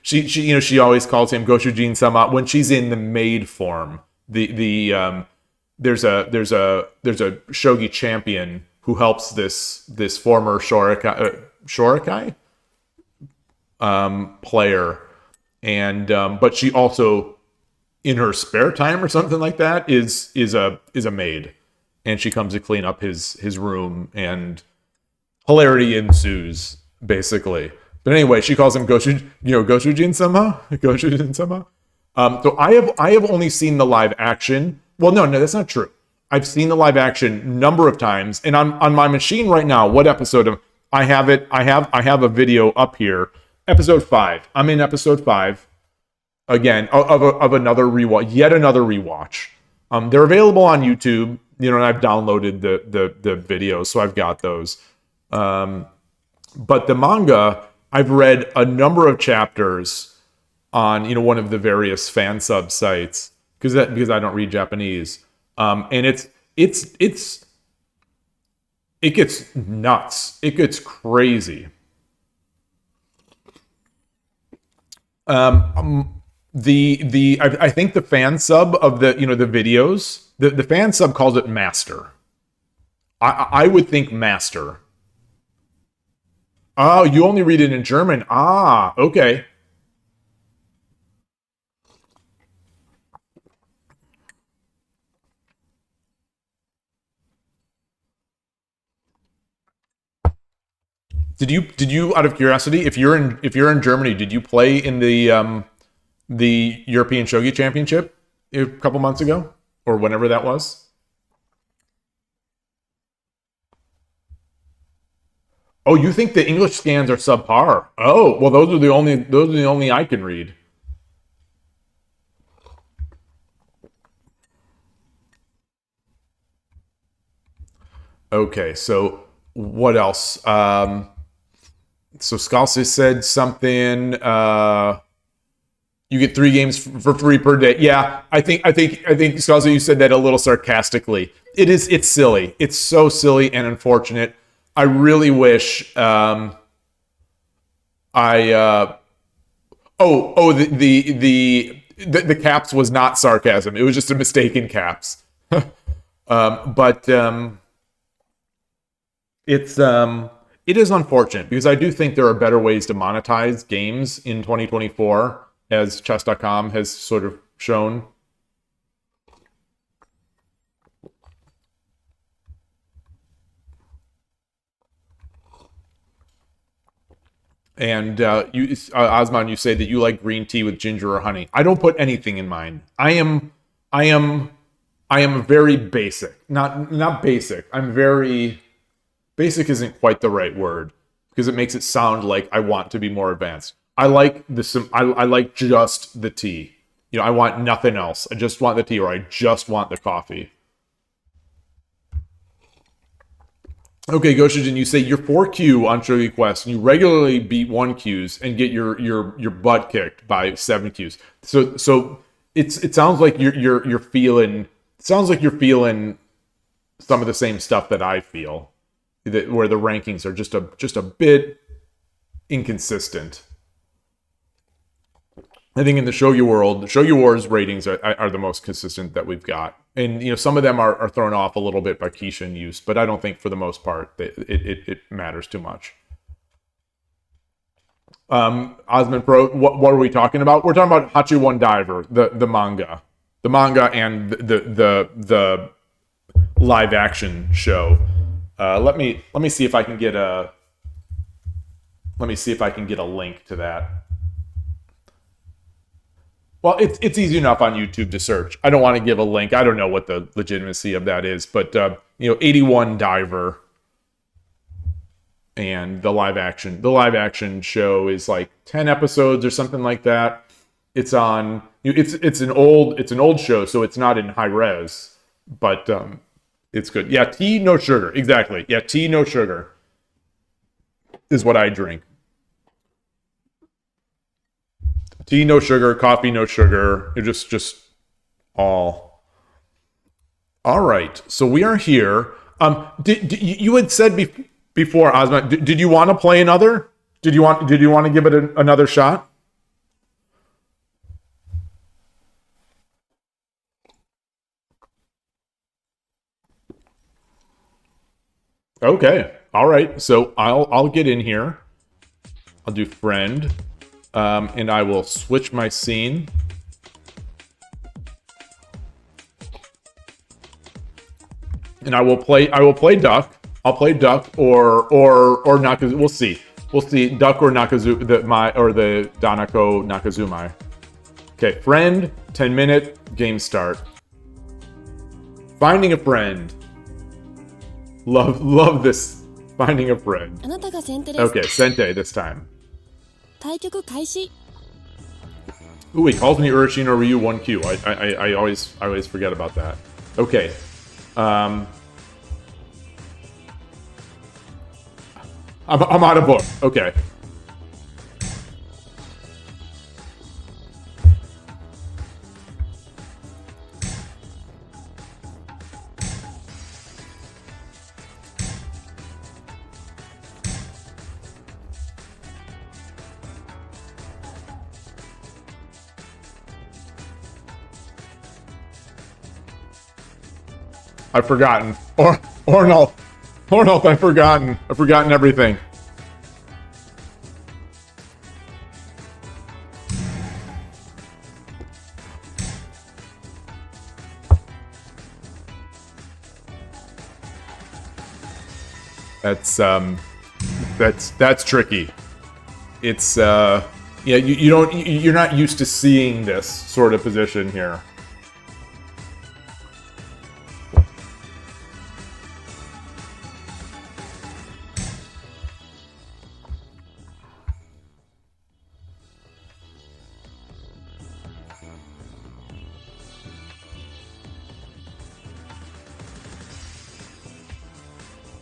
Speaker 1: she always calls him Goshujin-sama when she's in the maid form. There's a shogi champion who helps this former Shorikai player, and but she also in her spare time or something like that is a maid, and she comes to clean up his room, and hilarity ensues basically. But anyway, she calls him Goshujin-sama. Goshujin-sama. So I have only seen the live action. Well, no, that's not true. I've seen the live action a number of times, and on my machine right now. What episode of I have it? I have a video up here. Episode 5. I'm in episode 5 again of another rewatch. Yet another rewatch. They're available on YouTube. And I've downloaded the videos, so I've got those. But the manga, I've read a number of chapters on one of the various fan sub sites because I don't read Japanese, and it gets nuts, it gets crazy. I think the fan sub of the the videos, the fan sub calls it master. I would think master. Oh, you only read it in German. Ah, okay. Did you out of curiosity, if you're in Germany, did you play in the European Shogi Championship a couple months ago or whenever that was? Oh, you think the English scans are subpar? Oh, well, those are the only I can read. Okay, so what else? So Scalzi said something. You get 3 games for free per day. Yeah, I think Scalzi, you said that a little sarcastically. It's silly. It's so silly and unfortunate. I really wish the caps was not sarcasm. It was just a mistake in caps. But it is unfortunate because I do think there are better ways to monetize games in 2024, as chess.com has sort of shown. And Osman, you say that you like green tea with ginger or honey. I don't put anything in mine. I am very basic. Not basic. I'm very basic isn't quite the right word because it makes it sound like I want to be more advanced. I like I like just the tea. I want nothing else. I just want the tea, or I just want the coffee. Okay, Goshujin, you say you're 4Q on Shogi Quest, and you regularly beat 1Qs and get your butt kicked by 7Qs. So it sounds like you're feeling. It sounds like you're feeling some of the same stuff that I feel, where the rankings are just a bit inconsistent. I think in the Shogi world, the Shogi Wars ratings are the most consistent that we've got. And, some of them are thrown off a little bit by Kishin use, but I don't think for the most part that it matters too much. Osman Pro, what are we talking about? We're talking about Hachiwan Diver, the manga. The manga and the live action show. Let me see if I can get a link to that. Well, it's easy enough on YouTube to search. I don't want to give a link. I don't know what the legitimacy of that is, but 81 Diver and the live action show is like 10 episodes or something like that. It's on it's an old show, so it's not in high res, but it's good. Yeah, tea no sugar. Exactly. Yeah, tea no sugar is what I drink. Tea no sugar, coffee no sugar. Just all right. So we are here. You had said before, Ozma, did you want to play another? Did you want to give it another shot? Okay. All right. So I'll get in here. I'll do friend. And I will switch my scene. And I will play Duck. I'll play Duck or Nakazu. We'll see. Duck or Nakazu the Danako Nakazumai. Okay, friend, 10-minute, game start. Finding a friend. Love this. Finding a friend.
Speaker 3: あなたが先手です。
Speaker 1: Okay, Sente this time.
Speaker 3: 対局開始。
Speaker 1: Ooh, he calls me Urushin or Ryu 1Q. I always forget about that. Okay. I'm out of book. Okay. I've forgotten. Ornolf, I've forgotten. I've forgotten everything. That's tricky. It's yeah, you're not used to seeing this sort of position here.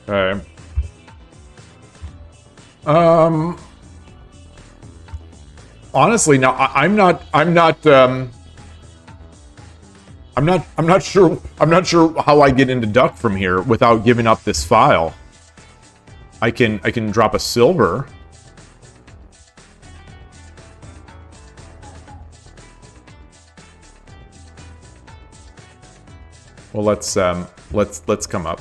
Speaker 1: Okay. Honestly, now I'm not sure how I get into Duck from here without giving up this file. I can drop a silver. Well, let's come up.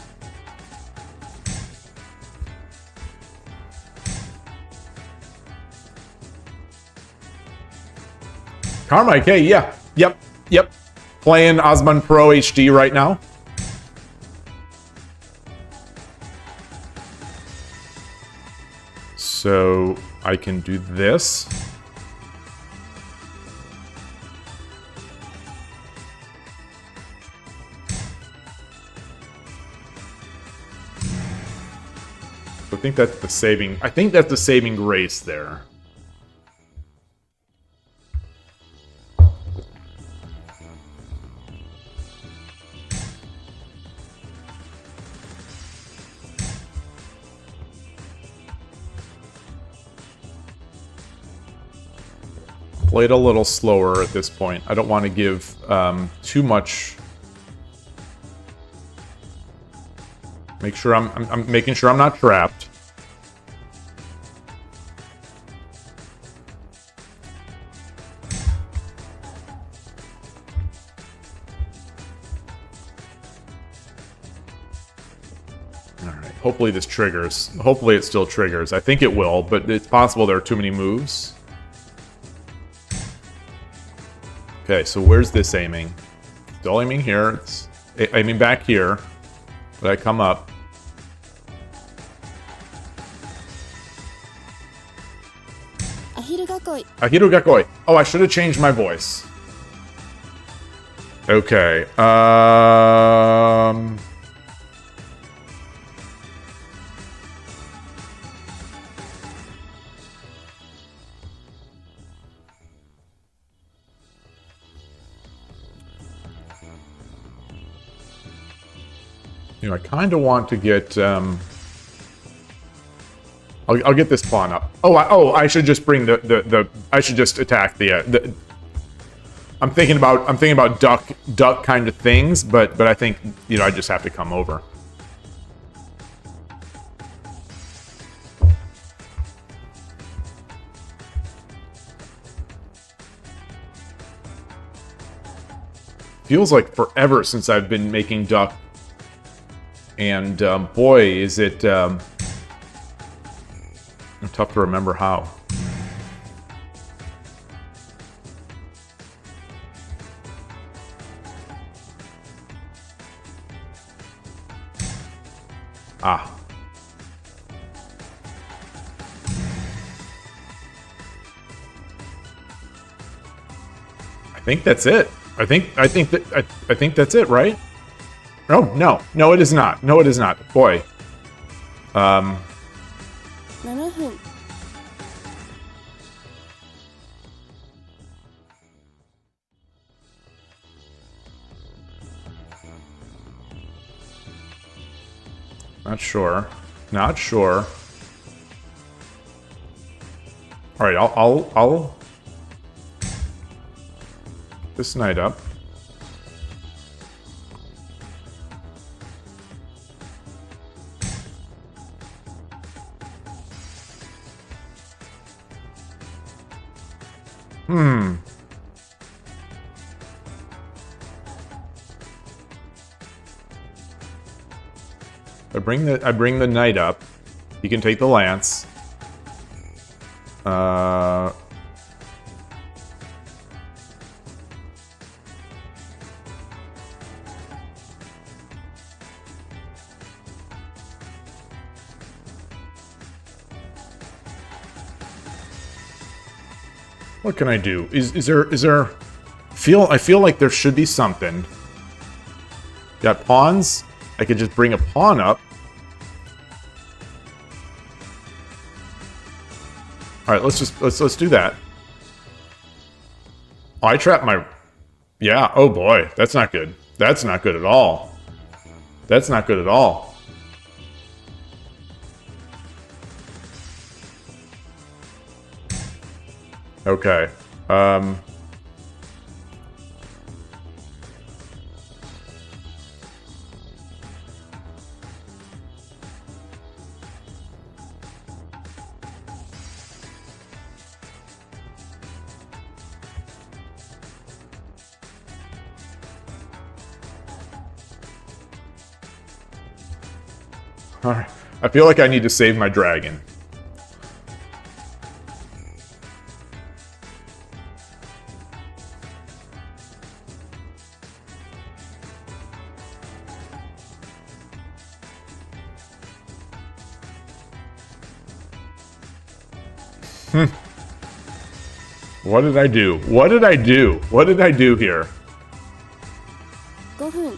Speaker 1: Carmike, hey, yeah, yep. Playing Osman Pro HD right now. So I can do this. I think that's the saving grace there. Play it a little slower at this point. I don't want to give too much. Make sure I'm making sure I'm not trapped. All right. Hopefully this triggers. Hopefully it still triggers. I think it will, but it's possible there are too many moves. Okay, so where's this aiming? Still aiming here. It's aiming back here. But I come up. Ahiru Gakoi. Oh, I should have changed my voice. Okay. You know, I kind of want to get. I'll get this pawn up. I should just bring the. I should just attack the. I'm thinking about duck kind of things, but I think, you know, I just have to come over. Feels like forever since I've been making duck. And boy, is it tough to remember how. Ah. I think that's it. I think that's it, right? No, it is not. No, it is not. Boy.
Speaker 3: 7分
Speaker 1: Not sure. Not sure. All right, I'll get this knight up. I bring the knight up. He can take the lance. What can I do? Is there I feel like there should be something. Got pawns? I could just bring a pawn up. All right, let's do that. Oh, I trapped my. Yeah. Oh boy, that's not good. That's not good at all. That's not good at all. Okay. All right. I feel like I need to save my dragon. What did I do? What did I do? What did I do here?
Speaker 3: 5分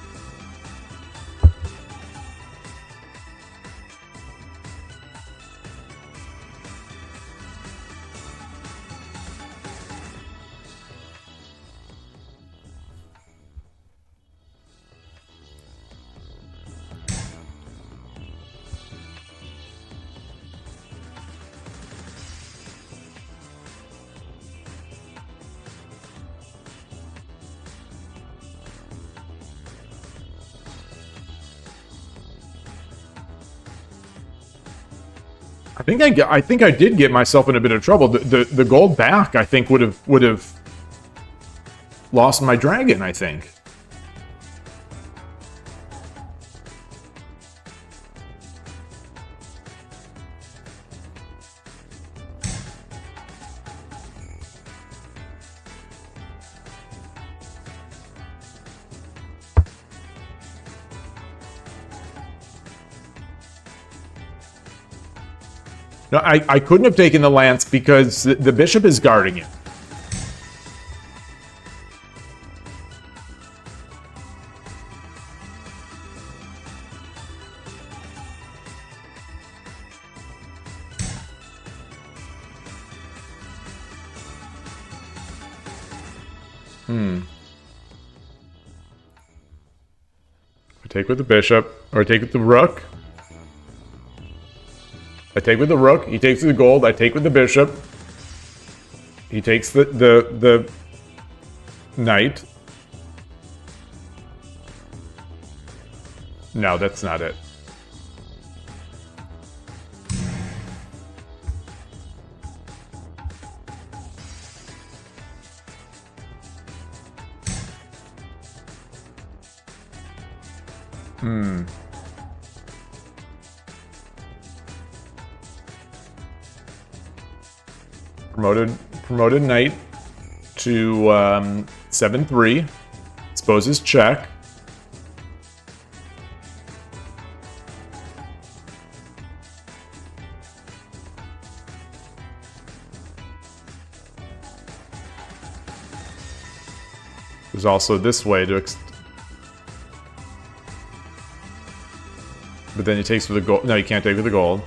Speaker 1: I think I did get myself in a bit of trouble. The gold back, I think, would have lost my dragon, I think. No, I couldn't have taken the lance because the bishop is guarding it. I take with the bishop, or I take with the rook. I take with the rook. He takes with the gold. I take with the bishop. He takes the knight. No, that's not it. Promoted knight to 7-3. Exposes check. There's also this way to but then he takes with the gold. No, you can't take with the gold.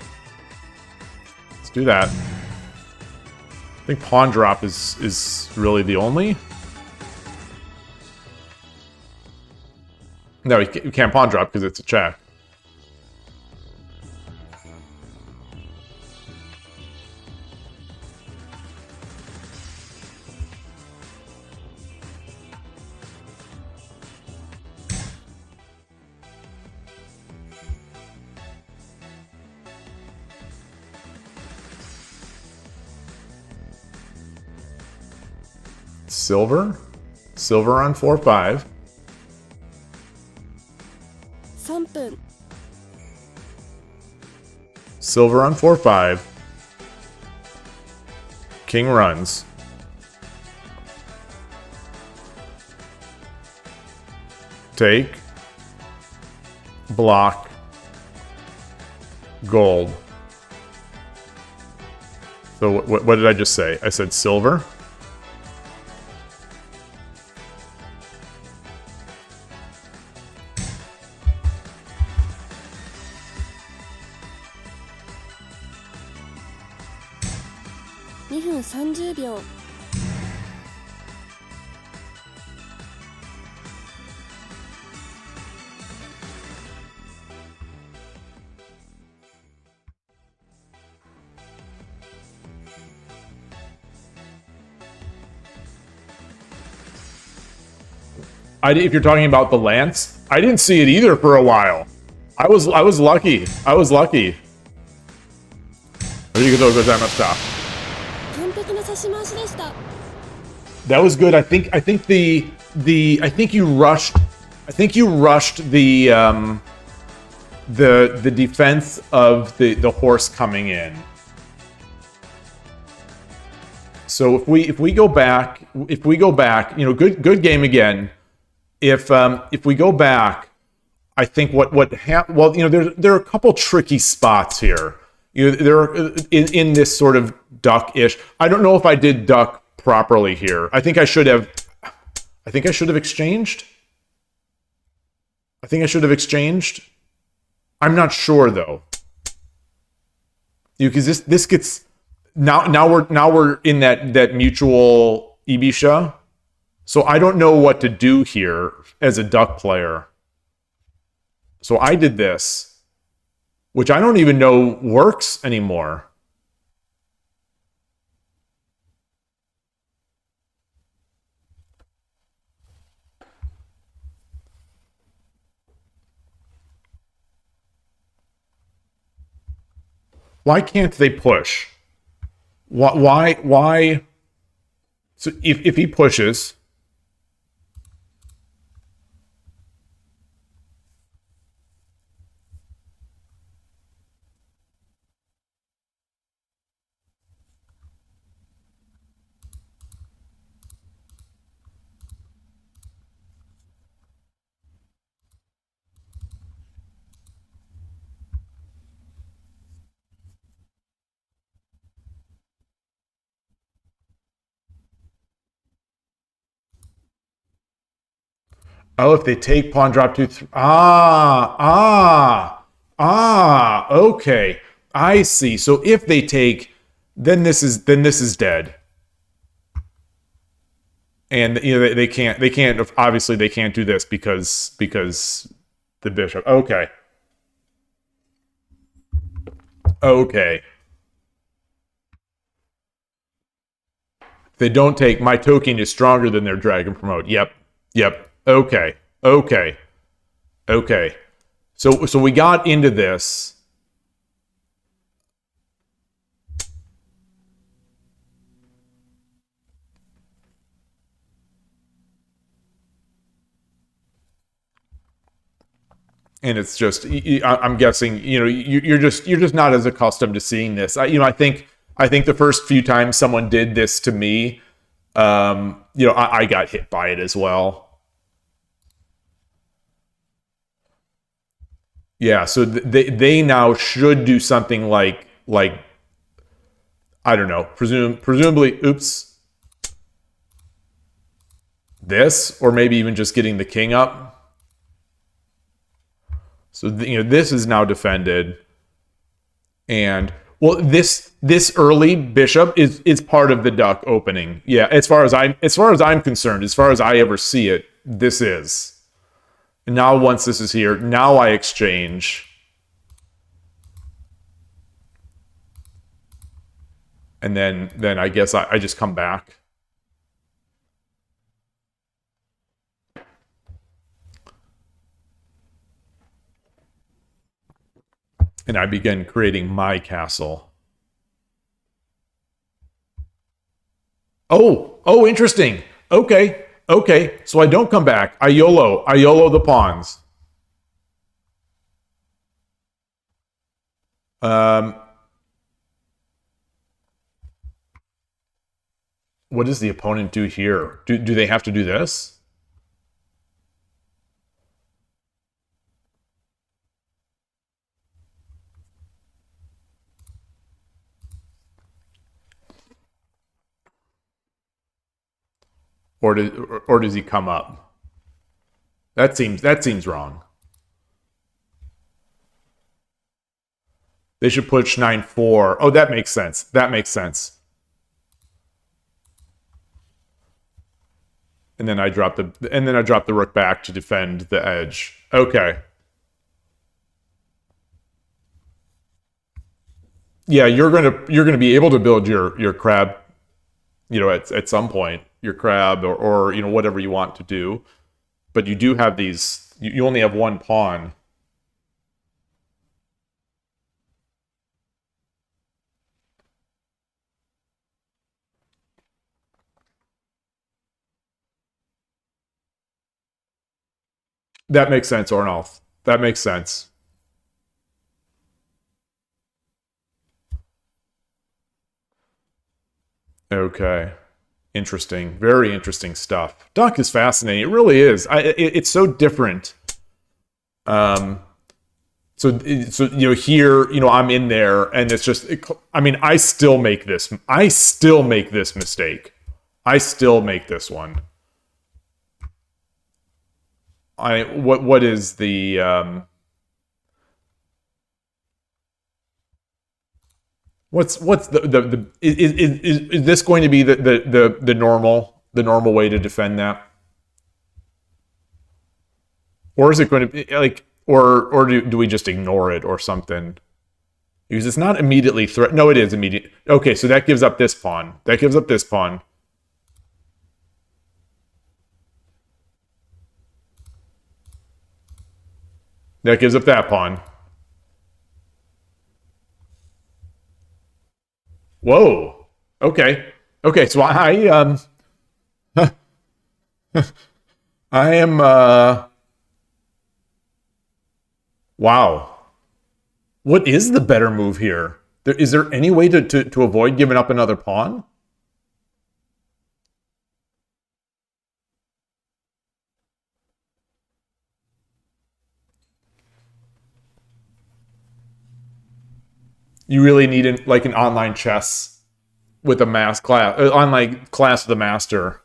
Speaker 1: Let's do that. I think pawn drop is really the only. No, you can't pawn drop because it's a check. Silver on 4-5.
Speaker 3: 3分
Speaker 1: Silver on 4-5. King runs. Take. Block. Gold. So what did I just say? I said silver.2
Speaker 3: 分30秒
Speaker 1: If you're talking about the lance, I didn't see it either for a while. I was lucky. I was lucky.
Speaker 3: 完璧な指し回しでした
Speaker 1: That was good. I think you rushed the defense of the horse coming in. So if we go back, good game again. If we go back, I think there are a couple tricky spots here. There in this sort of duck-ish. I don't know if I did duck properly here. I think I should have exchanged. I'm not sure though. Because this gets now we're in that mutual Ibisha. So I don't know what to do here as a duck player. So I did this, which I don't even know works anymore. Why can't they push? Why? So if he pushes, Oh, if they take pawn drop 2 okay. I see. So if they take, then this is dead. And they can't obviously they can't do this because the bishop. Okay. Okay. If they don't take, my token is stronger than their dragon promote. Yep. Okay. So we got into this. And it's just, I'm guessing, you're just not as accustomed to seeing this. I think the first few times someone did this to me, I got hit by it as well. Yeah, so they now should do something like I don't know, presumably, oops, this, or maybe even just getting the king up. So this is now defended, and well, this early bishop is part of the duck opening. Yeah, as far as I'm concerned, as far as I ever see it, this is. And now once this is here, now I exchange, and then I guess I just come back. And I begin creating my castle. Oh, interesting. Okay. So I don't come back. I YOLO the pawns. What does the opponent do here? Do they have to do this? Or does he come up? That seems wrong. They should push 9-4. Oh, that makes sense. And then I drop the rook back to defend the edge. Okay. Yeah, you're gonna be able to build your crab, at some point, your crab or whatever you want to do, but you do have these. You only have one pawn. That makes sense, Ornolf. That makes sense. Okay. Interesting. Very interesting stuff. Duck is fascinating. It really is. It's so different. So here, I'm in there, and it's just. I still make this. Mistake. I still make this one. What is the what's the is this going to be the normal way to defend that, or is it going to be or do we just ignore it or something, because it's not immediately no, it is immediate. Okay, so that gives up this pawn. That gives up that pawn. Whoa. Okay. So I I am wow. What is the better move here? Is there any way to avoid giving up another pawn? You really need an online chess with a online class with a master.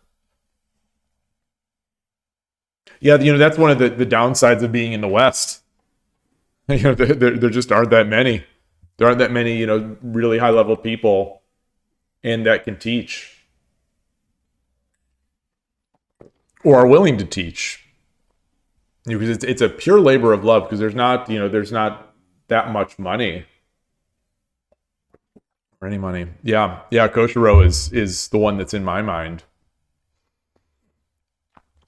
Speaker 1: Yeah, that's one of the downsides of being in the West. There just aren't that many. There aren't that many, really high level people and that can teach or are willing to teach. Because it's a pure labor of love because there's not that much money or any money. Yeah, Koshiro is the one that's in my mind.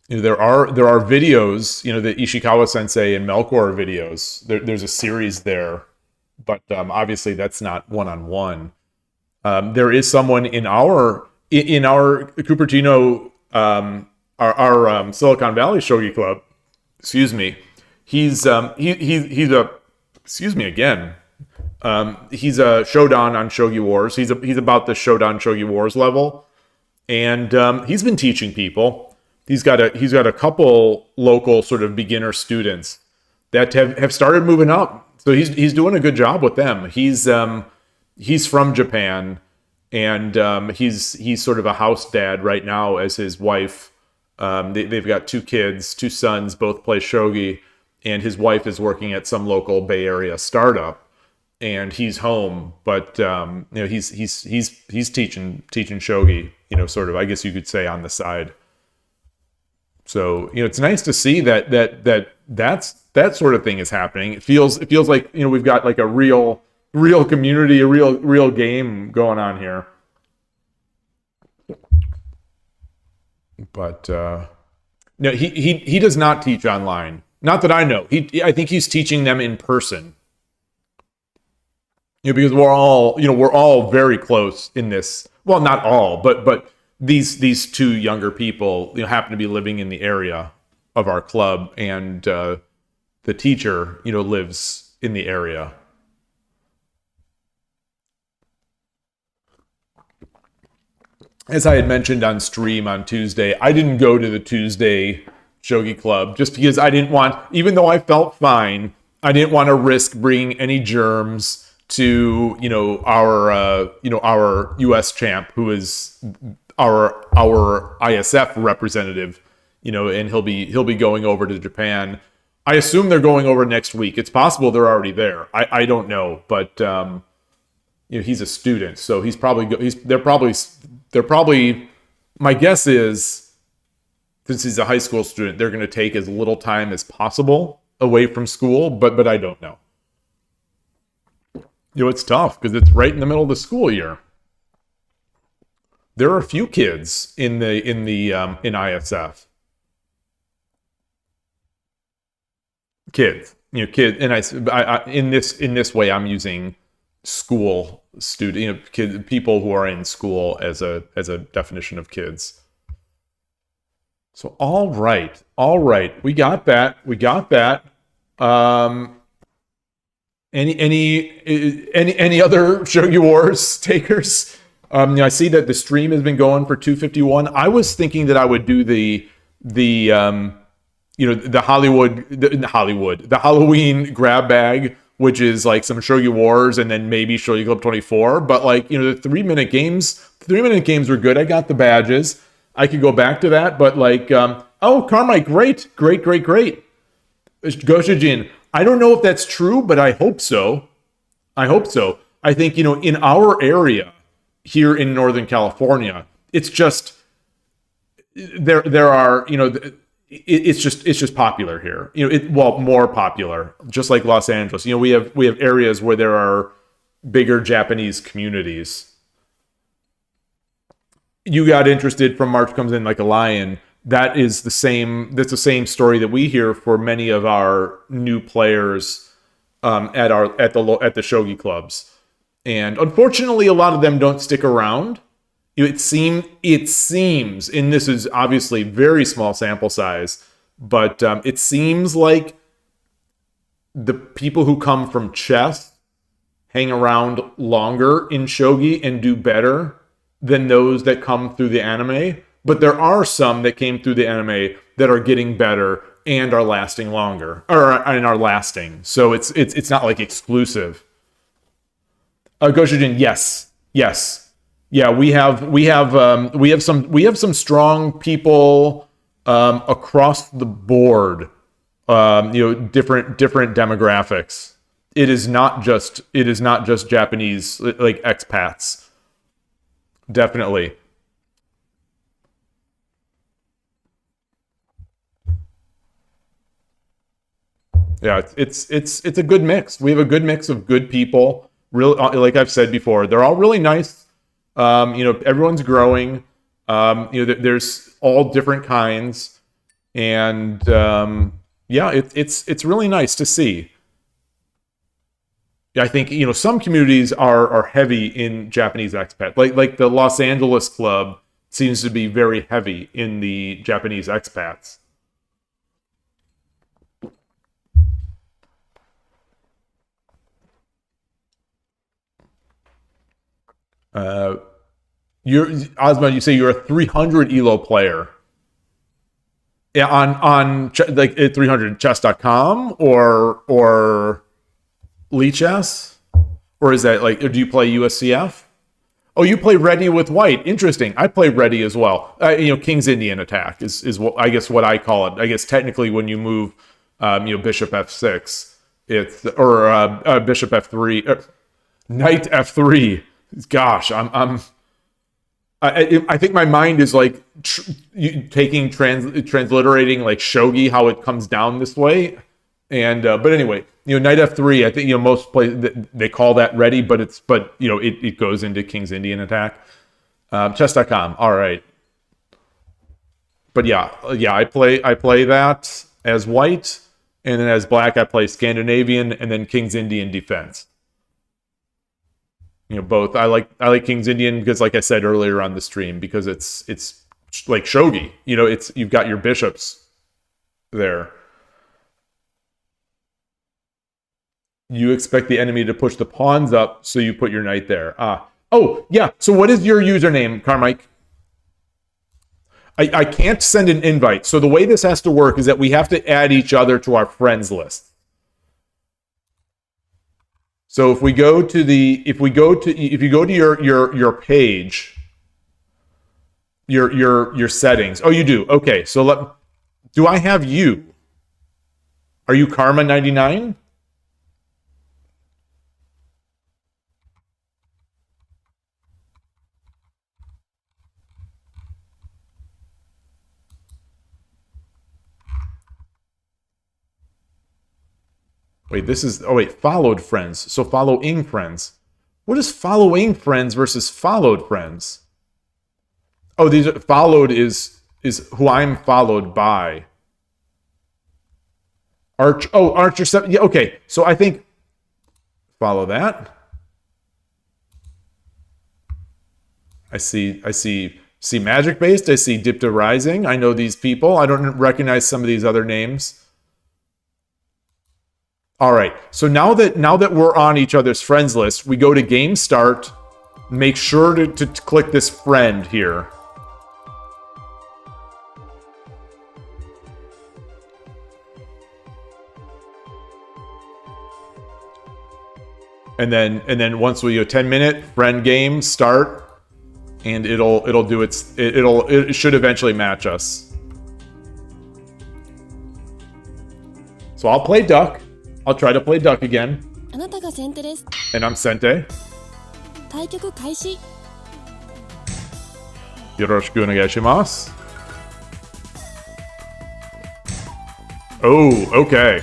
Speaker 1: There are videos, the Ishikawa Sensei and Melkor videos. There's a series there, but obviously that's not one-on-one. There is someone in our Cupertino, our Silicon Valley Shogi Club. Excuse me. He's a excuse me again. He's a Shodan on Shogi Wars. He's about the Shodan Shogi Wars level, and he's been teaching people. He's got a couple local sort of beginner students that have started moving up. So he's doing a good job with them. He's from Japan, and he's sort of a house dad right now as his wife. They've got 2 kids, 2 sons, both play shogi, and his wife is working at some local Bay Area startup, and he's home. But he's teaching shogi, sort of, I guess you could say, on the side. So it's nice to see that sort of thing is happening. It feels like we've got like a real community, a real game going on here. But no, he does not teach online. Not that I know. I think he's teaching them in person. Because we're all very close in this. Well, not all, but these 2 younger people happen to be living in the area of our club, and the teacher lives in the area. As I had mentioned on stream on Tuesday, I didn't go to the Tuesday Shogi Club just because I didn't want, even though I felt fine, I didn't want to risk bringing any germs to our U.S. champ, who is our ISF representative, and he'll be going over to Japan. I assume they're going over next week. It's possible they're already there. I don't know, but he's a student, so they're probably. My guess is, since he's a high school student, they're going to take as little time as possible away from school. But I don't know. It's tough because it's right in the middle of the school year. There are a few kids in ISF. Kids, and I in this way I'm using school student, people who are in school as a definition of kids. So all right, we got that. Any other Shogi Wars takers? I see that the stream has been going for 251. I was thinking that I would do the Halloween grab bag, which is like some Shogi Wars and then maybe Shogi Club 24. But the 3-minute games were good. I got the badges. I could go back to that. But Carmike, great. Goshijin, I don't know if that's true, but I hope so. I think, in our area here in Northern California, it's just, there are, it's just popular here. More popular, just like Los Angeles. We have areas where there are bigger Japanese communities. You got interested from March Comes In Like a Lion. That's the same story that we hear for many of our new players at the shogi clubs. And unfortunately, a lot of them don't stick around. It seems, and this is obviously very small sample size, but it seems like the people who come from chess hang around longer in shogi and do better than those that come through the anime. But there are some that came through the anime that are getting better and are lasting longer, and are lasting. So it's not like exclusive. Goshujin, yes. Yeah, we have some strong people across the board. Different demographics. It is not just Japanese like expats. Definitely. Yeah, it's a good mix. We have a good mix of good people. Real, like I've said before, they're all really nice. Everyone's growing. There's all different kinds, and yeah, it's really nice to see. Yeah, I think some communities are heavy in Japanese expat, like the Los Angeles club seems to be very heavy in the Japanese expats. Uh, you're Ozma. You say you're a 300 elo player. Yeah, on like 300chess.com or Lichess, or is that like? Do you play USCF? Oh, you play Ready with White. Interesting. I play Ready as well. King's Indian attack is what I guess what I call it. I guess technically when you move, Bishop F6, it's or Bishop F3, Knight F3. Gosh, I think my mind is like transliterating like shogi, how it comes down this way, and but anyway, knight f3. I think most play they call that ready, but it goes into King's Indian attack. Chess.com. All right, but yeah, I play that as white, and then as black I play Scandinavian, and then King's Indian defense. Both. I like King's Indian because, like I said earlier on the stream, because it's like shogi. You've got your bishops there. You expect the enemy to push the pawns up, so you put your knight there. Oh yeah. So what is your username, Carmike? I can't send an invite. So the way this has to work is that we have to add each other to our friends list. So if you go to your page, your settings. Oh, you do. Okay. So do I have you? Are you Karma99? Wait, followed friends. So following friends. What is following friends versus followed friends? Oh, these are followed is who I'm followed by. Archer 7. Yeah, okay. So I think follow that. I see Magic Based. I see Dipta Rising. I know these people. I don't recognize some of these other names. All right, so now that we're on each other's friends list, we go to game start. Make sure to click this friend here. And then once we go 10-minute friend game start, and it should eventually match us. So I'll play Duck. I'll try to play Duck again.
Speaker 3: あなたが先手です。
Speaker 1: And I'm Sente.
Speaker 3: 対局開始。
Speaker 1: Yoroshiku onegaishimasu. Oh, okay.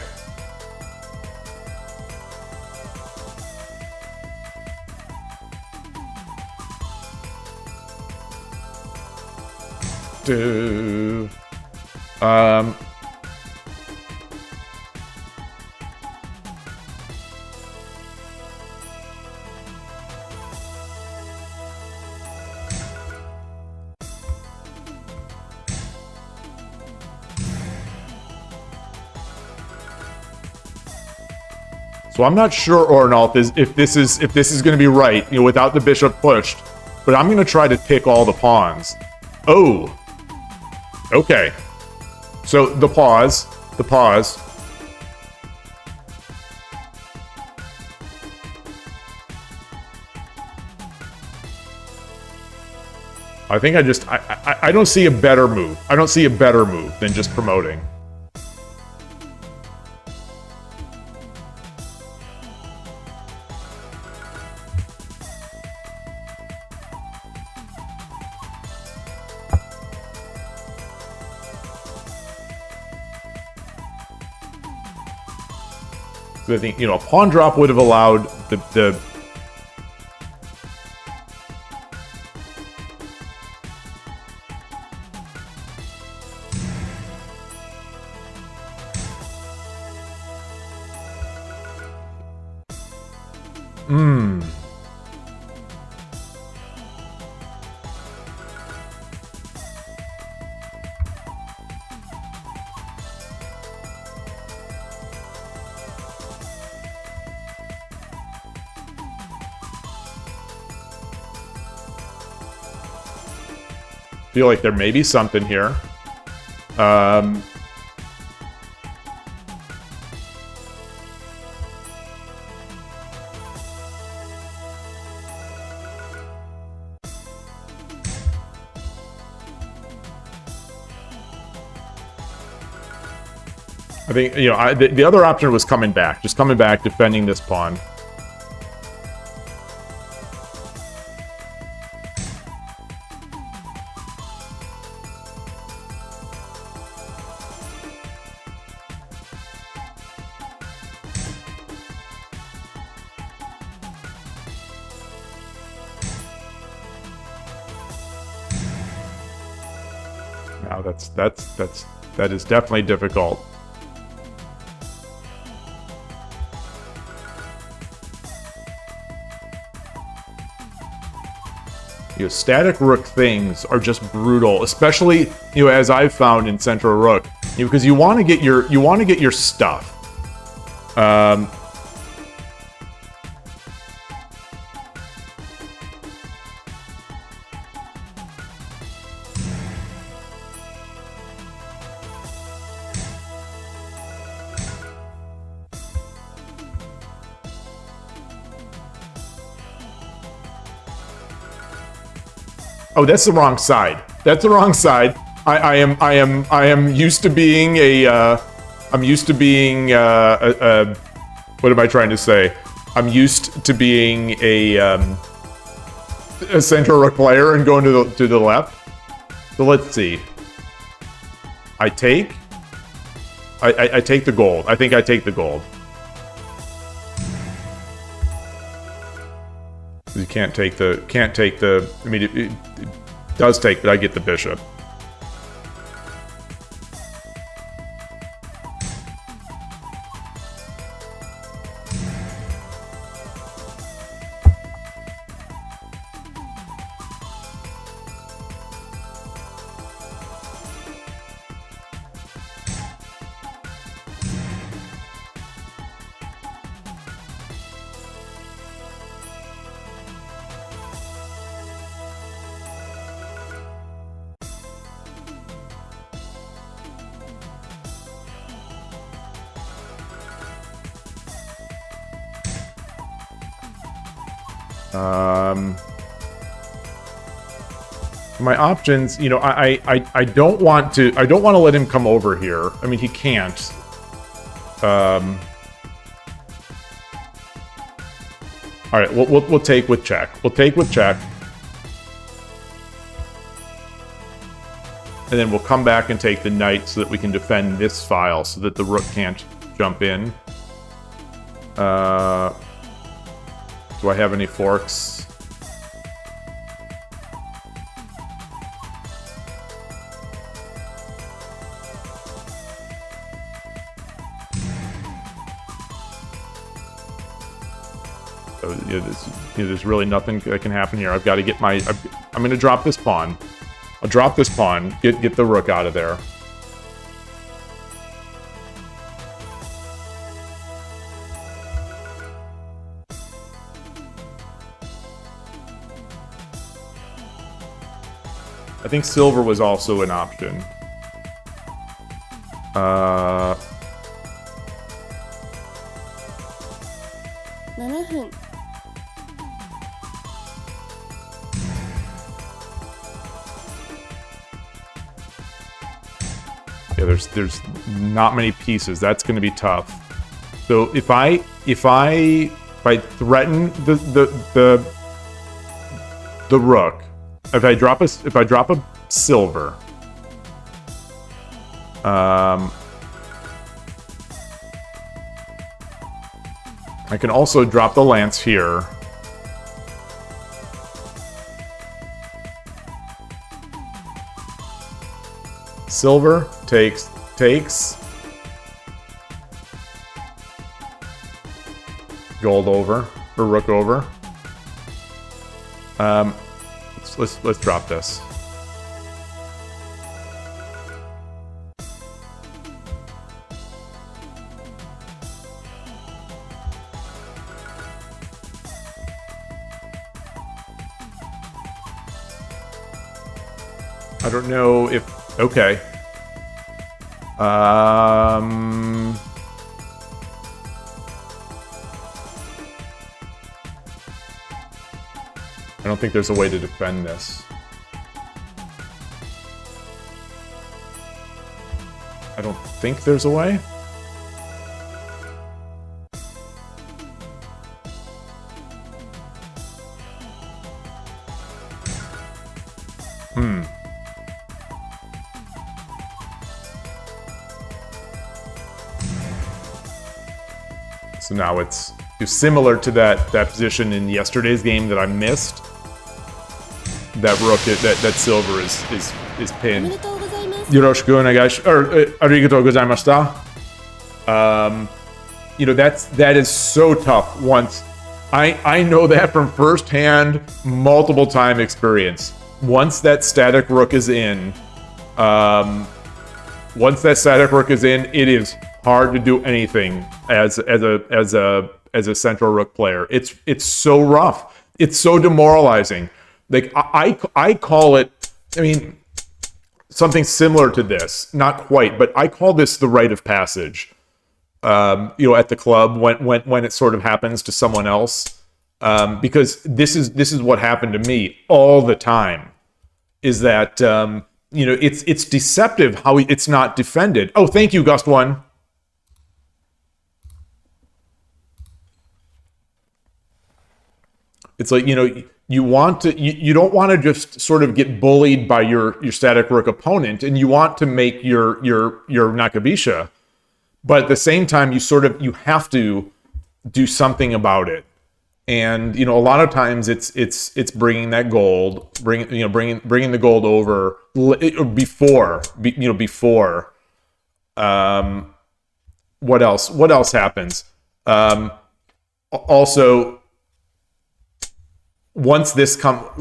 Speaker 1: So I'm not sure, Ornolf, if this is going to be right, without the bishop pushed. But I'm going to try to pick all the pawns. Oh. Okay. So the pause. I think I don't see a better move. I don't see a better move than just promoting. So I think, you know, a pawn drop would have allowed the feel like there may be something here. I think, you know, the other option was coming back. Just coming back, defending this pawn. Now that is definitely difficult. You know, static rook things are just brutal, especially, you know, as I've found in central rook, you know, because you want to get your stuff. Oh, that's the wrong side. That's the wrong side. I am used to being I'm used to being what am I trying to say? I'm used to being a central rook player and going to the left. So let's see. I take the gold. I think I take the gold. You can't take the. I mean, it does take, but I get the bishop. My options, you know, I don't want to let him come over here. I mean, he can't. All right, we'll take with check. We'll take with check. And then we'll come back and take the knight so that we can defend this file so that the rook can't jump in. Do I have any forks? So, there's really nothing that can happen here. I've got to get my... I'm going to drop this pawn. I'll drop this pawn, get the rook out of there. I think silver was also an option.
Speaker 3: 7分
Speaker 1: I Yeah, there's not many pieces. That's going to be tough. So if I threaten the rook, if I drop a silver, I can also drop the lance here. Silver takes. Gold over, or rook over. Let's drop this. I don't know if... Okay. I don't think there's a way to defend this. I don't think there's a way. So now it's similar to that position in yesterday's game that I missed. That rook, that silver is pinned. Yoroshiku onegai arigatou gozaimashita. That is so tough. Once I know that from firsthand, multiple time experience. Once that static rook is in, it is hard to do anything as a central rook player. It's so rough. It's so demoralizing. Like I call it. I mean, something similar to this. Not quite, but I call this the rite of passage. At the club when it sort of happens to someone else, because this is what happened to me all the time. Is that it's deceptive how it's not defended. Oh, thank you, Gust One. It's like, you want to, you don't want to just sort of get bullied by your static rook opponent, and you want to make your Nakabisha, but at the same time, you have to do something about it. And a lot of times it's bringing that gold, bringing the gold over before. What else happens? Also, once this comes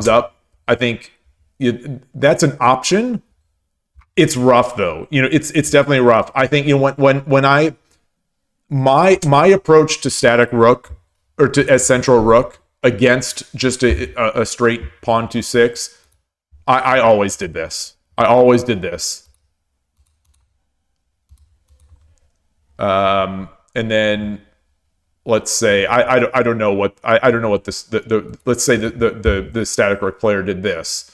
Speaker 1: up, I think that's an option. It's rough though. It's definitely rough. I think when my approach to static rook or as central rook against just a straight pawn 2-6, I always did this. And then let's say I don't know what this let's say the static rook player did this.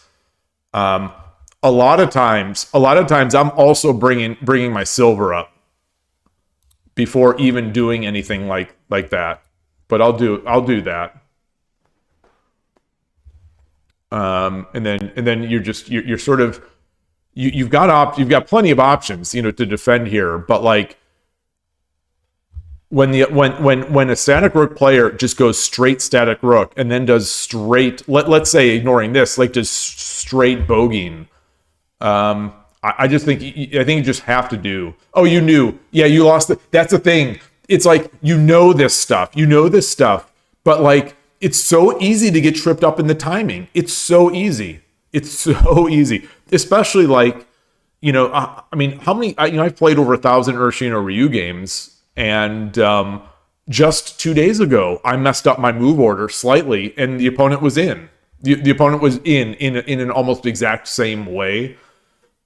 Speaker 1: A lot of times I'm also bringing my silver up before even doing anything like that. But I'll do that. And then you're sort of you've got plenty of options to defend here, but like when a static rook player just goes straight static rook and then does straight, let's say ignoring this, like does straight bogeying, I think you just have to do. Oh, you knew, yeah, you lost. That's the thing. It's like this stuff, but like it's so easy to get tripped up in the timing. It's so easy, especially like I mean, how many? I've played over 1,000 Urshin or Ryu games. And just 2 days ago, I messed up my move order slightly, and the opponent was in. The opponent was in an almost exact same way.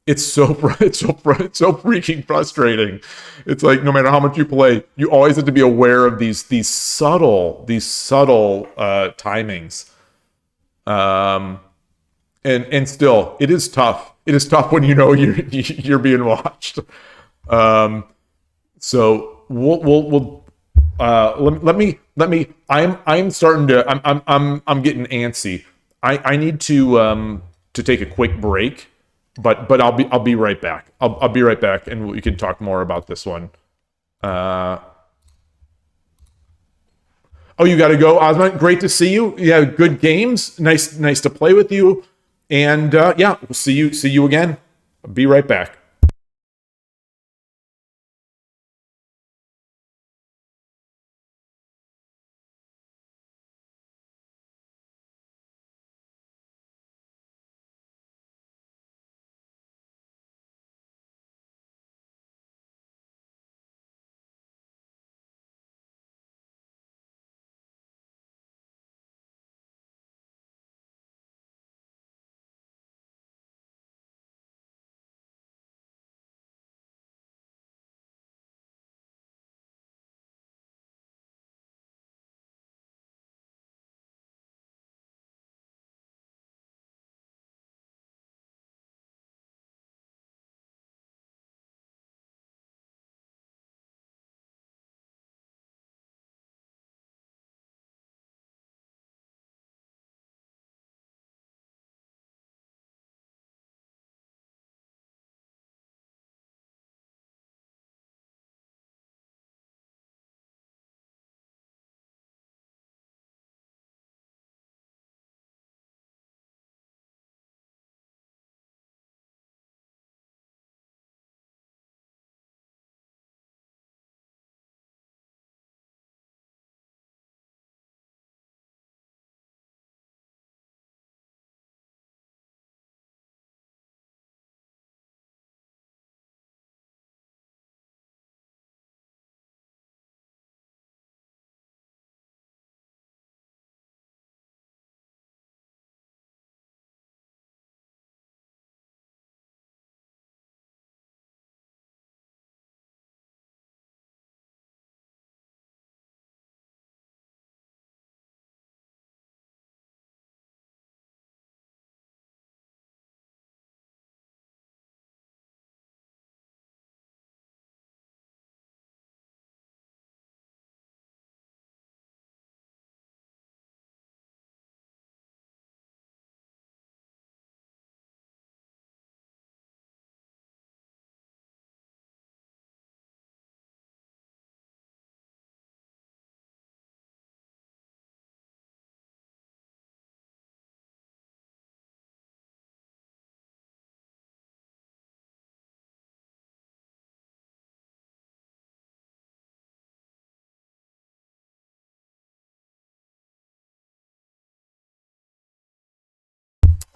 Speaker 1: It's so freaking frustrating. It's like no matter how much you play, you always have to be aware of these subtle timings. And still, it is tough. It is tough when you know you're being watched. So we'll let me. I'm starting to. I'm getting antsy. I need to take a quick break, but I'll be right back. I'll be right back, and we can talk more about this one. Oh, you got to go, Osman. Great to see you. Yeah, good games. Nice to play with you. And yeah, we'll see you again. I'll be right back.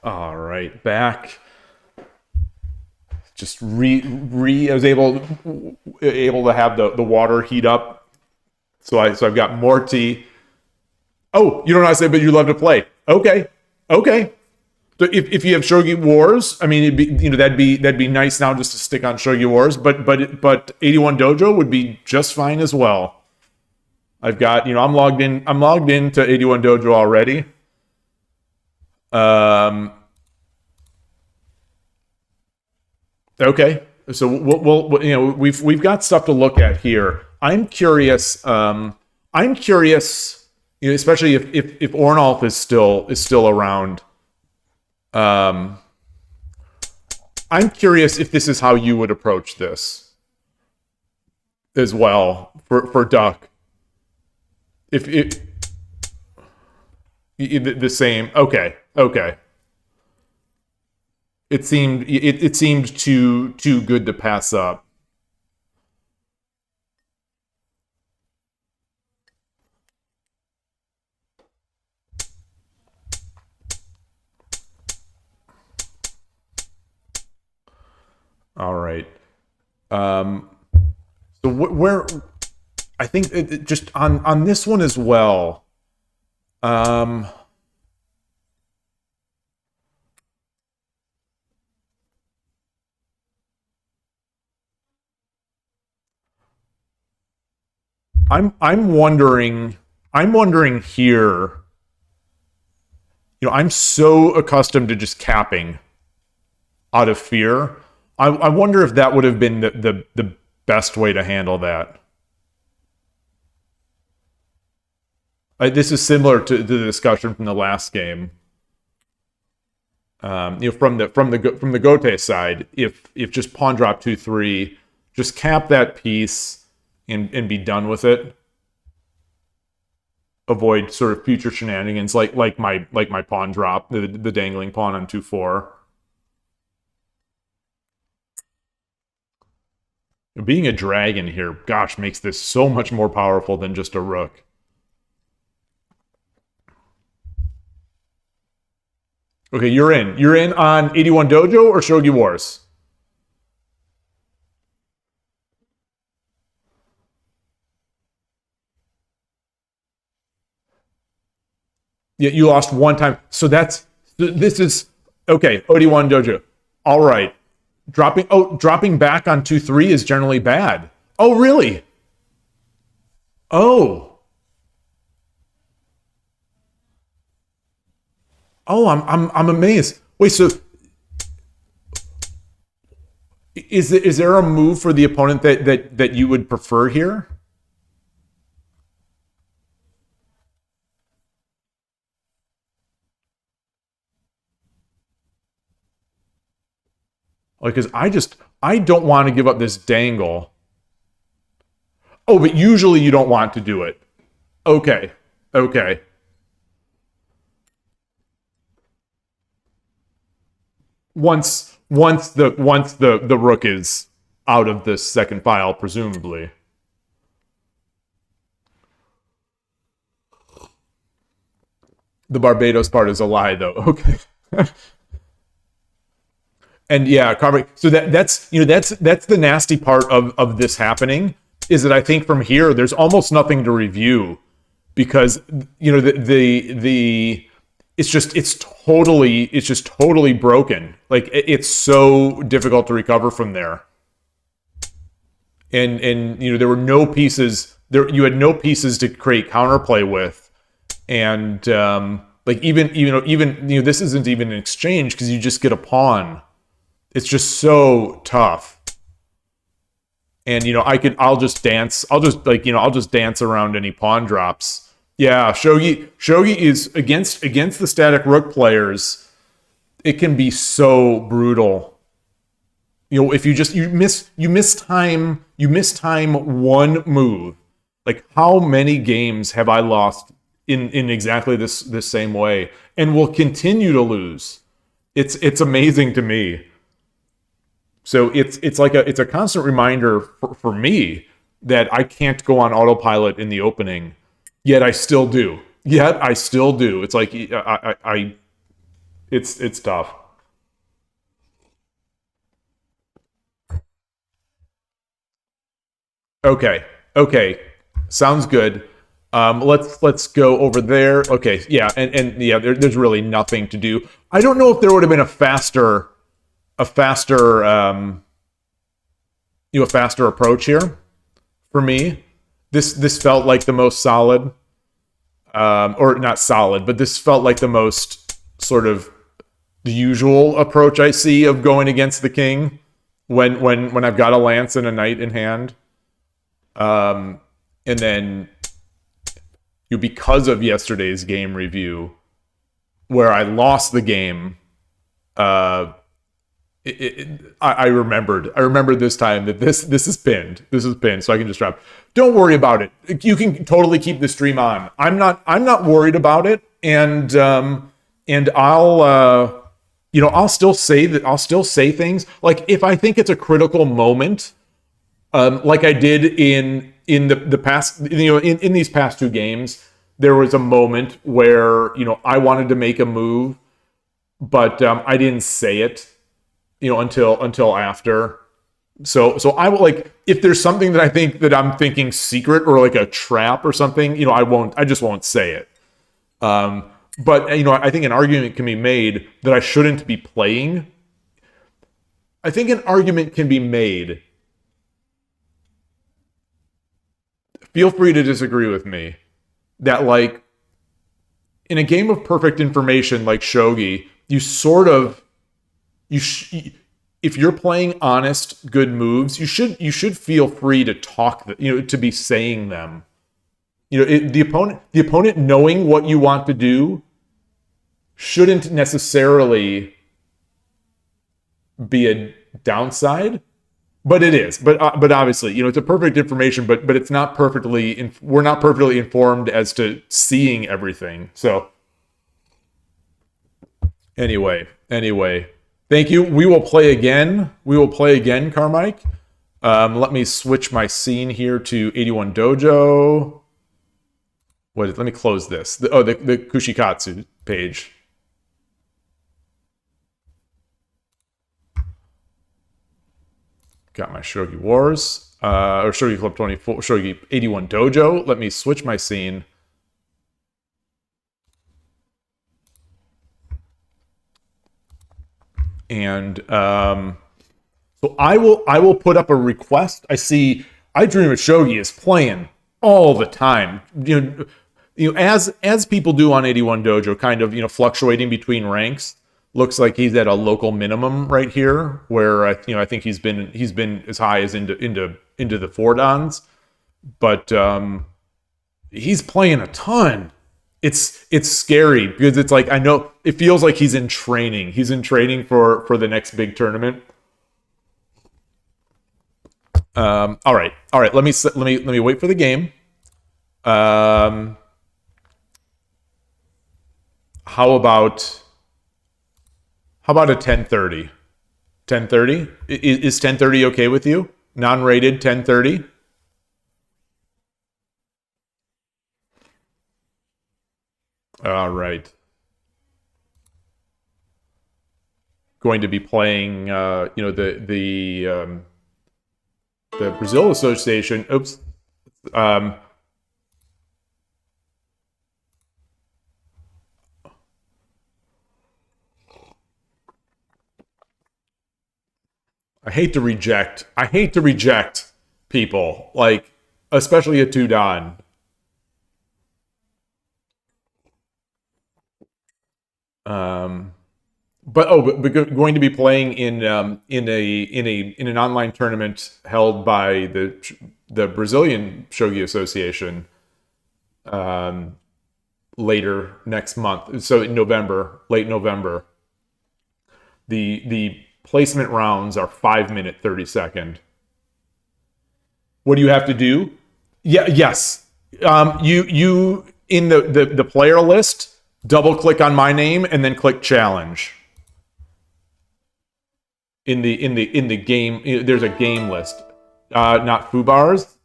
Speaker 1: All right, back. Just I was able to have the water heat up, so I've got more tea. Oh, you don't know how to say, but you love to play. Okay. So if you have Shogi Wars, I mean, that'd be nice now just to stick on Shogi Wars, but 81 Dojo would be just fine as well. I've got I'm logged in to 81 Dojo already. Okay, so we've got stuff to look at here. I'm curious. Especially if Ornolf is still around. I'm curious if this is how you would approach this as well for Duck. If the same. Okay. It seemed too good to pass up. All right. So where I think just on this one as well. I'm wondering here. I'm so accustomed to just capping. out of fear. I wonder if that would have been the best way to handle that. This is similar to the discussion from the last game. From the Gote side, if just pawn drop 2/3, just cap that piece and be done with it. Avoid sort of future shenanigans like my pawn drop, the dangling pawn on 2/4. Being a dragon here, gosh, makes this so much more powerful than just a rook. Okay, you're in. You're in on 81 Dojo or Shogi Wars? Yeah, you lost one time. So this is okay. 81 Dojo. All right. Dropping back on 2/3 is generally bad. Oh, really? Oh. Oh, I'm amazed. Wait, so is there a move for the opponent that you would prefer here? Like, because I don't want to give up this dangle. Oh, but usually you don't want to do it. Okay. Okay. Once the rook is out of the second file, presumably. The Barbados part is a lie, though. Okay. And yeah, Carver. So that's the nasty part of this happening, is that I think from here there's almost nothing to review, because it's just totally broken. Like, it's so difficult to recover from there. And there were no pieces there. You had no pieces to create counterplay with, and even this isn't even an exchange because you just get a pawn. It's just so tough. And I'll just dance around any pawn drops. Yeah, Shogi is against the static rook players. It can be so brutal. If you miss time one move. Like, how many games have I lost in exactly this same way, and will continue to lose? It's amazing to me. So it's a constant reminder for me that I can't go on autopilot in the opening, yet I still do. It's like it's tough. Okay, sounds good. Let's go over there. Okay, yeah, and yeah, there's really nothing to do. I don't know if there would have been a faster approach here for me. This felt like the most solid, or not solid, but this felt like the most sort of the usual approach I see of going against the king when I've got a lance and a knight in hand. And then because of yesterday's game review, where I lost the game, I remembered this time that this is pinned. This is pinned, so I can just drop. Don't worry about it. You can totally keep the stream on. I'm not worried about it, and I'll still say things. Like, if I think it's a critical moment, like I did in the past, in these past two games, there was a moment where I wanted to make a move, but I didn't say it, until after. So I will, like, if there's something that I think that I'm thinking secret or like a trap or something, I just won't say it. But I think an argument can be made that I shouldn't be playing. I think an argument can be made. Feel free to disagree with me. That, like, in a game of perfect information like Shogi, you if you're playing honest, good moves, you should feel free to talk, to be saying them. The opponent knowing what you want to do shouldn't necessarily be a downside, but it is. But obviously, it's a perfect information, but it's not perfectly. We're not perfectly informed as to seeing everything. So anyway, thank you. We will play again. Carmike. Let me switch my scene here to 81 Dojo. Let me close this. The Kushikatsu page. Got my Shogi Wars, or Shogi Club 24, Shogi 81 Dojo. Let me switch my scene. And so I will put up a request. I see I Dream of Shogi is playing all the time. As people do on 81 Dojo, kind of fluctuating between ranks. Looks like he's at a local minimum right here, where I think he's been as high as into the 4 dans, but he's playing a ton. It's scary because it's like, I know it feels like he's in training. He's in training for the next big tournament. All right. Let me wait for the game. How about a 10:30? 10:30? Is 10:30 okay with you? Non-rated 10:30? All right. Going to be playing, the Brazil Association. Oops. I hate to reject people, like, especially a 2 dan. But going to be playing in an online tournament held by the Brazilian Shogi Association later next month. So in November, late November. The placement rounds are 5-minute, 30-second. What do you have to do? Yes. You in the player list, double click on my name and then click challenge. In the game, there's a game list, not FUBARs.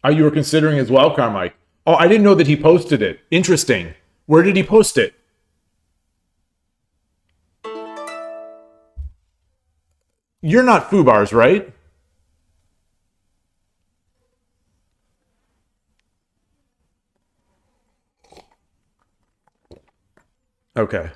Speaker 1: You were considering as well, Carmike. Oh, I didn't know that he posted it. Interesting. Where did he post it? You're not FUBARs, right? Okay.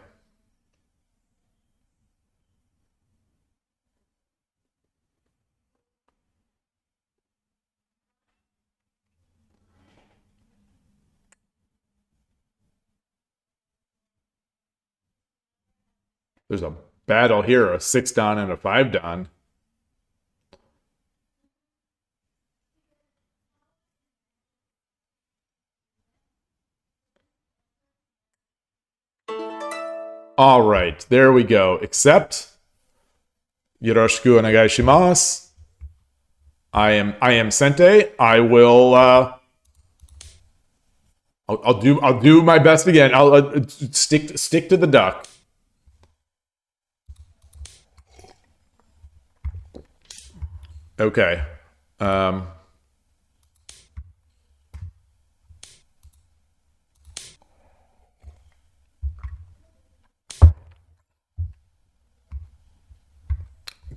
Speaker 1: There's a battle here, a 6 dan and a 5 dan. All right, there we go. Accept. Yoroshiku onegai shimasu. I am Sente. I will. I'll do my best again. I'll stick to the duck. Okay.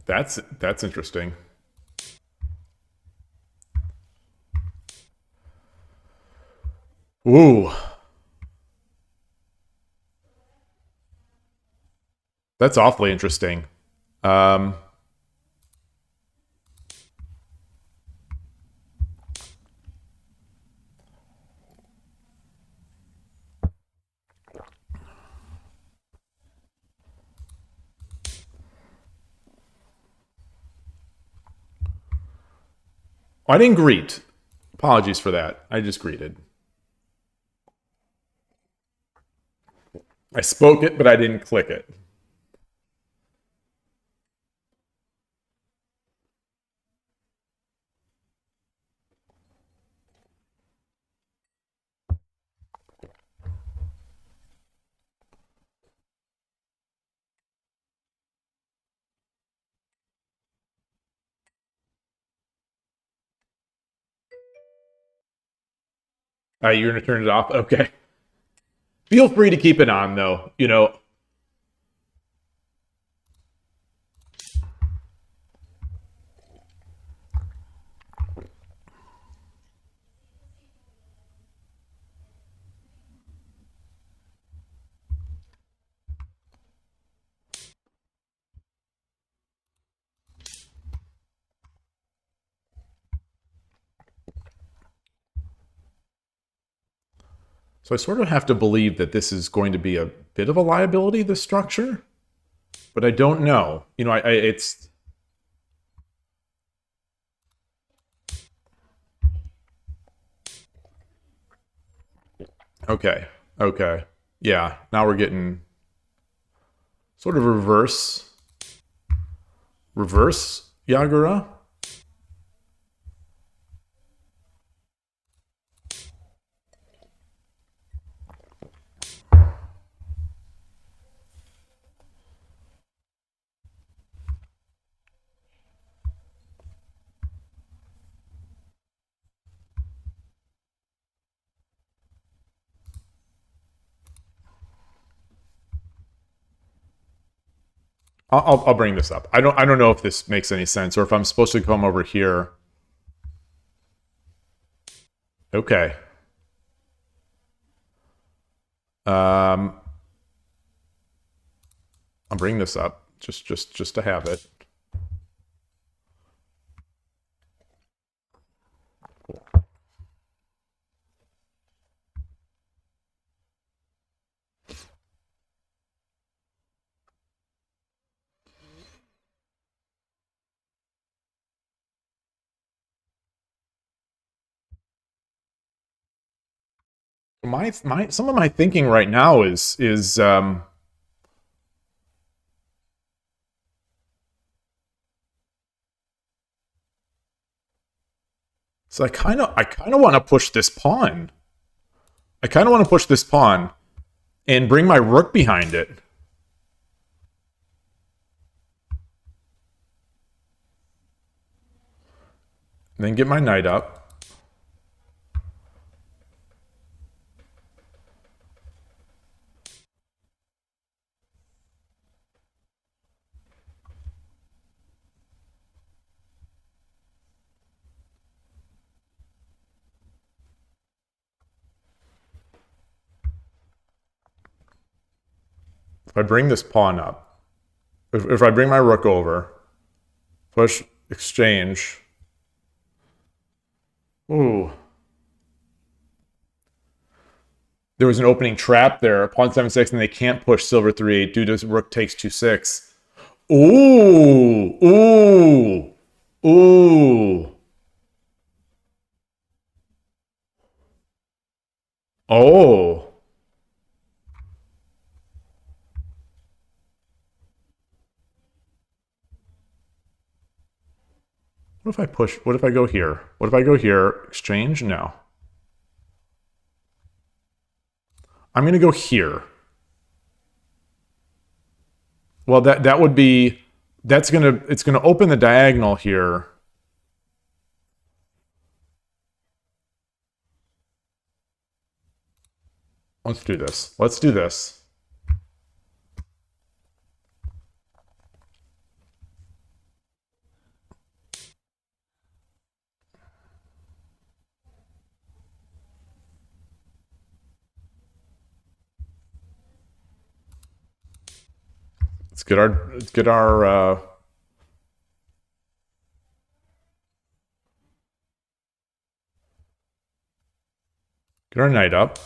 Speaker 1: That's interesting. Ooh. That's awfully interesting. I didn't greet. Apologies for that. I just greeted. I spoke it, but I didn't click it. You're going to turn it off? Okay. Feel free to keep it on, though. You know. So I sort of have to believe that this is going to be a bit of a liability, this structure, but I don't know. You know, it's okay. Okay. Yeah. Now we're getting sort of reverse Yagura. I'll bring this up. I don't know if this makes any sense or if I'm supposed to come over here. Okay. I'll bring this up just to have it. My some of my thinking right now is so I kind of want to push this pawn. I kind of want to push this pawn and bring my rook behind it. And then get my knight up. If I bring this pawn up, if I bring my rook over, push, exchange. Ooh. There was an opening trap there, pawn 7-6, and they can't push silver 3-8 due to rook takes 2-6. Ooh, ooh, ooh. Oh. What if I push? What if I go here? What if I go here? Exchange? No. I'm going to go here. Well, that would be it's going to open the diagonal here. Let's do this. Let's do this. Let's get our knight up.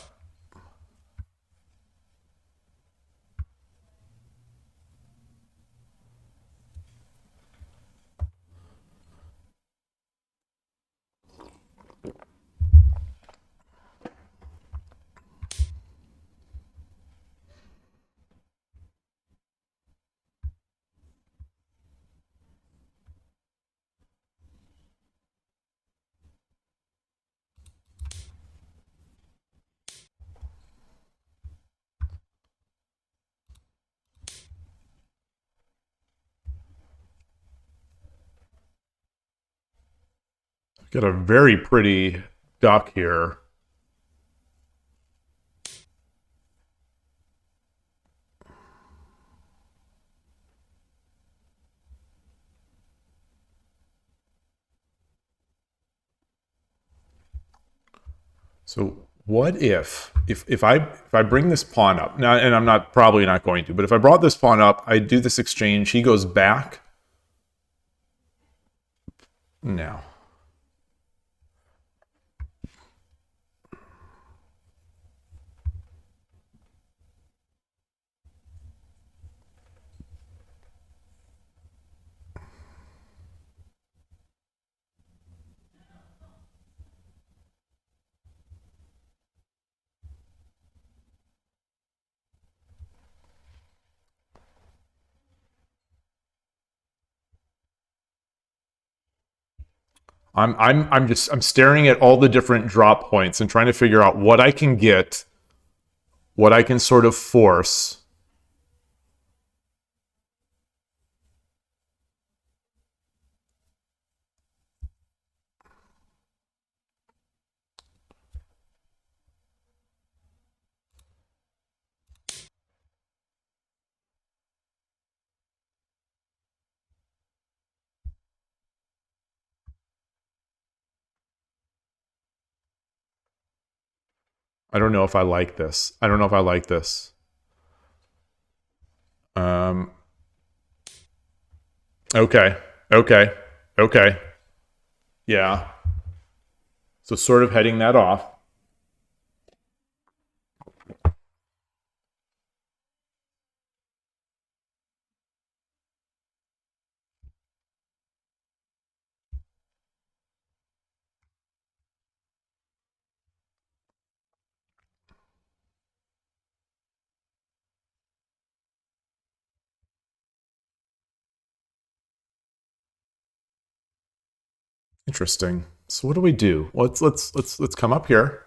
Speaker 1: Got a very pretty duck here. So what if I bring this pawn up now, and I'm not probably not going to, but if I brought this pawn up, I do this exchange. He goes back. No. I'm staring at all the different drop points and trying to figure out what I can get, what I can sort of force. I don't know if I like this. I don't know if I like this. Um, okay. Okay. Okay. Yeah. So sort of heading that off. Interesting. So what do we do? Let's come up here.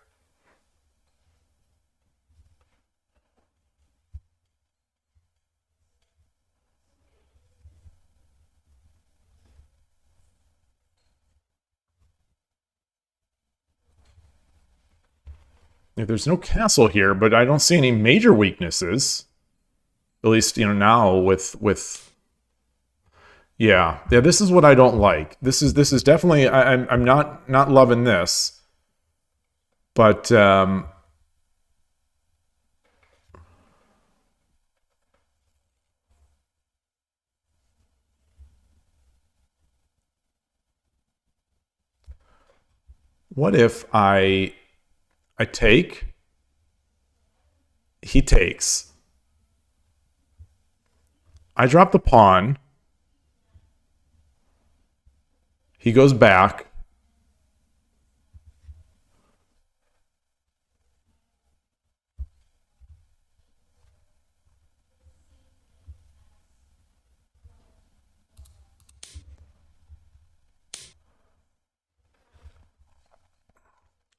Speaker 1: There's no castle here, but I don't see any major weaknesses. At least, now with yeah. This is what I don't like. This is definitely I'm not loving this. But what if I take, he takes, I drop the pawn, he goes back.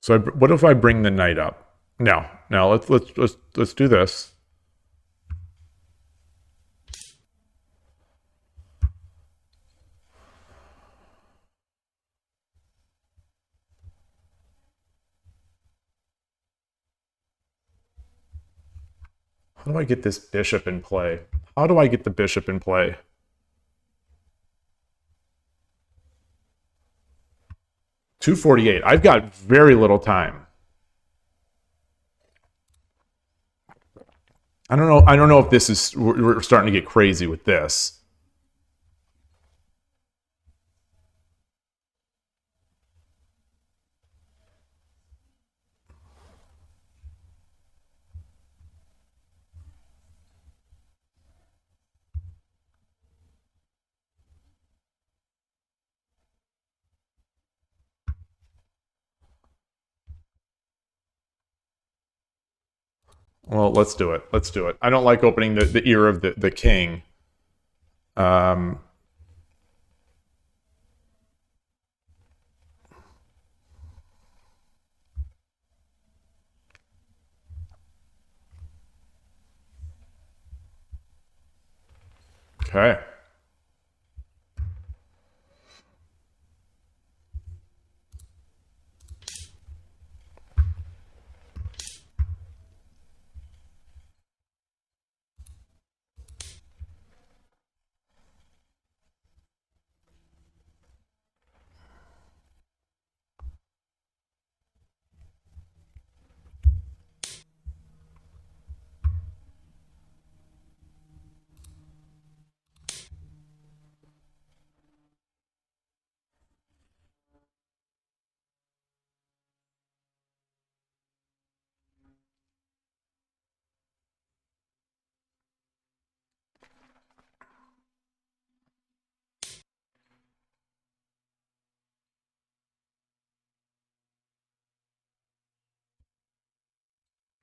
Speaker 1: So what if I bring the knight up? No, let's do this. How do I get this bishop in play? How do I get the bishop in play? $248. I've got very little time. I don't know. I don't know if this is. We're starting to get crazy with this. Well, let's do it. Let's do it. I don't like opening the ear of the king. Okay.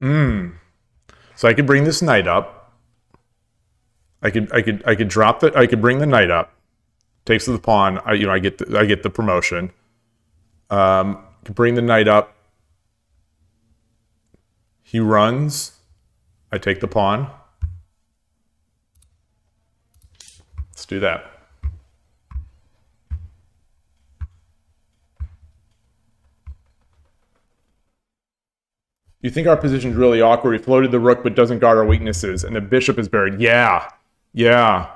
Speaker 1: So I could bring this knight up. I could drop the. I could bring the knight up. Takes to the pawn. I get the promotion. Could bring the knight up. He runs. I take the pawn. Let's do that. You think our position's really awkward? We floated the rook but doesn't guard our weaknesses, and the bishop is buried. Yeah. Yeah.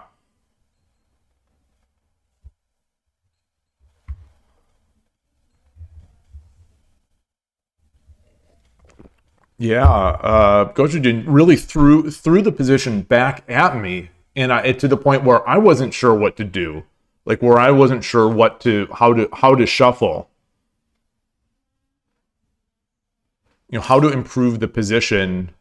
Speaker 1: Yeah, Gochujin really threw the position back at me, and to the point where I wasn't sure what to do, like where I wasn't sure how to shuffle, how to improve the position.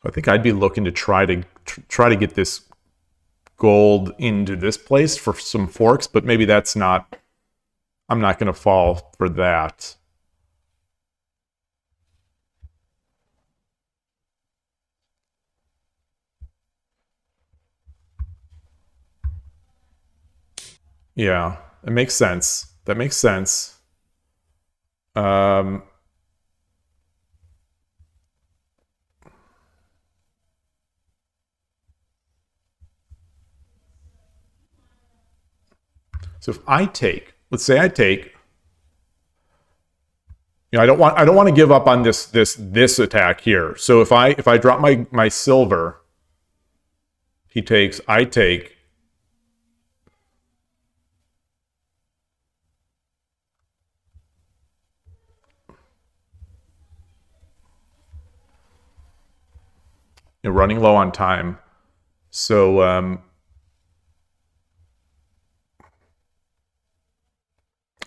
Speaker 1: I think I'd be looking to try to get this gold into this place for some forks, but maybe that's not. I'm not going to fall for that. Yeah, it makes sense. That makes sense. So if I take, let's say I take, I don't want to give up on this attack here. So if I drop my silver, he takes, I take. Running low on time. So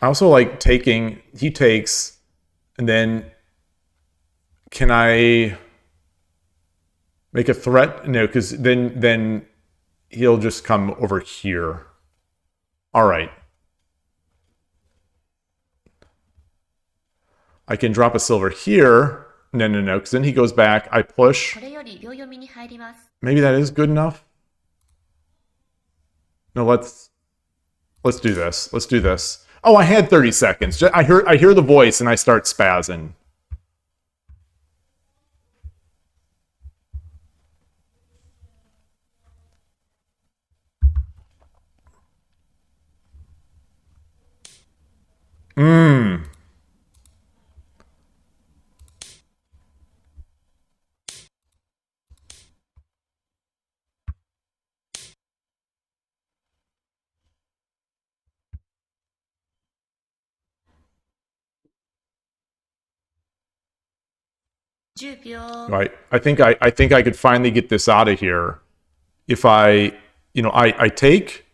Speaker 1: I also like taking, he takes, and then can I make a threat? No, because then he'll just come over here. All right. I can drop a silver here. No, because then he goes back. I push. Maybe that is good enough. No, let's do this. Let's do this. Oh, I had 30 seconds. I hear the voice and I start spazzing. Right. I think I could finally get this out of here if I take,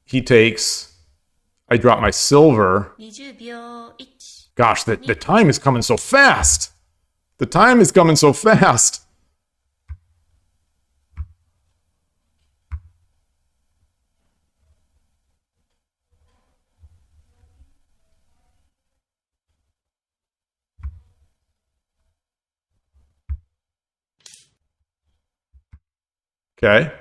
Speaker 1: he takes, I drop my silver. Gosh, the time is coming so fast. The time is coming so fast. Okay.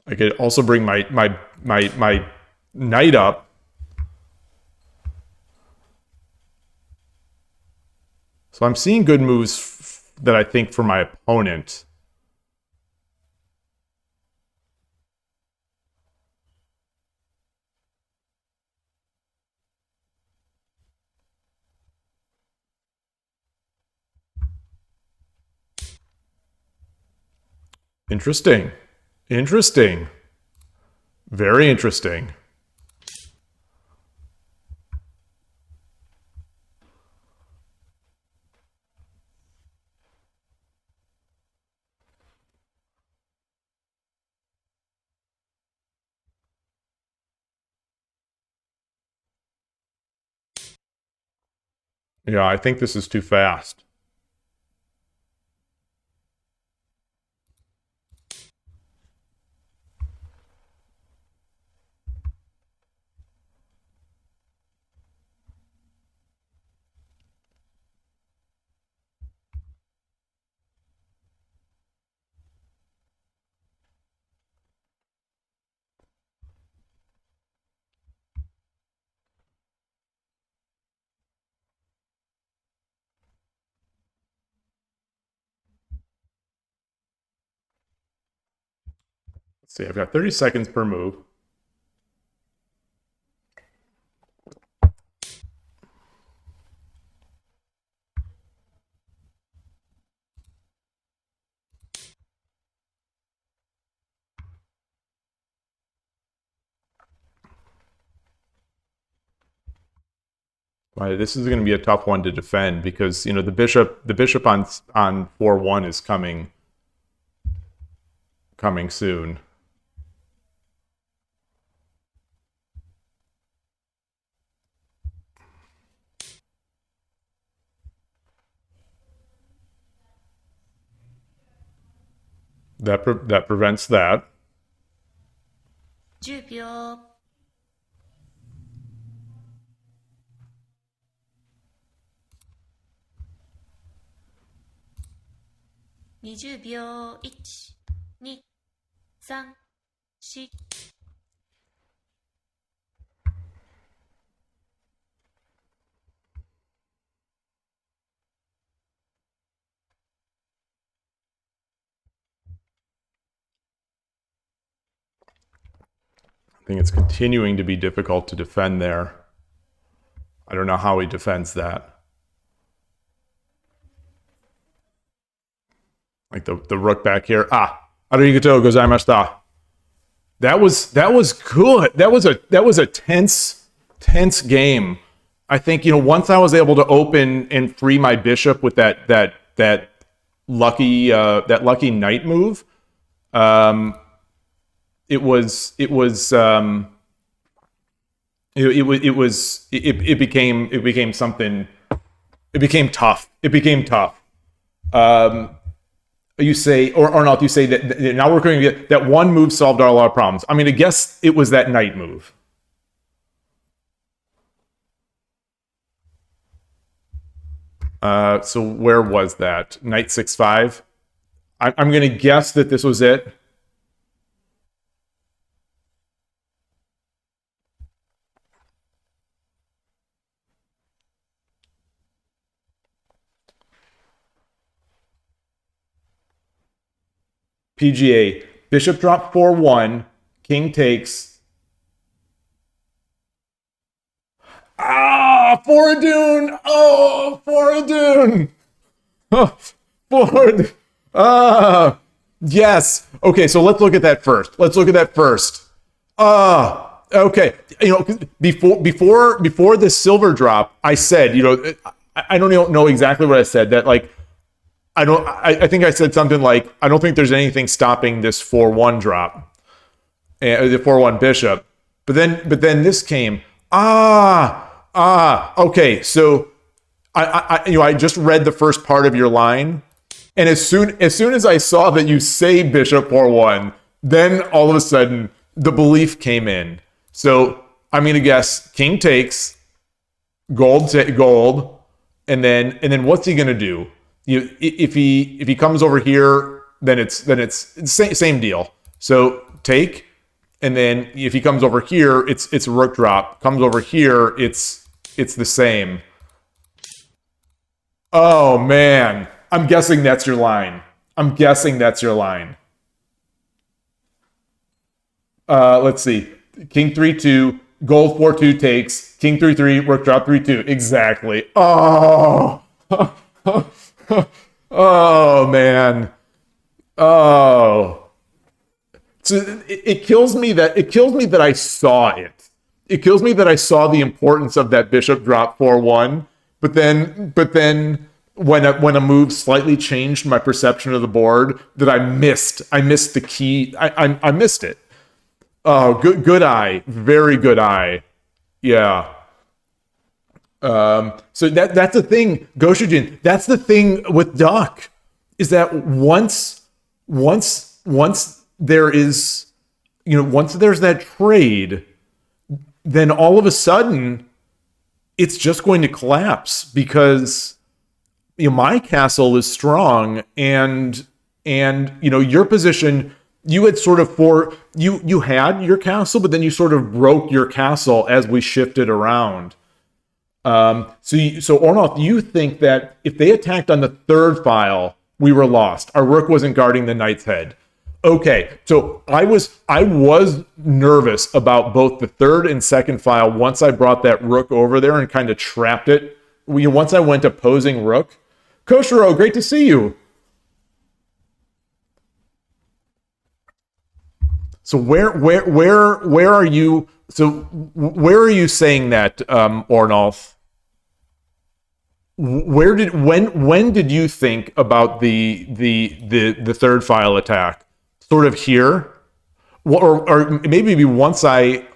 Speaker 1: I could also bring my knight up. So I'm seeing good moves that I think for my opponent. Interesting. Interesting. Very interesting. Yeah, I think this is too fast. Let's see, I've got 30 seconds per move. Right, this is going to be a tough one to defend because you know the bishop on 4-1 is coming soon. That prevents that.
Speaker 4: 10秒。20秒。1、2、3、4。
Speaker 1: I think it's continuing to be difficult to defend there. I don't know how he defends that. Like the rook back here. Arigato gozaimashita. That was good. That was a tense game. I think, you know, once I was able to open and free my bishop with that lucky knight move, it became something. It became tough. You say, or not, you say that now we're going to get that one move solved a lot of problems. I mean, I guess it was that knight move. So where was that? Knight 6-5. I'm going to guess that this was it. PGA, bishop drop 4-1, king takes. Foradun! Oh, Foradun! Oh, Ford. Yes. Okay, so let's look at that first. Okay. You know, before the silver drop, I said, you know, I don't know exactly what I said. That like, I think I said something like, I don't think there's anything stopping this 4-1 drop, the 4-1 bishop. But then this came. Okay. So I just read the first part of your line, and as soon as I saw that you say bishop 4-1, then all of a sudden the belief came in. So I'm gonna guess king takes, gold, and then what's he gonna do? If he comes over here, then it's same deal. So take, and then if he comes over here, it's a rook drop. Comes over here, it's the same. Oh man, I'm guessing that's your line. Let's see. King 3-2, gold 4-2 takes. King 3-3, rook drop 3-2. Exactly. Oh. Oh man. Oh. So it kills me that I saw it. It kills me that I saw the importance of that bishop drop 4-1, but then when a move slightly changed my perception of the board, that I missed the key. I missed it. Oh, good eye, very good eye. Yeah. So that's the thing, Goshujin. That's the thing with Duck, is that once there is, once there's that trade, then all of a sudden it's just going to collapse, because my castle is strong, and your position, you had sort of you had your castle, but then you sort of broke your castle as we shifted around. So Ornoth, you think that if they attacked on the third file, we were lost. Our rook wasn't guarding the knight's head. Okay, so I was nervous about both the third and second file once I brought that rook over there and kind of trapped it. Once I went opposing rook. Koshiro, great to see you. So where are you? So where are you saying that, Ornolf? When did you think about the third file attack? Sort of here, or maybe once I.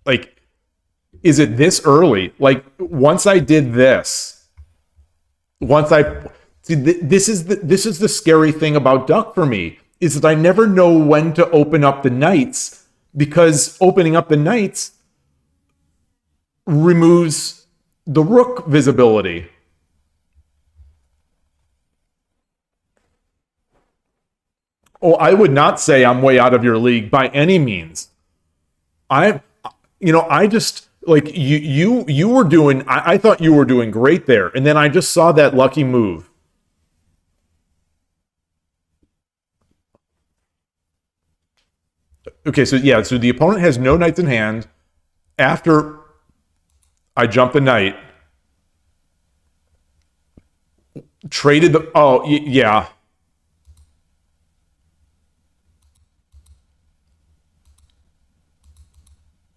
Speaker 1: Like, is it this early? Like, once I did this, this is the scary thing about Duck for me, is that I never know when to open up the knights, because opening up the knights removes the rook visibility. Oh, I would not say I'm way out of your league by any means. I just, like, you were doing, I thought you were doing great there, and then I just saw that lucky move. Okay, so the opponent has no knights in hand after I jumped the knight. Traded the, yeah.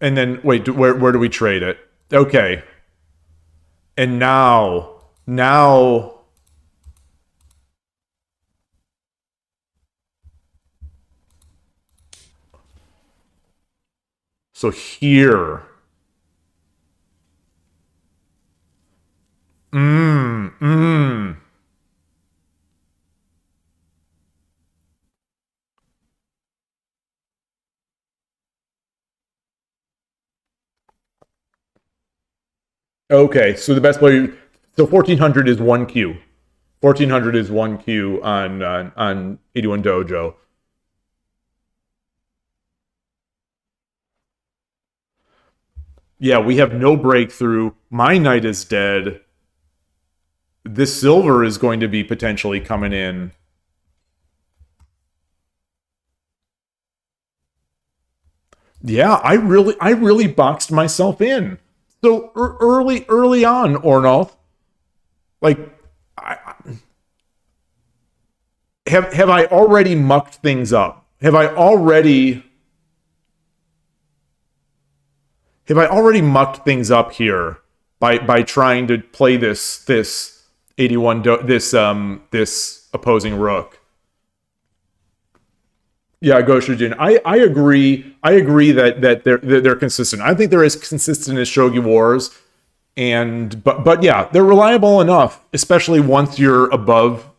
Speaker 1: And then, wait, where do we trade it? Okay. And now. So here. Okay, so the best way, so 1400 is 1Q. 1400 is 1Q on 81 Dojo. Yeah, we have no breakthrough. My knight is dead. This silver is going to be potentially coming in. Yeah, I really boxed myself in. So early on, Ornoth, like, have I already mucked things up? Have I already mucked things up here by trying to play this 81 this opposing rook? Yeah, Goshujin. I agree. I agree that they're consistent. I think they're as consistent as Shogi Wars, but yeah, they're reliable enough, especially once you're above.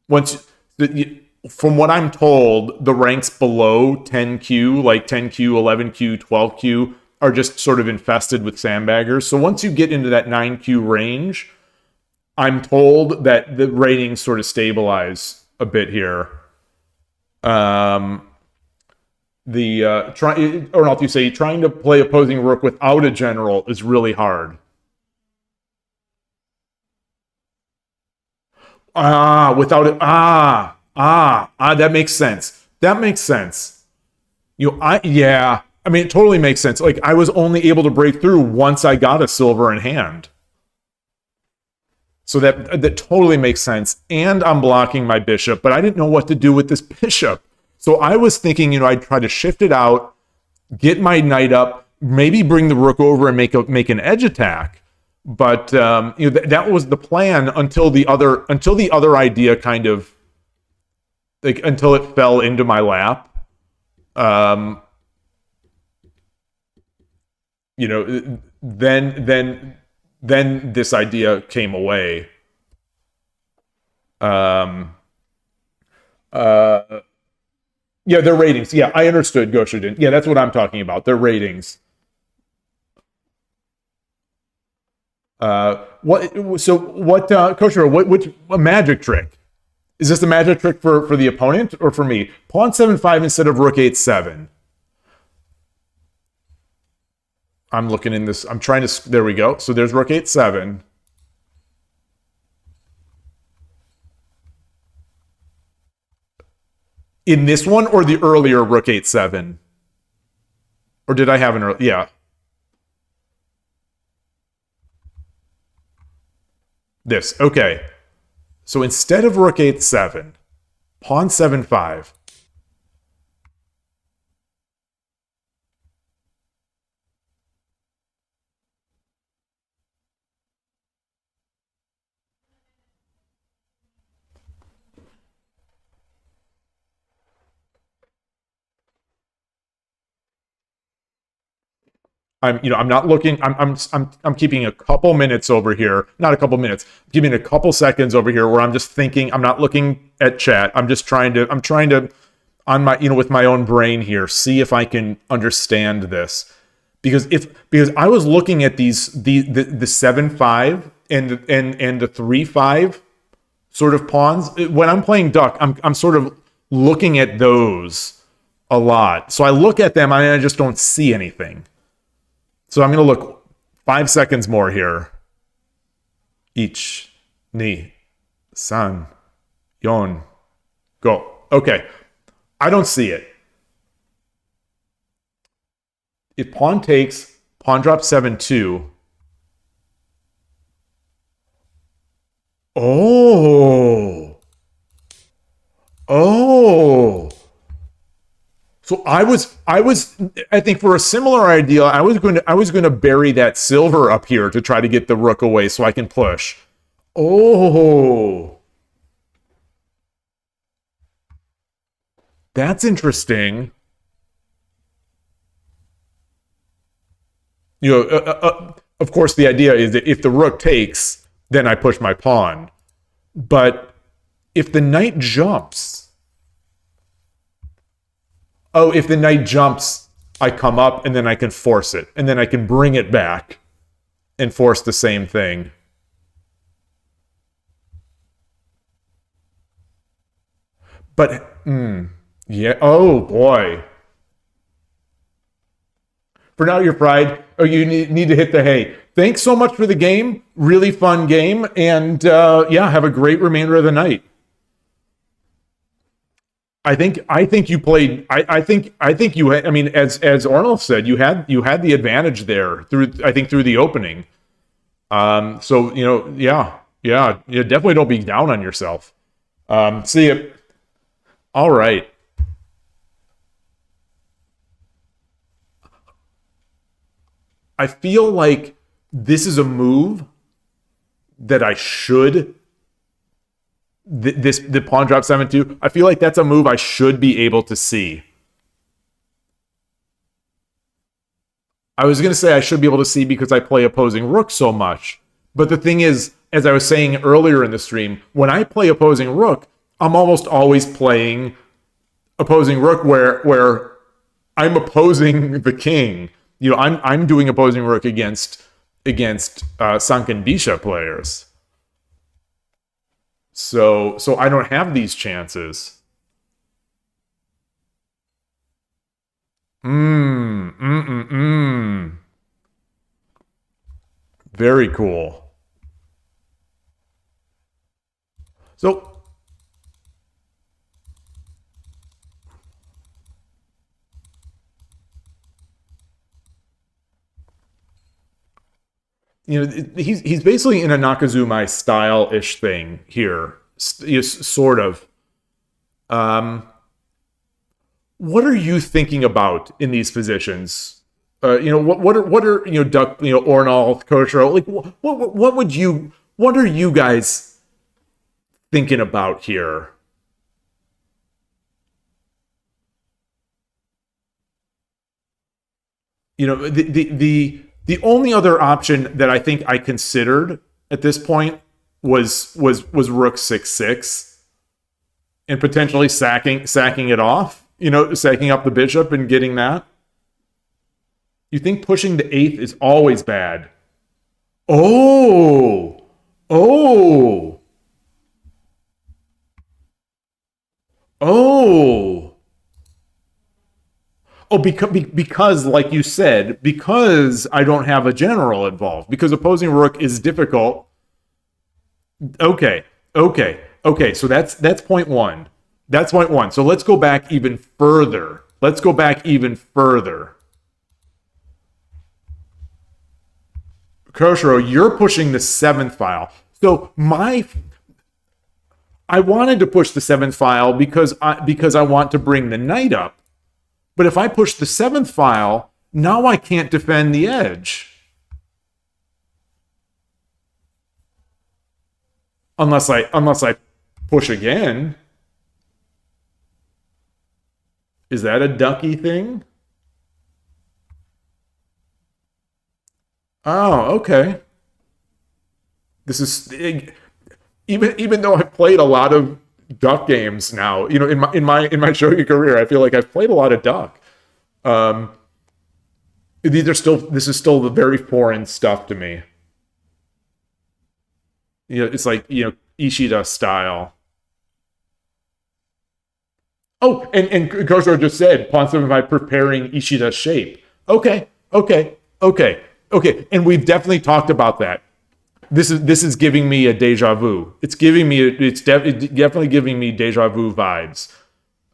Speaker 1: From what I'm told, the ranks below 10Q, like 10Q, 11Q, 12Q, are just sort of infested with sandbaggers. So once you get into that 9Q range, I'm told that the ratings sort of stabilize a bit here. Or not, you say trying to play opposing rook without a general is really hard. Without it. That makes sense. That makes sense. Yeah. I mean, it totally makes sense. Like, I was only able to break through once I got a silver in hand. So that totally makes sense. And I'm blocking my bishop, but I didn't know what to do with this bishop. So I was thinking, I'd try to shift it out, get my knight up, maybe bring the rook over and make an edge attack. But that was the plan until the other idea kind of, like, until it fell into my lap. Then this idea came away. Yeah, their ratings. Yeah, I understood, Goshudin. Yeah, that's what I'm talking about. Their ratings. Kosher, which a magic trick? Is this a magic trick for the opponent or for me? Pawn 7-5 instead of rook 8-7. I'm looking in this. I'm trying to. There we go. So there's rook 8-7. In this one or the earlier rook 8-7? Or did I have an early? Yeah. This. Okay. So instead of rook 8-7, pawn 7-5. I'm not looking. I'm keeping a couple minutes over here. Not a couple minutes. I'm keeping a couple seconds over here where I'm just thinking. I'm not looking at chat. I'm trying to on my with my own brain here see if I can understand this, because I was looking at the 7-5 and the 3-5 sort of pawns. When I'm playing Duck, I'm sort of looking at those a lot. So I look at them and I just don't see anything. So I'm going to look 5 seconds more here. Ich, ni, san, yon, go. Okay. I don't see it. If pawn takes, pawn drops 7-2. Oh. So I think for a similar idea, I was going to bury that silver up here to try to get the rook away so I can push. Oh. That's interesting. Of course, the idea is that if the rook takes, then I push my pawn. But if the knight jumps... Oh, if the knight jumps, I come up and then I can force it. And then I can bring it back and force the same thing. But, yeah, oh boy. For now, you're fried. Oh, you need to hit the hay. Thanks so much for the game. Really fun game. And yeah, have a great remainder of the night. I think you played. I think you. I mean, as Arnold said, you had the advantage there through the opening. So yeah. Definitely don't be down on yourself. See you. All right. I feel like this is a move that I should. The pawn drop 7-2. I feel like that's a move I should be able to see. I was going to say I should be able to see because I play opposing rook so much. But the thing is, as I was saying earlier in the stream, when I play opposing rook, I'm almost always playing opposing rook where I'm opposing the king. I'm doing opposing rook against sunken bisha players. So I don't have these chances. Very cool. So he's basically in a Nakazumi style-ish thing here, sort of. What are you thinking about in these positions? What are Duck, Ornal, Koshiro, like what are you guys thinking about here? The only other option that I think I considered at this point was Rook 6/6 and potentially sacking it off, sacking up the bishop and getting that. You think pushing the 8th is always bad. Oh, oh, oh. Oh, because, like you said, because I don't have a general involved, because opposing rook is difficult. Okay. So that's point one. That's point one. So let's go back even further. Koshiro, you're pushing the 7th file. So I wanted to push the 7th file because I want to bring the knight up. But if I push the 7th file, now I can't defend the edge. Unless I push again. Is that a ducky thing? Oh, okay. This is even though I've played a lot of duck games now, in my shogi career, I feel like I've played a lot of duck. This is still the very foreign stuff to me. It's like, Ishida style. Oh, and Koshiro just said pawn 7/5 preparing Ishida's shape. Okay. And we've definitely talked about that. This is giving me a deja vu. It's definitely giving me deja vu vibes.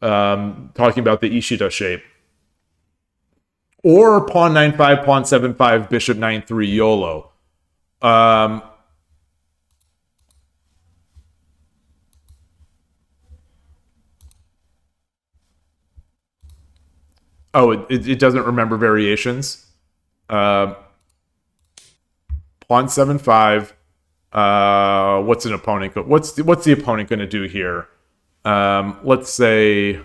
Speaker 1: Talking about the Ishida shape. Or pawn 9/5, pawn 7/5, bishop 9/3 YOLO. Oh, it doesn't remember variations. Pawn 7/5. What's an opponent? What's the opponent going to do here? Let's say,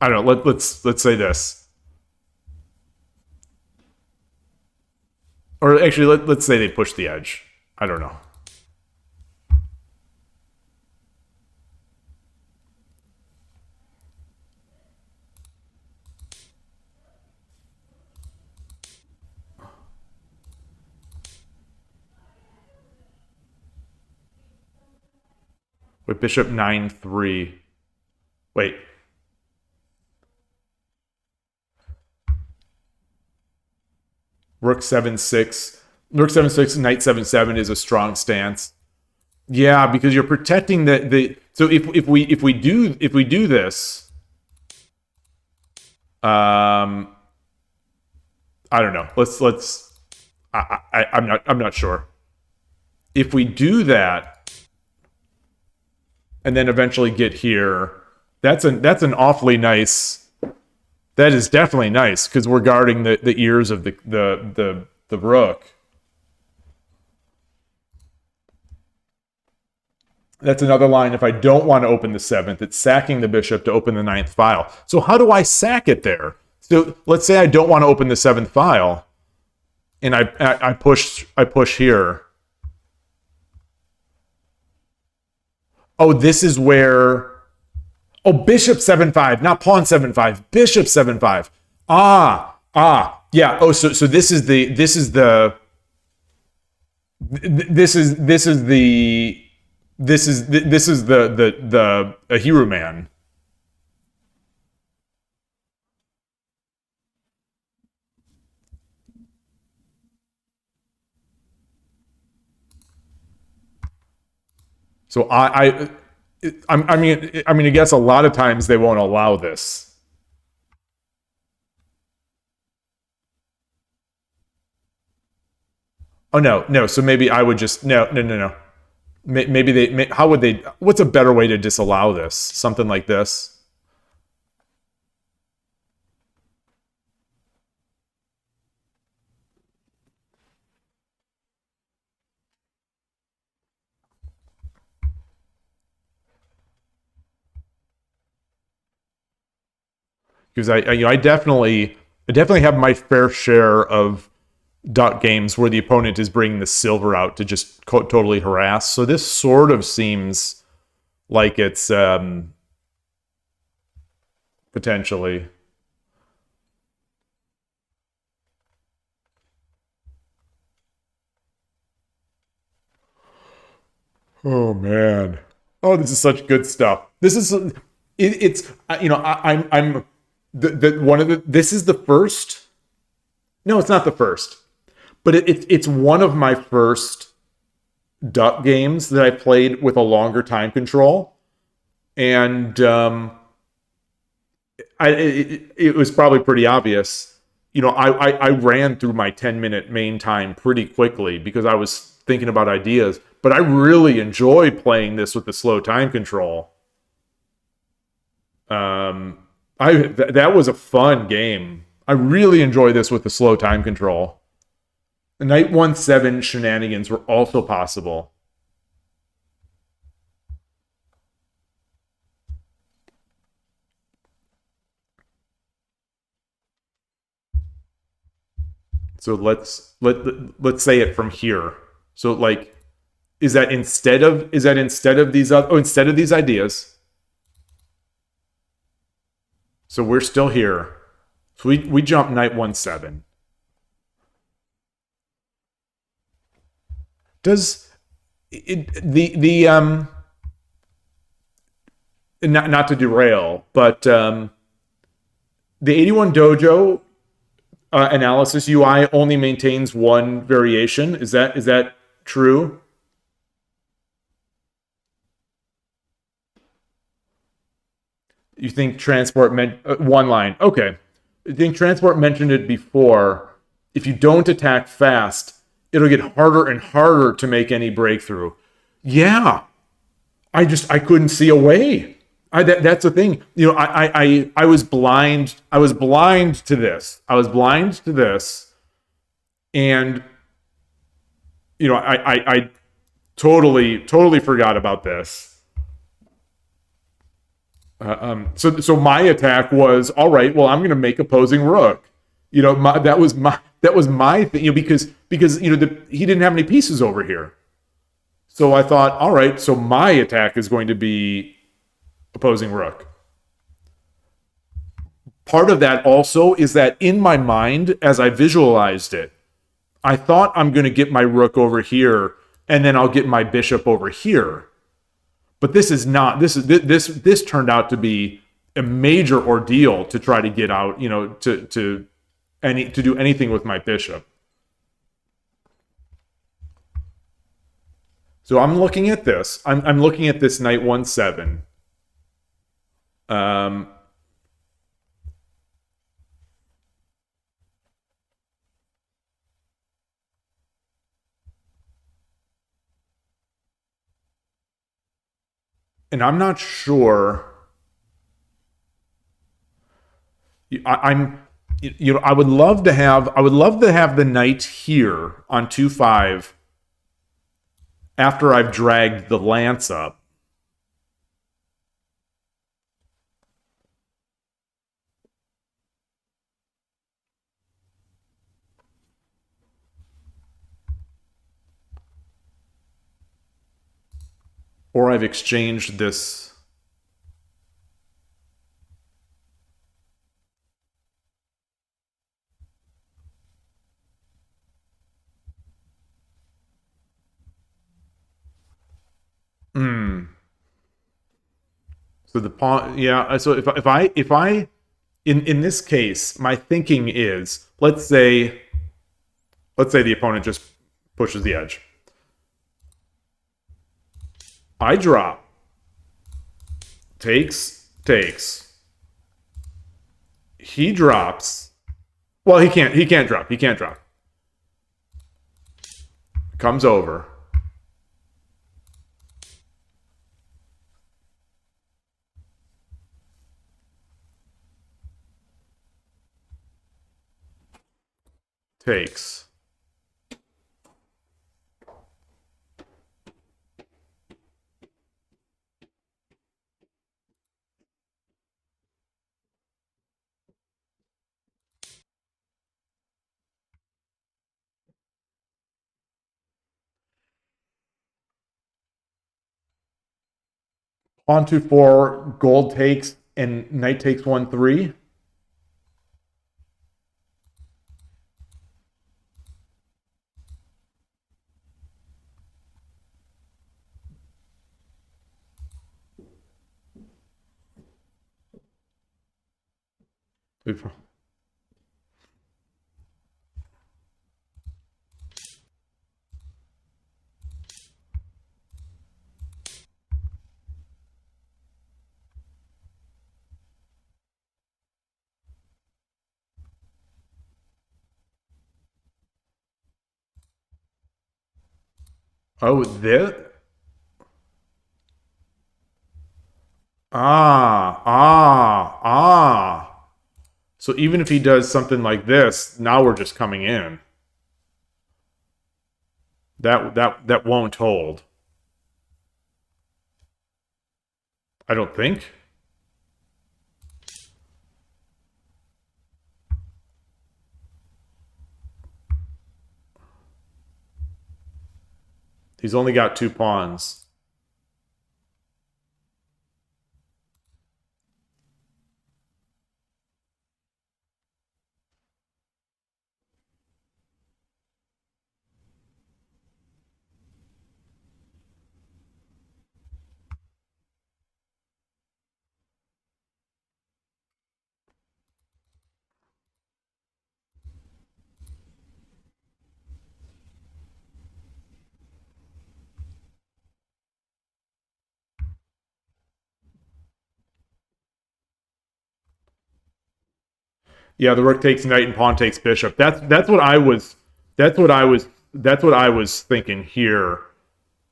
Speaker 1: I don't know. Let's say this, or actually let's say they push the edge. I don't know. With bishop 9/3. Wait. Rook 7/6. Rook 7/6, knight 7/7 is a strong stance. Yeah, because you're protecting the so if we do this, I don't know. I'm not sure. If we do that and then eventually get here, that's an awfully nice. That is definitely nice because we're guarding the ears of the rook. That's another line. If I don't want to open the 7th, it's sacking the bishop to open the 9th file. So how do I sack it there? So let's say I don't want to open the 7th file, and I push here. Oh, this is where. Oh, bishop 7/5, not pawn 7/5. Bishop 7/5. Yeah. Oh, so this is the Ahiru man. So I mean, I guess a lot of times they won't allow this. Oh no, no. So maybe I would just no. Maybe how would they? What's a better way to disallow this? Something like this. Because I definitely have my fair share of duck games where the opponent is bringing the silver out to just totally harass. So this sort of seems like it's potentially. Oh man. Oh, this is such good stuff. This is it's I'm the one of the this is the first. No, it's not the first, but it's one of my first duck games that I played with a longer time control, and it was probably pretty obvious. I ran through my 10-minute main time pretty quickly because I was thinking about ideas, but I really enjoyed playing this with the slow time control. That was a fun game. I really enjoy this with the slow time control. The Knight 1-7 shenanigans were also possible. So let's say it from here. So like, is that instead of these ideas? So we're still here. So we jump Knight 1-7. Does not to derail, but the 81 Dojo analysis UI only maintains one variation. Is that true? You think transport meant one line? Okay. You think transport mentioned it before. If you don't attack fast, it'll get harder and harder to make any breakthrough. Yeah, I couldn't see a way. That's the thing. I was blind. I was blind to this. And I totally forgot about this. So my attack was, all right, well, I'm going to make opposing rook. That was my thing. Because he didn't have any pieces over here. So I thought, all right, so my attack is going to be opposing rook. Part of that also is that in my mind, as I visualized it, I thought I'm going to get my rook over here, and then I'll get my bishop over here. But this is not. This turned out to be a major ordeal to try to get out. To do anything with my bishop. So I'm looking at this. I'm looking at this Knight 1-7. And I'm not sure. I would love to have the knight here on 2-5 after I've dragged the lance up. Or I've exchanged this. So the pawn, yeah. So if I in this case, my thinking is, let's say the opponent just pushes the edge. I drop. Takes. He drops. Well, he can't drop. Comes over. Takes. Pawn 2-4, gold takes, and knight takes 1-3. Oh, this? Ah. So even if he does something like this, now we're just coming in. That won't hold. I don't think. He's only got 2 pawns. Yeah, the rook takes knight and pawn takes bishop. That's what I was thinking here.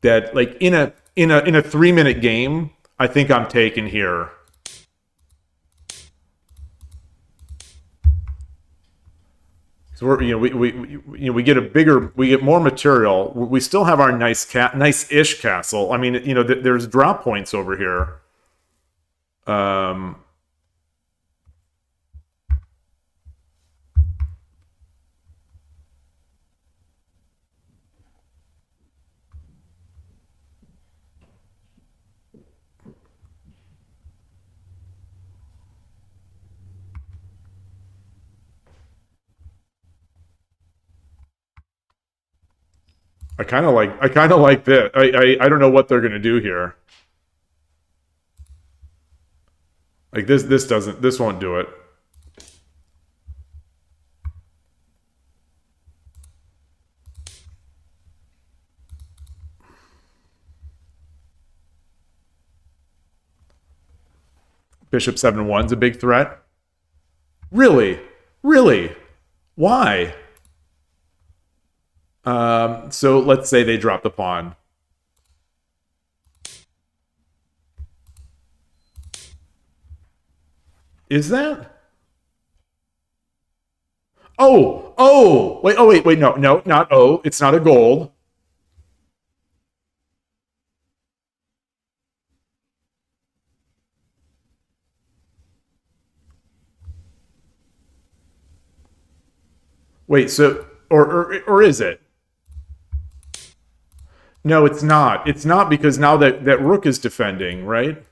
Speaker 1: That like in a 3-minute game, I think I'm taking here. So we get more material. We still have our nice-ish castle. I mean, there's drop points over here. I kind of like this. I don't know what they're gonna do here. Like this won't do it. Bishop 7-1's a big threat. Really? Why? So let's say they drop the pawn. Is that? Wait, no, not O. It's not a gold. Wait, so or is it? No, it's not. It's not because now that rook is defending, right?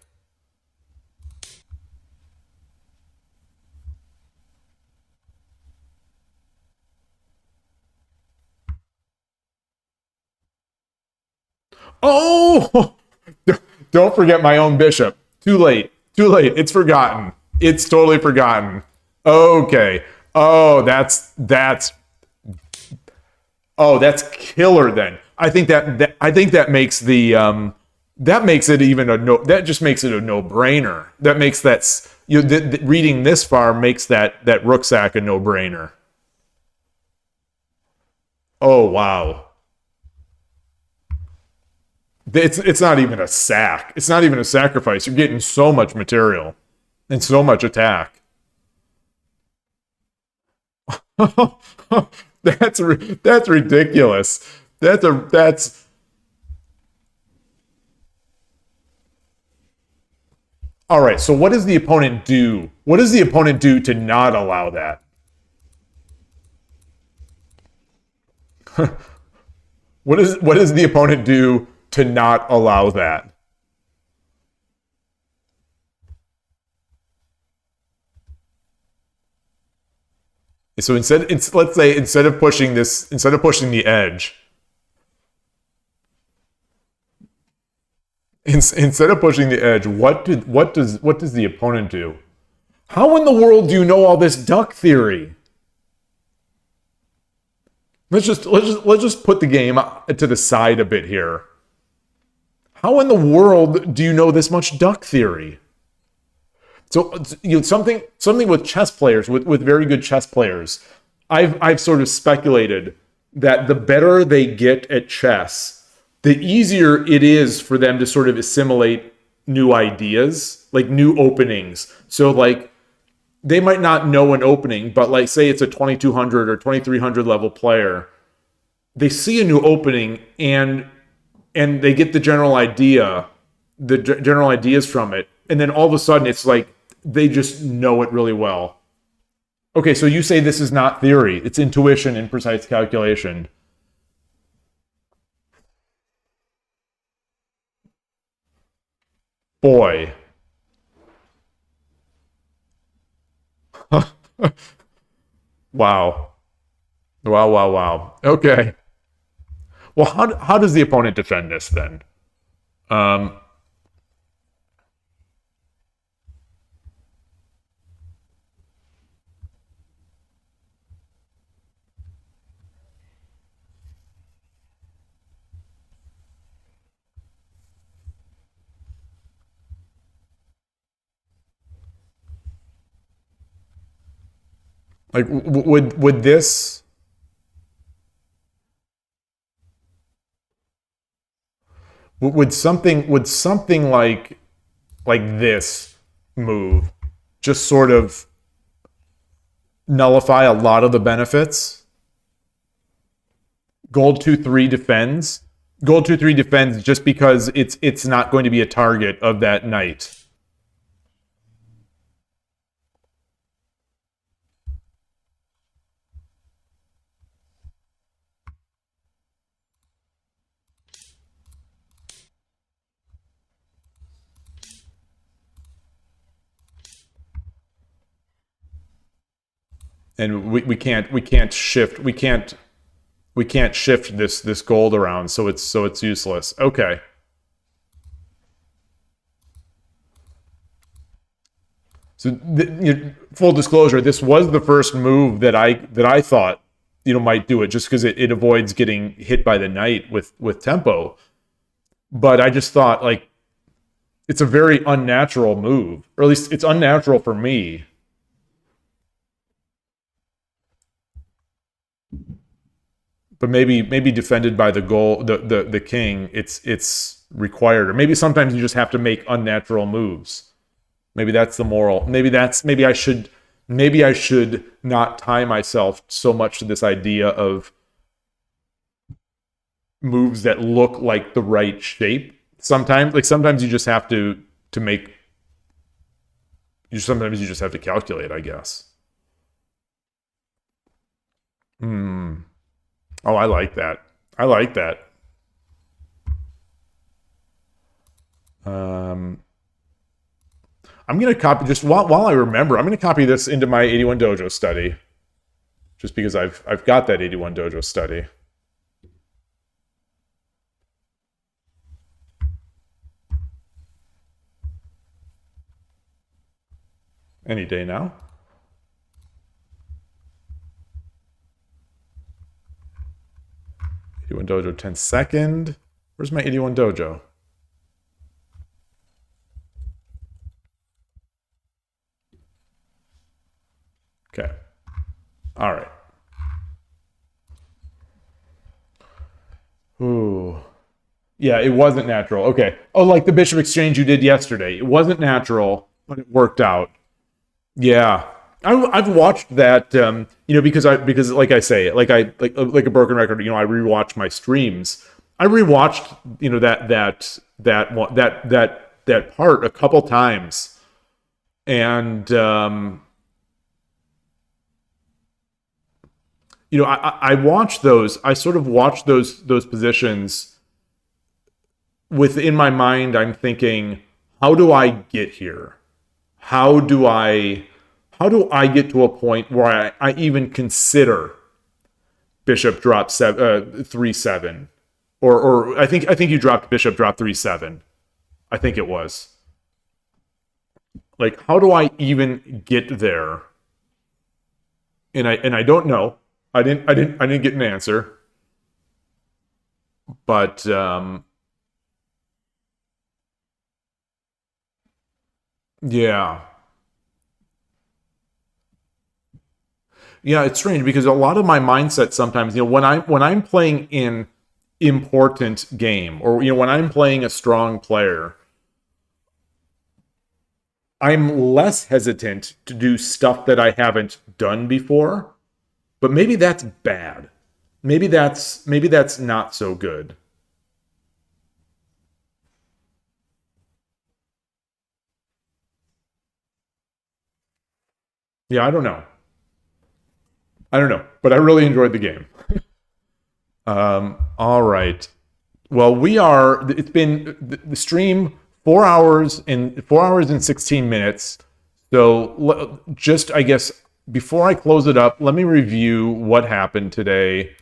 Speaker 1: Oh! Don't forget my own bishop. Too late. It's forgotten. It's totally forgotten. Okay. Oh, that's killer then. I think that makes the that makes it even a no. That just makes it a no-brainer. That makes reading this far makes that rook sack a no-brainer. Oh wow. It's not even a sack. It's not even a sacrifice. You're getting so much material and so much attack. That's ridiculous. That's all right. So what does the opponent do? What does the opponent do to not allow that? What does the opponent do to not allow that? So let's say instead of pushing the edge, instead of pushing the edge, what does the opponent do? How in the world do you know all this duck theory? Let's just put the game to the side a bit here. How in the world do you know this much duck theory? So something with chess players, with very good chess players, I've sort of speculated that the better they get at chess, the easier it is for them to sort of assimilate new ideas, like new openings. So like they might not know an opening, but like say it's a 2200 or 2300 level player, they see a new opening and they get the general ideas from it, and then all of a sudden it's like they just know it really well. Okay, so you say this is not theory, it's intuition and precise calculation. Boy. Wow. Wow. Okay. Well, how does the opponent defend this then? Um, like, would this would something like this move just sort of nullify a lot of the benefits? Gold 2/3 defends. Gold 2/3 defends just because it's not going to be a target of that knight. And we can't shift this gold around, so it's useless. Okay. So full disclosure, this was the first move that I thought might do it, just because it avoids getting hit by the knight with tempo. But I just thought like it's a very unnatural move, or at least it's unnatural for me. But maybe defended by the king, it's required, or maybe sometimes you just have to make unnatural moves. Maybe that's the moral. Maybe I should not tie myself so much to this idea of moves that look like the right shape. Sometimes you just have to make. Sometimes you just have to calculate, I guess. Hmm. Oh, I like that. I like that. Um, I'm gonna copy just while I remember. I'm gonna copy this into my 81 Dojo study, just because I've got that 81 Dojo study. Any day now. 81 Dojo 10 second. Where's my 81 Dojo? Okay. All right. Ooh. Yeah, it wasn't natural. Okay. Oh, like the bishop exchange you did yesterday. It wasn't natural, but it worked out. Yeah, I've watched that. Because like I say, like a broken record. I rewatch my streams. I rewatched that part a couple times, and I watch those. I sort of watch those positions within my mind. I'm thinking, how do I get here? How do I how do I get to a point where I even consider bishop drop 3-7, or I think you dropped bishop drop 3-7. I think it was like, how do I even get there? And I don't know. I didn't get an answer, but yeah. Yeah, it's strange because a lot of my mindset sometimes, when I'm playing in important game, or when I'm playing a strong player, I'm less hesitant to do stuff that I haven't done before. But maybe that's bad. Maybe that's not so good. Yeah, I don't know. I don't know, but I really enjoyed the game. All right. Well, it's been the stream 4 hours and 16 minutes. So just, I guess, before I close it up, let me review what happened today.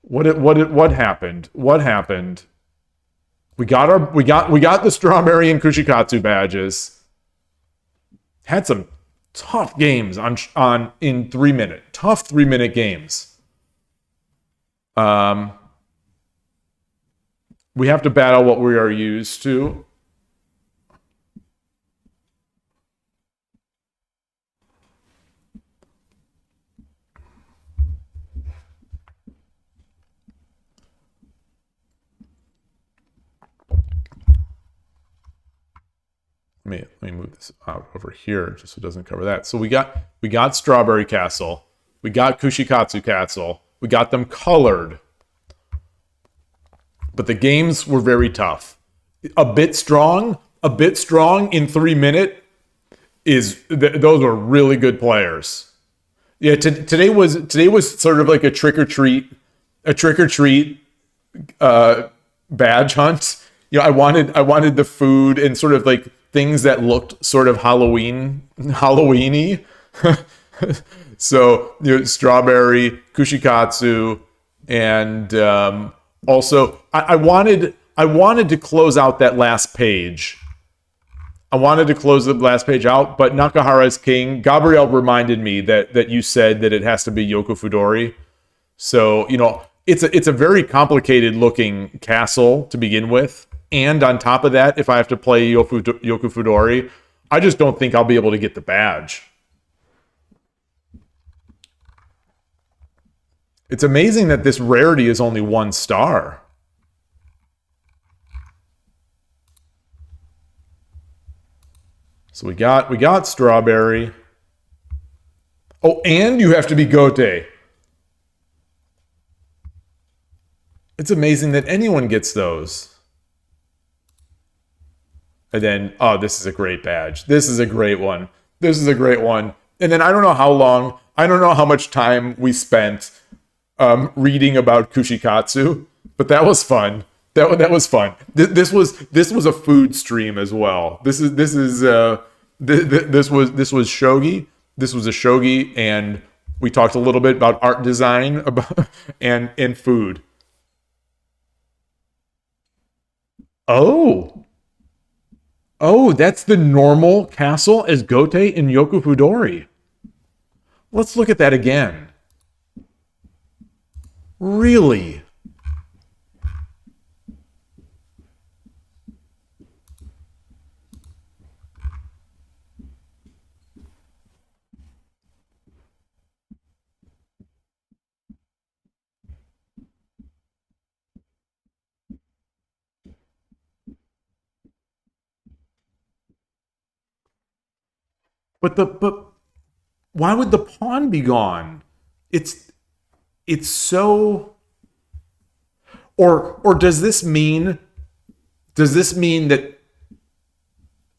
Speaker 1: What happened? What happened? We got the strawberry and kushikatsu badges. Had some tough games on in 3 minute. Tough 3 minute games. Um, we have to battle what we are used to. Let me move this out over here just so it doesn't cover that. So we got Strawberry Castle, we got Kushikatsu Castle, we got them colored, but the games were very tough. A bit strong in 3 minute those were really good players. Yeah, today was sort of like a trick or treat badge hunt. I wanted the food and sort of like things that looked sort of Halloweeny. So strawberry, kushikatsu, and also I wanted to close out that last page. I wanted to close the last page out, but Nakahara's king. Gabrielle reminded me that you said that it has to be Yoko Fudori. So it's a very complicated looking castle to begin with, and on top of that, if I have to play Yoko Fudori, I just don't think I'll be able to get the badge. It's amazing that this rarity is only 1 star. So we got strawberry. Oh, and you have to be Gote. It's amazing that anyone gets those. And then, oh, this is a great badge. This is a great one. This is a great one. And then I don't know how long, I don't know how much time we spent reading about Kushikatsu, but that was fun. That was fun. This was a food stream as well. This was shogi. This was a shogi, and we talked a little bit about art design about and food. Oh, oh, that's the normal castle as Gote in Yokufudori. Let's look at that again. Really? But why would the pawn be gone? It's so. Or does this mean that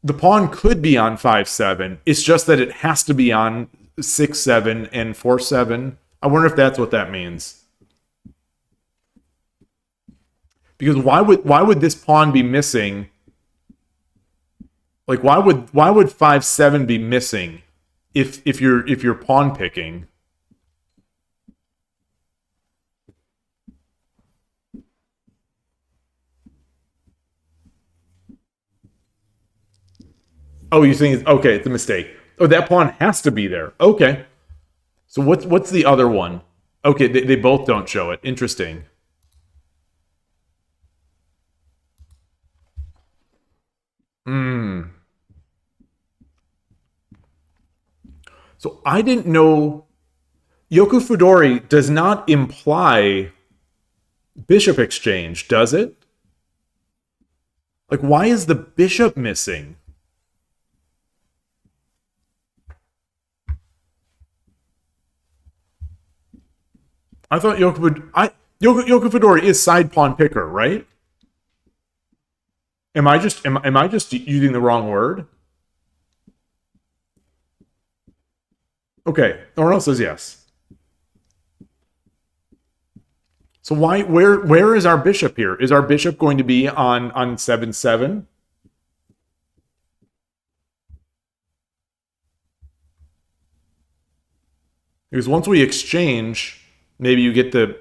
Speaker 1: the pawn could be on 5-7? It's just that it has to be on 6-7 and 4-7. I wonder if that's what that means. Because why would this pawn be missing? Like why would 5-7 be missing if you're pawn picking? Oh, you think okay? It's a mistake. Oh, that pawn has to be there. Okay. So what's the other one? Okay, they both don't show it. Interesting. So I didn't know Yoku Fudori does not imply bishop exchange, does it? Like, why is the bishop missing? I thought Yoku Fudori is side pawn picker, right? Am I just using the wrong word? Okay, Orno says yes. So where is our bishop here? Is our bishop going to be on 7-7? Because once we exchange, maybe you get the.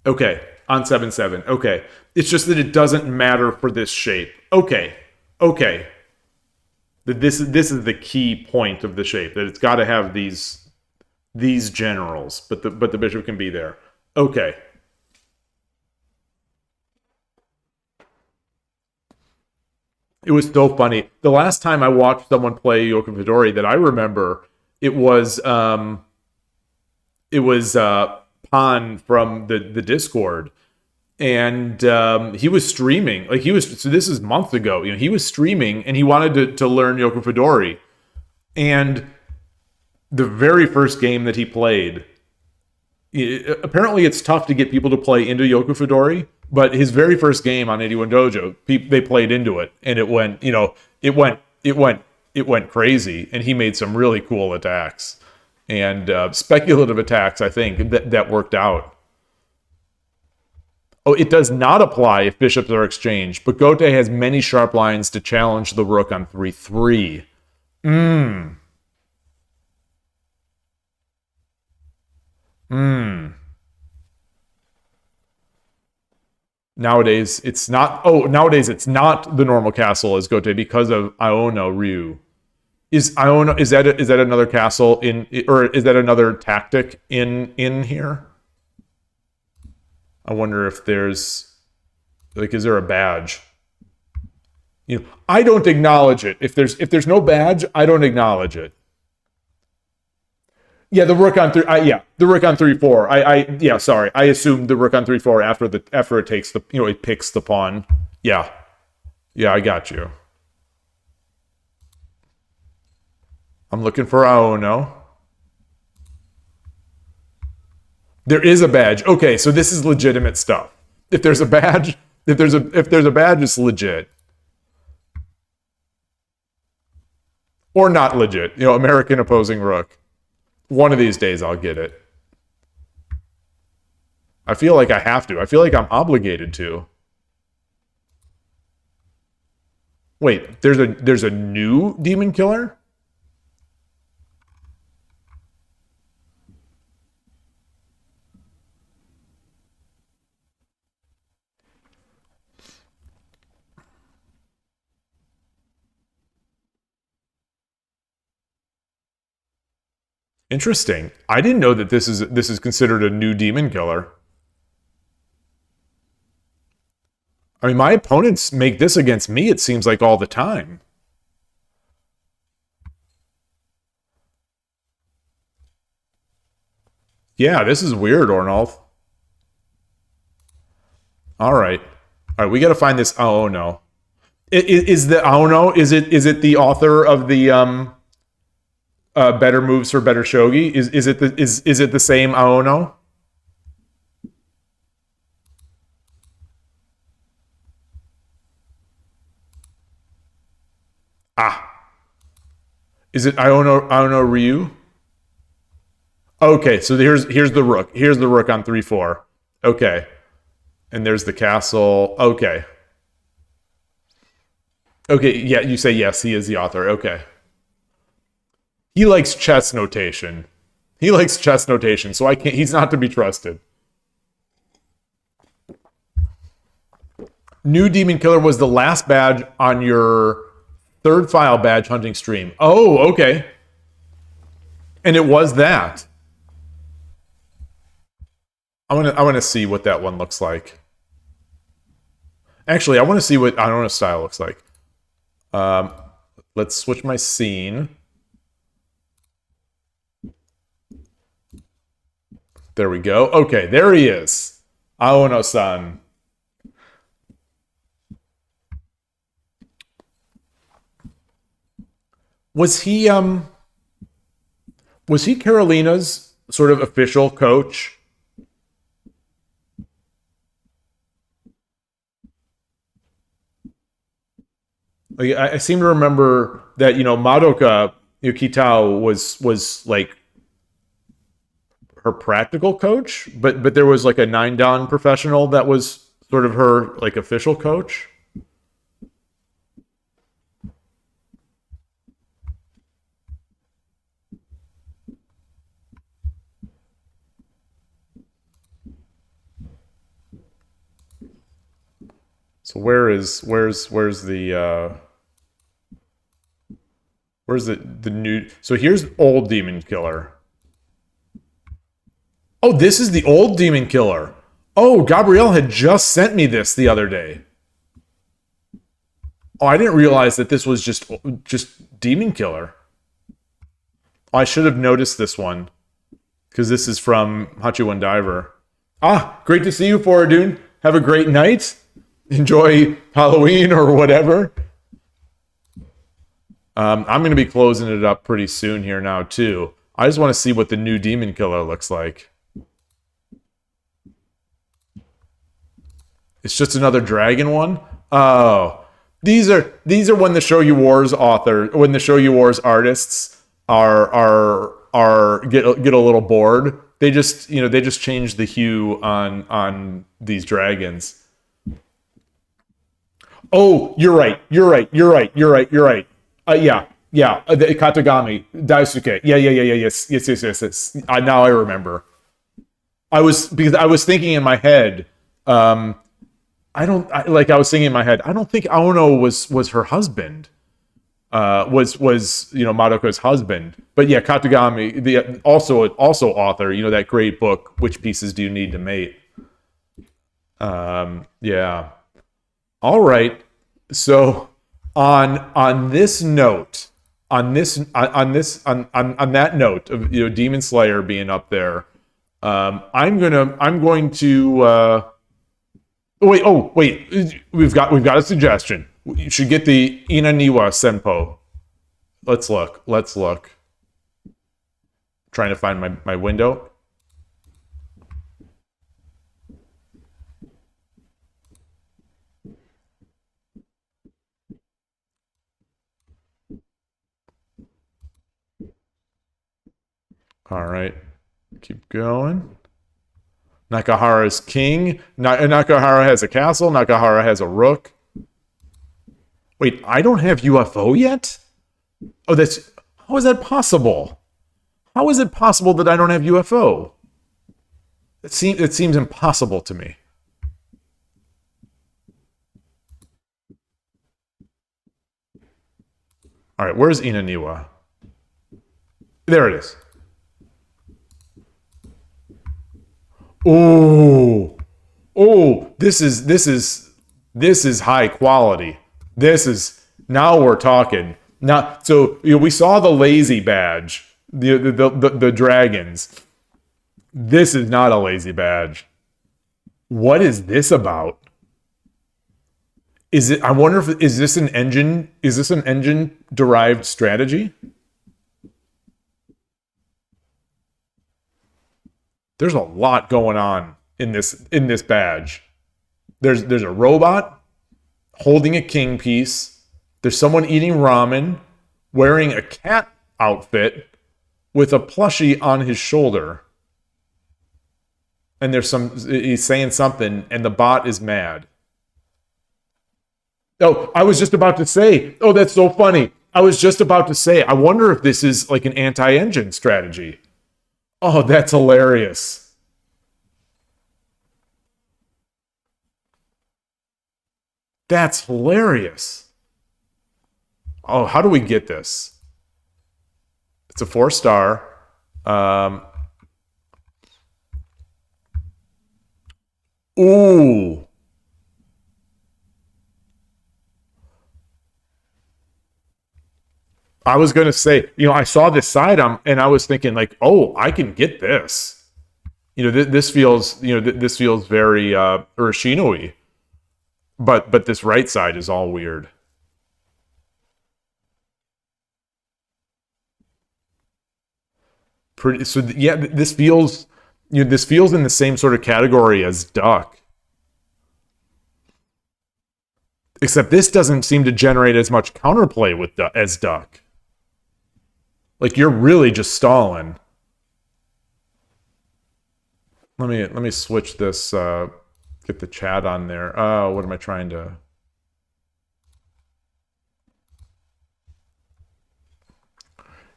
Speaker 1: Okay, on 7-7. Okay. It's just that it doesn't matter for this shape. Okay. This is the key point of the shape, that it's got to have these generals, but the bishop can be there. Okay. It was so funny. The last time I watched someone play Yoku Fudori that I remember, it was Pan from the Discord, and he was streaming. So this is months ago. He was streaming and he wanted to learn Yoku Fudori, and the very first game that he played, apparently it's tough to get people to play into Yoku Fudori, but his very first game on 81 Dojo, they played into it, and it went crazy, and he made some really cool attacks and speculative attacks. I think that worked out. Oh, it does not apply if bishops are exchanged, but Gote has many sharp lines to challenge the rook on 3-3. Nowadays, it's not. Oh, nowadays it's not the normal castle as Gote because of Iono Ryu. Is that another castle or is that another tactic in here? I wonder if there's is there a badge? I don't acknowledge it. If there's no badge, I don't acknowledge it. Yeah, the rook on 3. The rook on 3-4. Sorry, I assumed the rook on 3-4 after it takes the it picks the pawn. Yeah, I got you. I'm looking for Aono. There is a badge. Okay, so this is legitimate stuff. If there's a badge, it's legit. Or not legit. American opposing rook. One of these days I'll get it. I feel like I have to. I feel like I'm obligated to. Wait, there's a new demon killer? Interesting. I didn't know that this is considered a new demon killer. I mean, my opponents make this against me, it seems like, all the time. Yeah, this is weird, Ornolf. All right, we got to find this. Oh no, Is the Aono? Is it the author of the Better Moves for Better Shogi? Is it the same Aono? Ah, is it Aono Ryu? Okay, so here's the rook. Here's the rook on 3-4. Okay, and there's the castle. Okay. Okay, yeah, you say yes, he is the author. Okay. He likes chess notation. He likes chess notation, so I can't he's not to be trusted. New Demon Killer was the last badge on your third file badge hunting stream. Oh, okay. And it was that. I want to see what that one looks like. Actually, I want to see what Iono style looks like. Let's switch my scene. There we go. Okay, there he is. Aono-san. Was he Carolina's sort of official coach? Like, I seem to remember that, Madoka Kitao was like her practical coach, but there was like a 9-dan professional that was sort of her like official coach. So where's the new? So here's old Demon Killer. Oh, this is the old Demon Killer. Oh, Gabrielle had just sent me this the other day. Oh, I didn't realize that this was just Demon Killer. I should have noticed this one because this is from Hachiwan Diver. Ah, great to see you, Foradun. Have a great night. Enjoy Halloween or whatever. I'm going to be closing it up pretty soon here now, too. I just want to see what the new Demon Killer looks like. It's just another dragon one? Oh. These are when the Shogi Wars when the Shogi Wars artists get a little bored. They just change the hue on these dragons. Oh, you're right. The Katagami, Daisuke. Yes. Now I remember. Because I was thinking in my head, I was thinking in my head, I don't think Aono was her husband. Was Madoka's husband. But yeah, Katagami, the also author, that great book, Which Pieces Do You Need to Mate? Yeah. All right. So on that note of Demon Slayer being up there, I'm going to wait. We've got a suggestion. You should get the Inaniwa Senpo. Let's look. Trying to find my window. All right, keep going. Nakahara's king. Nakahara has a castle. Nakahara has a rook. Wait, I don't have UFO yet? Oh, how is that possible? How is it possible that I don't have UFO? It seems impossible to me. All right, where's Inaniwa? There it is. Oh, this is high quality. Now we're talking. Now, so we saw the lazy badge, the dragons. This is not a lazy badge. What is this about? Is it? I wonder if is this an engine? Is this an engine derived strategy? There's a lot going on in this badge. There's a robot holding a king piece. There's someone eating ramen, wearing a cat outfit with a plushie on his shoulder. And he's saying something, and the bot is mad. Oh, I was just about to say, oh, that's so funny. I was just about to say, I wonder if this is like an anti-engine strategy. Oh, that's hilarious. That's hilarious. Oh, how do we get this? It's a 4-star. Ooh. I was going to say, I saw this side and I was thinking like, oh, I can get this. This feels very Urashino-y. But this right side is all weird. This feels in the same sort of category as Duck. Except this doesn't seem to generate as much counterplay as Duck. Like you're really just stalling. Let me switch this. Get the chat on there. Oh, what am I trying to?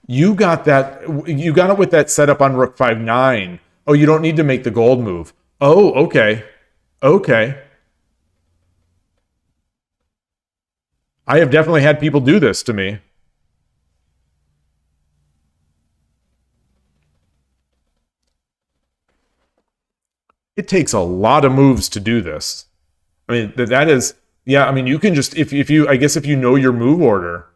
Speaker 1: You got that. You got it with that setup on Rook 5-9. Oh, you don't need to make the gold move. Oh, okay. Okay. I have definitely had people do this to me. It takes a lot of moves to do this. I mean, that is, yeah, I mean, you can just, if you know your move order,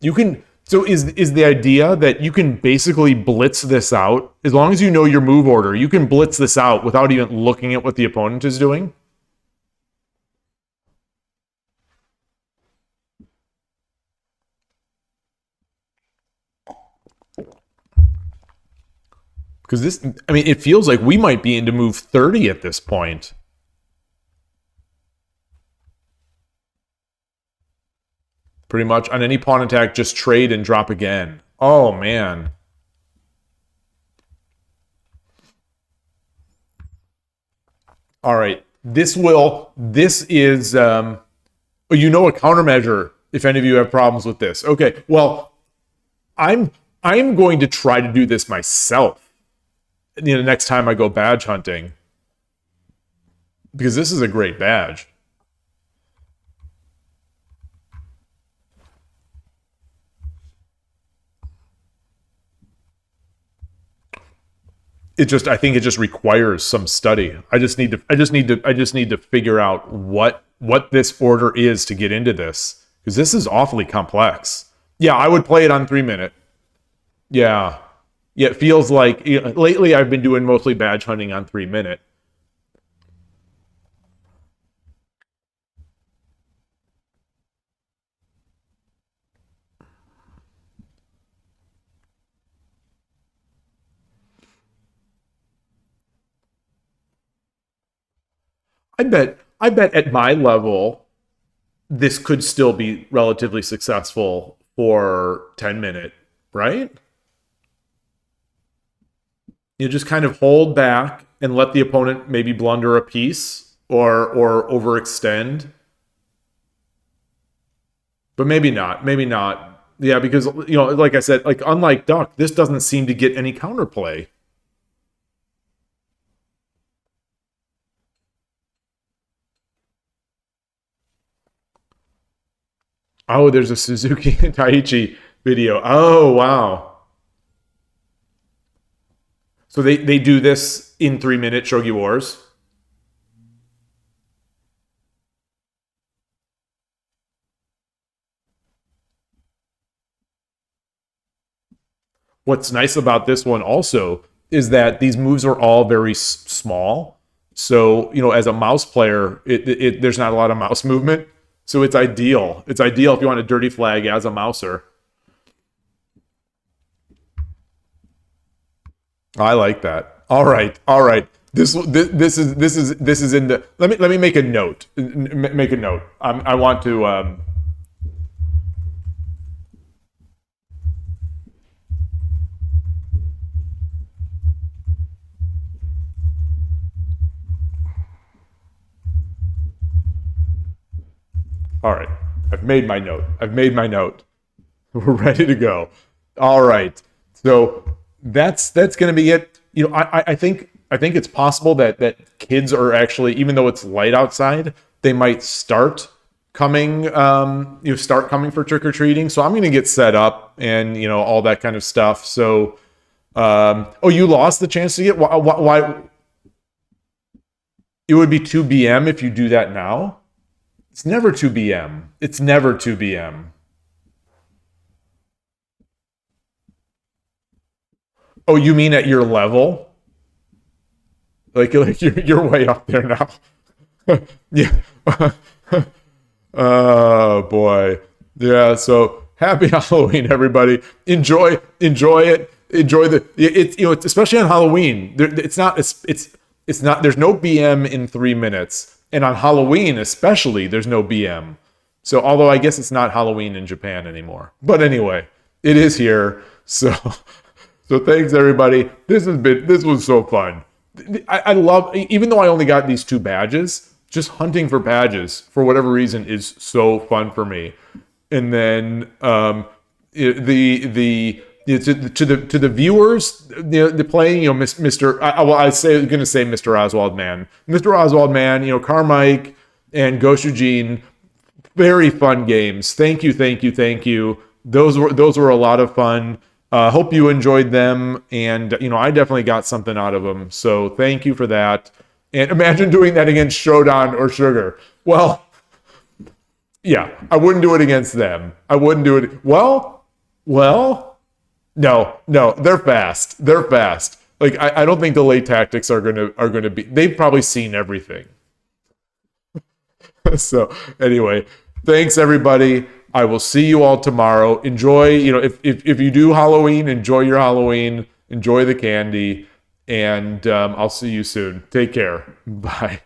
Speaker 1: you can, so is the idea that you can basically blitz this out? As long as you know your move order, you can blitz this out without even looking at what the opponent is doing? Because this, I mean, it feels like we might be into move 30 at this point. Pretty much on any pawn attack, just trade and drop again. Oh, man. All right. This is, a countermeasure if any of you have problems with this. Okay, well, I'm going to try to do this myself. Next time I go badge hunting, because this is a great badge. I think it just requires some study. I just need to figure out what this order is to get into this, because this is awfully complex. Yeah, I would play it on 3-minute. Yeah. Yeah, it feels like lately I've been doing mostly badge hunting on 3-minute. I bet at my level, this could still be relatively successful for 10-minute, right? You just kind of hold back and let the opponent maybe blunder a piece or overextend. But maybe not. Maybe not. Yeah, because, like I said, like unlike Duck, this doesn't seem to get any counterplay. Oh, there's a Suzuki and Taichi video. Oh, wow. So they do this in 3-minute Shogi Wars. What's nice about this one also is that these moves are all very small. So, as a mouse player, there's not a lot of mouse movement. So it's ideal. It's ideal if you want a dirty flag as a mouser. I like that. All right. This is in the. Let me make a note. Make a note. I want to. All right. I've made my note. We're ready to go. All right. So that's going to be it. You know, I think it's possible that kids are actually, even though it's light outside, they might start coming for trick or treating. So I'm going to get set up and all that kind of stuff. So, you lost the chance to get why? It would be 2 b.m. if you do that now. It's never 2 b.m. It's never 2 b.m. Oh, you mean at your level? Like you're way up there now. Yeah. Oh boy. Yeah. So happy Halloween, everybody. Enjoy it. Enjoy it's especially on Halloween. It's not. There's no BM in 3 minutes, and on Halloween especially, there's no BM. So although I guess it's not Halloween in Japan anymore, but anyway, it is here. So thanks everybody. This was so fun. I love, even though I only got these 2 badges, just hunting for badges for whatever reason is so fun for me. And then to the viewers, the playing, Mr. I was going to say Mr. Oswald Man, Carmike and Goshujin, very fun games. Thank you. Those were a lot of fun. Hope you enjoyed them, and I definitely got something out of them. So thank you for that. And imagine doing that against Shodan or Sugar. Well, yeah, I wouldn't do it against them. I wouldn't do it. Well, no, they're fast. Like I don't think delay tactics are gonna be. They've probably seen everything. So anyway, thanks everybody. I will see you all tomorrow. Enjoy, if you do Halloween, enjoy your Halloween, enjoy the candy, and I'll see you soon. Take care. Bye.